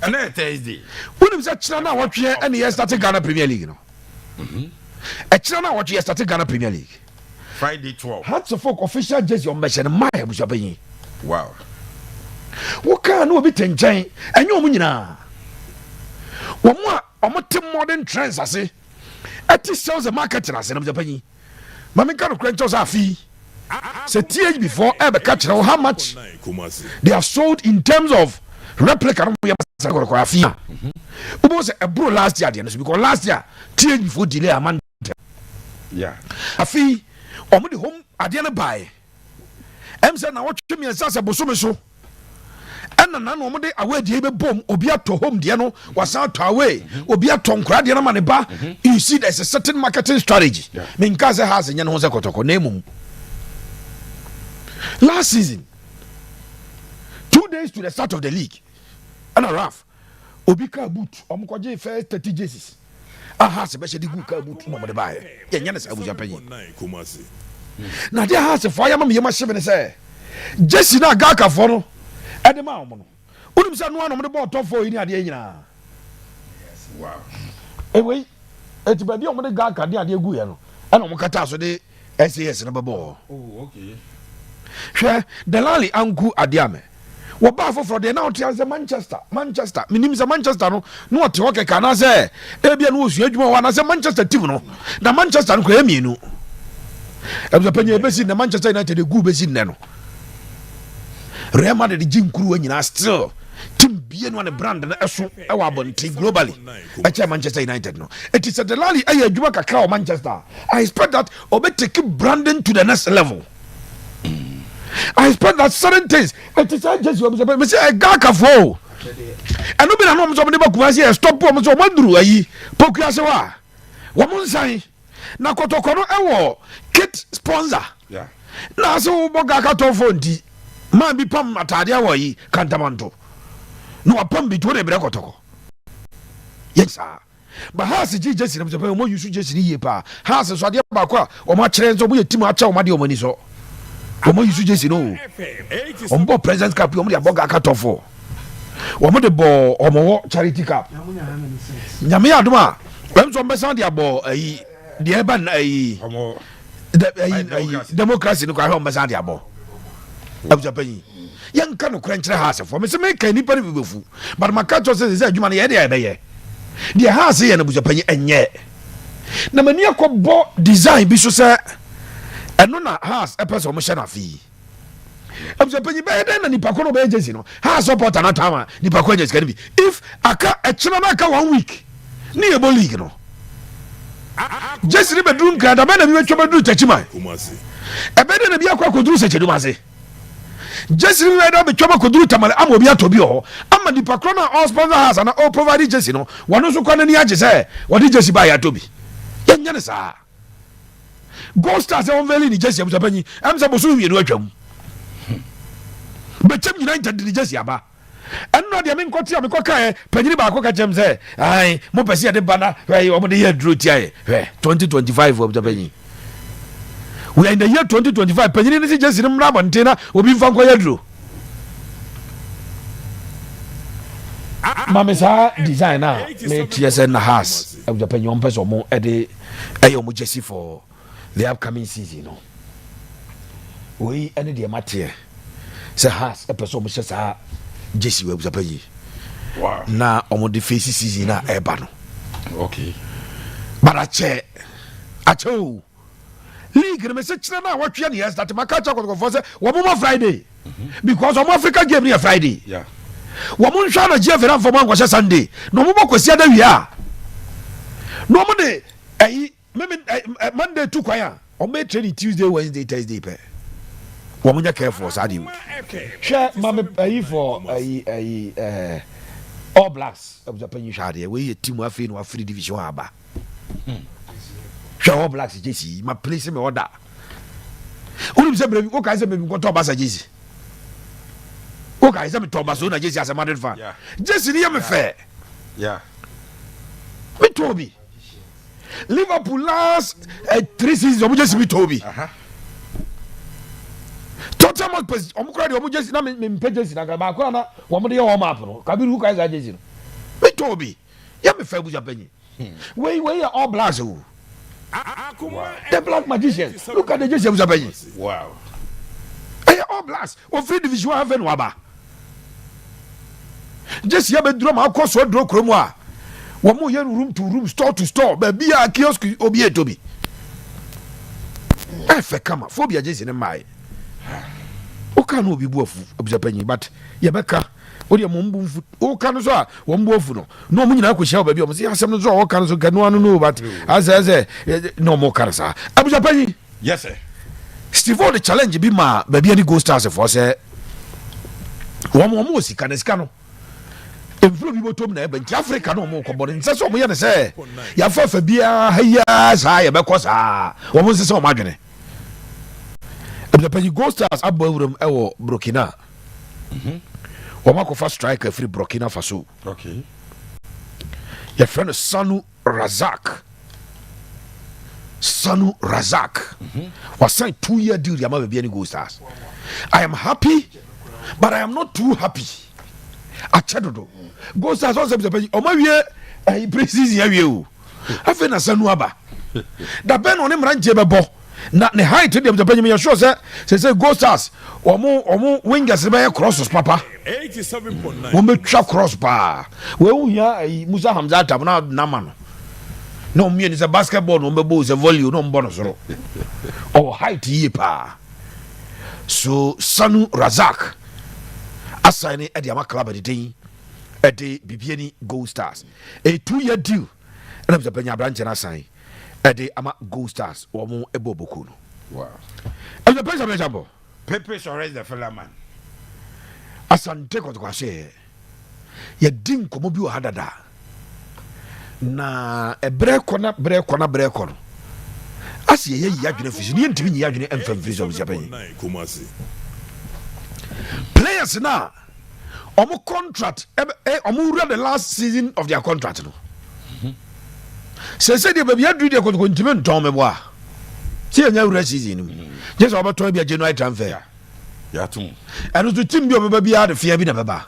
And Thursday. When we say China what we and yes started Ghana Premier League no. China what we started Ghana Premier League. Friday 12. Hats of folk official jersey on mission my abuja bay. Wow. What can no be tenchen and you nyina. Wo mo modern trends ase. Ati sells the market na se no Japan. Mama can creditors are fee. Say TH before ever catch how much they have sold in terms of replica no ya fee. Ubo say a bro last year because last year TH before delay a man. Yeah. A fee omo the home ade na buy. Em say na what me say boso so. And na no de away de be bom obi ato home de no wasan to away obi ato nkra de na ma ne ba. You see there's a certain marketing strategy. Me nka say has nya no se kotoko na emum. Last season 2 days to the start of the league and a rough obi ka boot omkoje first 30 jerseys aha se be she di ka boot no mo de bae ye nya na sa abuja panyi na de ha se fo ya ma me yema shebe ne say jersey na ga ka fo no edema omo no unim sa no no mo de ball top 4 ni ade nyina. Yes, wow. Anyway eti ba bi omo de ga ka de ade gu ye no e no mo kata so de SAS na babo. Oh, okay. Hwe Delali angu adiame wɔba foforɔ deɛ na ɔte sɛ manchester menim sɛ manchester no na ɔte hɔ kɛka anaasɛ ebia no wɔsua adwuma wɔ anaasɛ manchester team no na manchester no kora mmienu ɛbsɛpɛnya ɛbɛsi nnɛ manchester united ɛgu bɛsi nnɛ no Real Madrid gye nkuruwa nyinaa still team bie no ne brand no ɛso ɛwɔ abɔnten globally ɛkyɛ Manchester United no it is a Delali ɛyɛ adwuma kakra wɔ Manchester. I expect that ɔbɛtake branding to the next level. I expect that certain things it is a just me say ɛga kafo ɛno bi na no ɔmo sɛ ɔmo de ba Kumasi stop ɔmo sɛ ɔmo aduru ayi pokua sɛ wa wɔmo nsan na kɔtɔkɔ no ɛwɔ kit sponsor na sɛ wobɔ ga katɔfo nti man bi pam atade awɔ yi kantamanto no apam bi to de brɛ kɔtɔkɔ yes ba has ji jesi na pɛ mo yusu jesi ni yie pa has so ade ba ko a o ma kyerɛ nso mo yɛ tim akyɛ o ma de o mani so o mo yusu jesi no o mo present cap o mo de aboga katɔfo o mo de bɔ o mo charity cap nyame adom a bɛm so mbɛsan de abɔ ayi de eba na ayi democracy no ko ahɔ mbɛsan de abɔ abujapanyi yɛnka no kora nkyerɛ haasefo me sɛ meka nnipa no bibɛfu but maka kyɛ sɛ adwuma no yɛde ɛbɛyɛ deɛ haase yɛ no abujapanyi ɛnyɛ na mani akɔbɔ design bi so sɛ ɛno na haas ɛpɛ sɛ ɔmohyɛ no afei abujapanyi bɛyɛ dɛn na nipa ko no bɛyɛ gyesi no haas supporter no tam a nipa ko agya sika no bi if aka ɛkyena no aka 1 week ne yɛbɔ league no gyesi no bɛduru nkrada bɛ na bi bɛtwa bɛduru takyima ɛbɛdɛ na bi akɔ akɔduru sɛ kyɛdum ase Jesse we da be twaba koduru tamale ama obi atobi ho ama nipa kro na all sponsor house na all provide Jesse no wono so kwana ni age say wodi Jesse ba ya tobi yenya ne saa Gold Stars on veli ni Jesse abusapanyi am say boso wienu atwam bechem United ni Jesse aba enno de me nkoti am koka panyini ba koka chem say ai mo pese de bana we o mo de ye duro tia 2025 abusapanyi. We are in the year 2025. Panyini ni Jesse ni mra bantena obi mfa nkoya duro. Mame sa design na me TSN na house. E wo panyi on person mo e de e mo Jesse for the upcoming season no. We ene de mate. Say house e person mo hye sa Jesse we wo panyi. Wow. Na omo de face season na e ba no. Okay. But ache league me say china na watwe na yes that makacha for say wo mo Friday because o mo Africa game na Friday yeah wo mo nhwa na je fera for mo ngwa Sunday no mo bokosi ada wi a no mo de Monday to kwaya o me training Tuesday Wednesday Thursday pe wo mo nya careful sa di hwe mame for All Blacks abujapanyi hwa de we team afi no Afri division aba All Blacks Jesse my place me order unim se brevi o kai se me ko to basa Jesse o kai se me to basa na Jesse as a Madrid fan Jesse ni me fair me Toby Liverpool last 3 seasons o Jesse me Toby Tottenham pes o kura de o Jesse na me Jesse na ba ko na o mo de o map no kabiru kai za Jesse no me Toby ya me fair buja penyi we All Blacks o the Black Magicians. Look at the Jesse Abusapanyi. Wow. Hey, All Blacks. O free division have no aba. Jesse abe drum akọ so dro kromo a. Wo mo ye room to room, store to store. Ba bia kiosk obi etobi. Efe kama phobia Jesse ne mai. O ka no obi bu afu Abusapanyi but ye beka o de mo mbu o ka no so a wo mbu afu no no mo nyina akọhia ba bi o mo se asem no so o ka no so ganu anu no but as no mo karasa Abusapanyi. Yes sir. Steve O the challenge bi ma ba bi ani Gold Stars for say wo mo sika na sika no emflo bi botom na e bank Africa no mo ko body nse so mo ye ne say ya fa bia haya sa ye be ko sa wo mo nse so mo adwene Abusapanyi Gold Stars abawuram e wo Burkina Wamakofa striker free Burkina Faso. Okay. Your friend Sanu Razak. Was signed 2-year deal. Yama be any Gold Stars. I am happy, but I am not too happy. Achedodo. Gold Stars also be the Omawie preseason ya wie o. Afi na Sanu aba. Da ben onim ranje bebo. na ne height de abusapɛnyi me sure say Gold Stars omo wingers be crosses papa 87.9 wɔmɛtwa cross paa wɔn hia Musa Hamza tam na nama no me ni say basketball no mbɛbɔ say volley no mbɔ no soro height yie paa so Sanu Razak assign at the ama club at the day at the BPN Gold Stars a 2-year deal and abusapɛnyi branch na assign at the ama Gold Stars or more eboboku. Wow. And the person example. Pepe Suarez the fella man. Asante ko to say. Ye din ko mo bi o hadada. Na ebre kona. Asi ye yi adwene fisi ni ntimi yi adwene emfam fisi o Japan. Players na omo contract omo wura the last season of their contract no. Say the baby adu de ko ntimi nton me boa. See anya wura season ni. Just about be a January transfer. Ya tum. And to team bi obeba bia de fear bi na beba.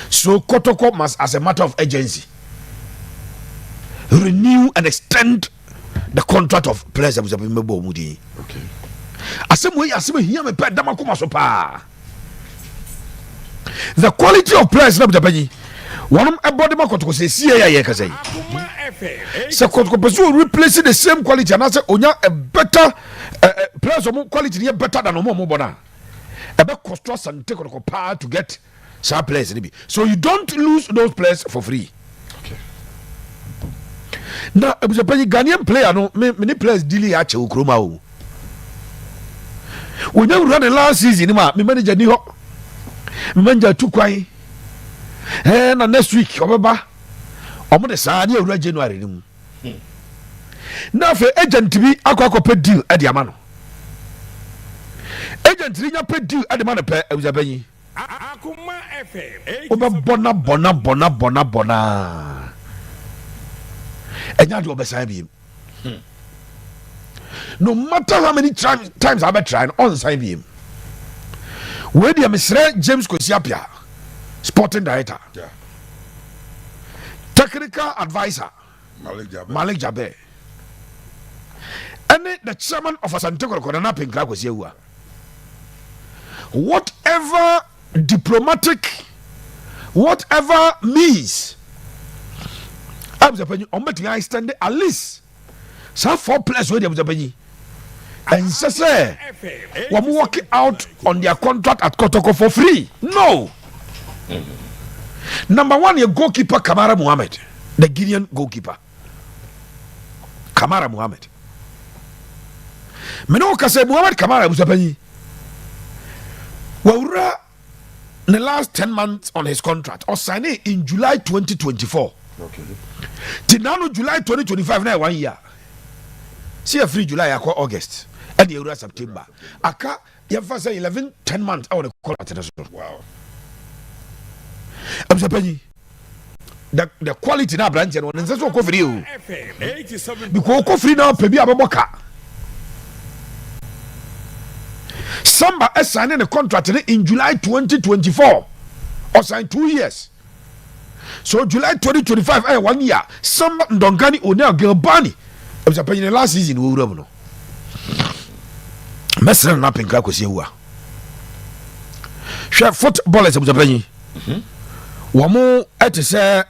So Kotoko must as a matter of urgency renew and extend the contract of players that we mebo mudi. Okay. Asem here me pet dama kuma so pa. The quality of players na Japan. One body ma Kotoko say see ya ka say. So Kotoko pursue replace the same quality and I say onya a better players of quality here better than omo bona. Ebe cost us and take Kotoko power to get some players. So you don't lose those players for free. Okay. Now, it was a Ghanaian player. No, many players deal here. Ukroma. We never run the last season. Me manager ni ho. Me manager too quiet. Na next week, obaba. Omo de saa ni ewura January ni mu. Na fe agent bi akwa pe deal e de ama no. Agent ni nya pe deal e de ma no pe abuzabanyi. Akuma FM. Oba bona. Enya de obesan bi. No matter how many times I be trying on sign bi. We dey Mr. James Kosiapia, sporting director. Yeah. Technical advisor Malik Jabe. And the chairman of Asante Kotoko na Pinkra Kosiawa. Whatever diplomatic, whatever means, I'm stand at least some 4 players where they was and say we're working out on their contract at Kotoko for free. No. Number 1, your goalkeeper Kamara Muhammad, the Guinean goalkeeper. Kamara Muhammad. Meno kase Muhammad Kamara Musapanyi. Waura in the last 10 months on his contract or signing in July 2024. Okay. Tinano July 2025 na 1 year. See a free July akwa August and the Euro September. Aka ya fa say 10 months I want to call at. Wow. I'm saying the quality na branch and one so ko free o. Because ko free na pe bi ababoka. Samba signed the contract in July 2024 or signed 2 years. So July 2025 1 year. Samba Ndongani Onel Gilbani. I was paying the last season we would no. Messer na Pinkra Kosiawa. Share footballers was paying. Wamo et say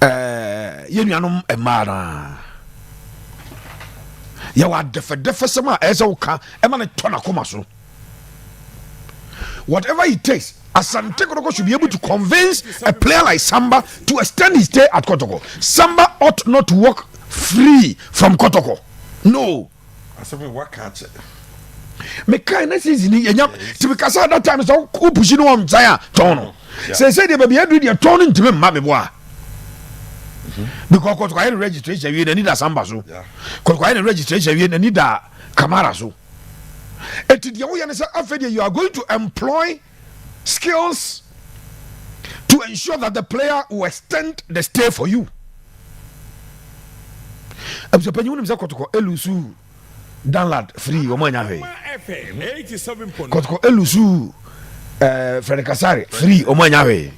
yenuanom emara. Ya wa defa sama eza uka ema ne tona koma so. Whatever it takes, Asante Kotoko should be able to convince a player like Samba to extend his stay at Kotoko. Samba ought not to walk free from Kotoko. No. Asante what catch it. Me kind of season to because at that time so who push no am Zaya tono. Say the baby do the turning to me mama boy. Because Kotoko any registration we need a Samba so. Kotoko any registration we need a Kamara so. You are going to employ skills to ensure that the player will extend the stay for you. Elusu Danlad free Omanya Kotoko Elusu Fred Kasari free Omanya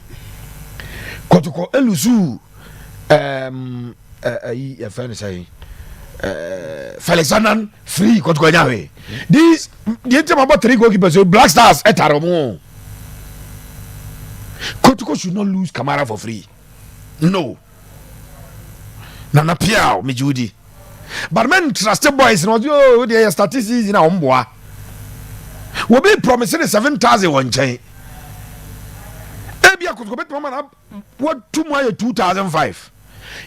Kotoko Elusu Felix Annan free kotoko nyawe. These the team about 3 goalkeepers so Blackstars etaromo. Kotoko should not lose Kamara for free. No. Nana Piao Mijudi. But men trusted boys no yo the statistics in omboa. We be promising 7,000 one chain. Ebia Kotoko bet man up what 2005.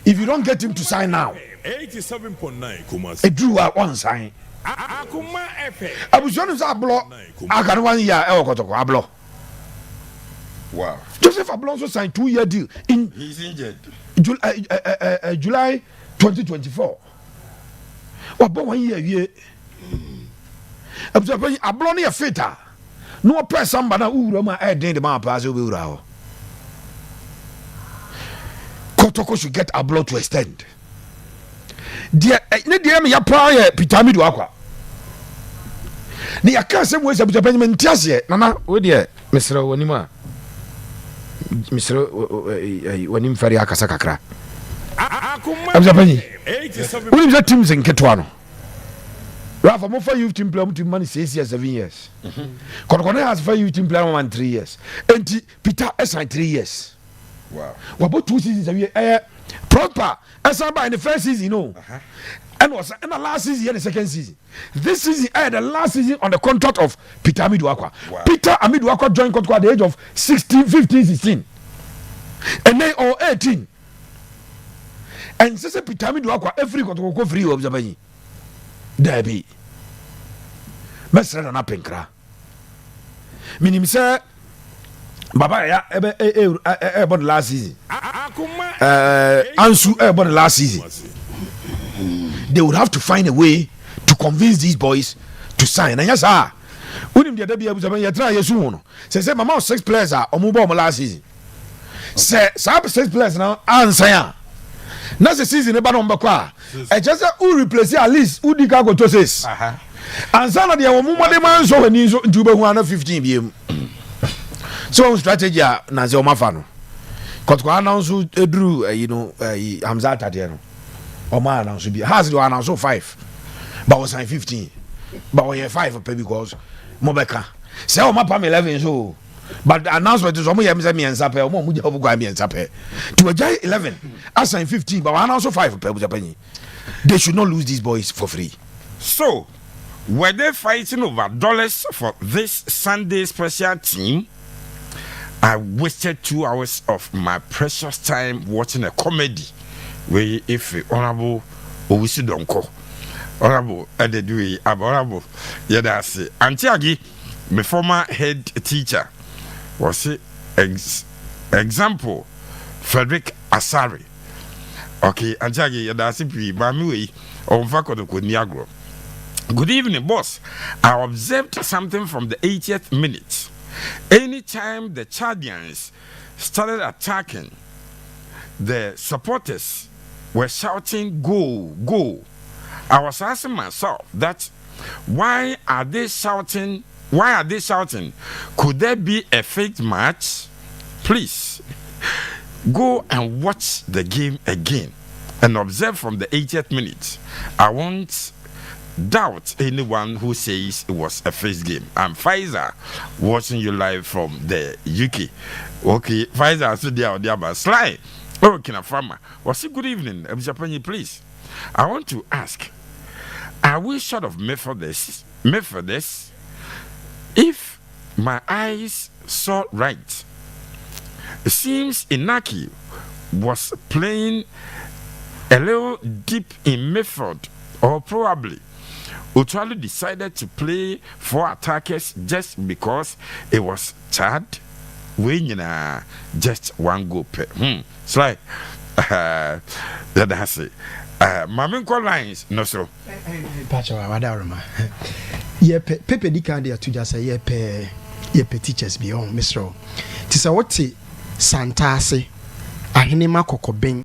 If you don't get him to sign now, 87.9 Kumasi. a drew out one sign. Akuma FM. I was going to block. I can 1 year. I block. Wow. Joseph Ablonso signed 2-year deal in. He's injured. July 2024. About 1 year. Abloni a fitter. No press somebody who Roma added the map as we were. Kotoko should get a blow to extend. Dear, me ya prior Pitami do aqua. The account ways of the Benjamin Tiasia, Nana, oh dear, Mr. Wanima. Mr. Wanim Faria Casacra. I'm Japanese. 87. What is that teams in Ketuano? Rafa, more for you to implement money 6 years, 7 years. Kotoko has for you to implement 3 years. And Peter assigned 3 years. Wow. We about 2 seasons a year. Proper. As I buy in the first season, you know. And was in the last season and the second season. This season, the last season on the contract of Peter Amiduakwa. Wow. Peter Amiduakwa joined contract at the age of 16, 15, 16. And they all 18. And since Peter Amiduakwa, every contract go free of Zabani. There be. Mesra na penkra. Minim say Baba ya about last season. Ansu about last season. They would have to find a way to convince these boys to sign. And yes, sir. Unim the be able to try yesu. Say mama 6 players are omubo last season. Say 6 players now answer ya. Na the season e ba no mbakwa. E just who replace at least who di go to 6. Answer na the omumo de man so when so ntu be hu na 15 biem. So strategy na ze o mafano. Kotko announce Drew Hamza Tade no. O ma announce bi. Has do announce 5. But was 15. But we 5 because Mobeka. Say o ma pam 11 so. But the announcement is omo yem say me ensape o mo mu jabu gwa me ensape. To a 11 assign 15 but announce 5 pe Japan. They should not lose these boys for free. So, were they fighting over dollars for this Sunday special team? I wasted 2 hours of my precious time watching a comedy where if Honorable Owisi Donko, Honorable Ededui, Honorable Yedasi, Antiagi, my former head teacher, was it example Frederick Asari. Okay, Antiagi Yedasi Bamiwi, on Fakodo Niagro. Good evening, boss. I observed something from the 80th minute. Anytime the Chadians started attacking, the supporters were shouting, "Go, go." I was asking myself that why are they shouting? Why are they shouting? Could there be a fake match? Please go and watch the game again and observe from the 80th minute. I won't doubt anyone who says it was a first game. I'm Pfizer, watching you live from the UK. Okay, Pfizer, so there, but Sly. Oh, Farmer. Was it good evening, Japan, please? I want to ask, are we short of Methodist? If my eyes saw right, it seems Inaki was playing a little deep in method, or probably Utualu decided to play 4 attackers just because it was Chad winning just 1 goal per. It's like that's it. Mamin call lines no so. Pacha wadaruma. Ye pepe dikande atuja say ye pe teachers be on Mr. Tisa wote Santase ahene makoko ben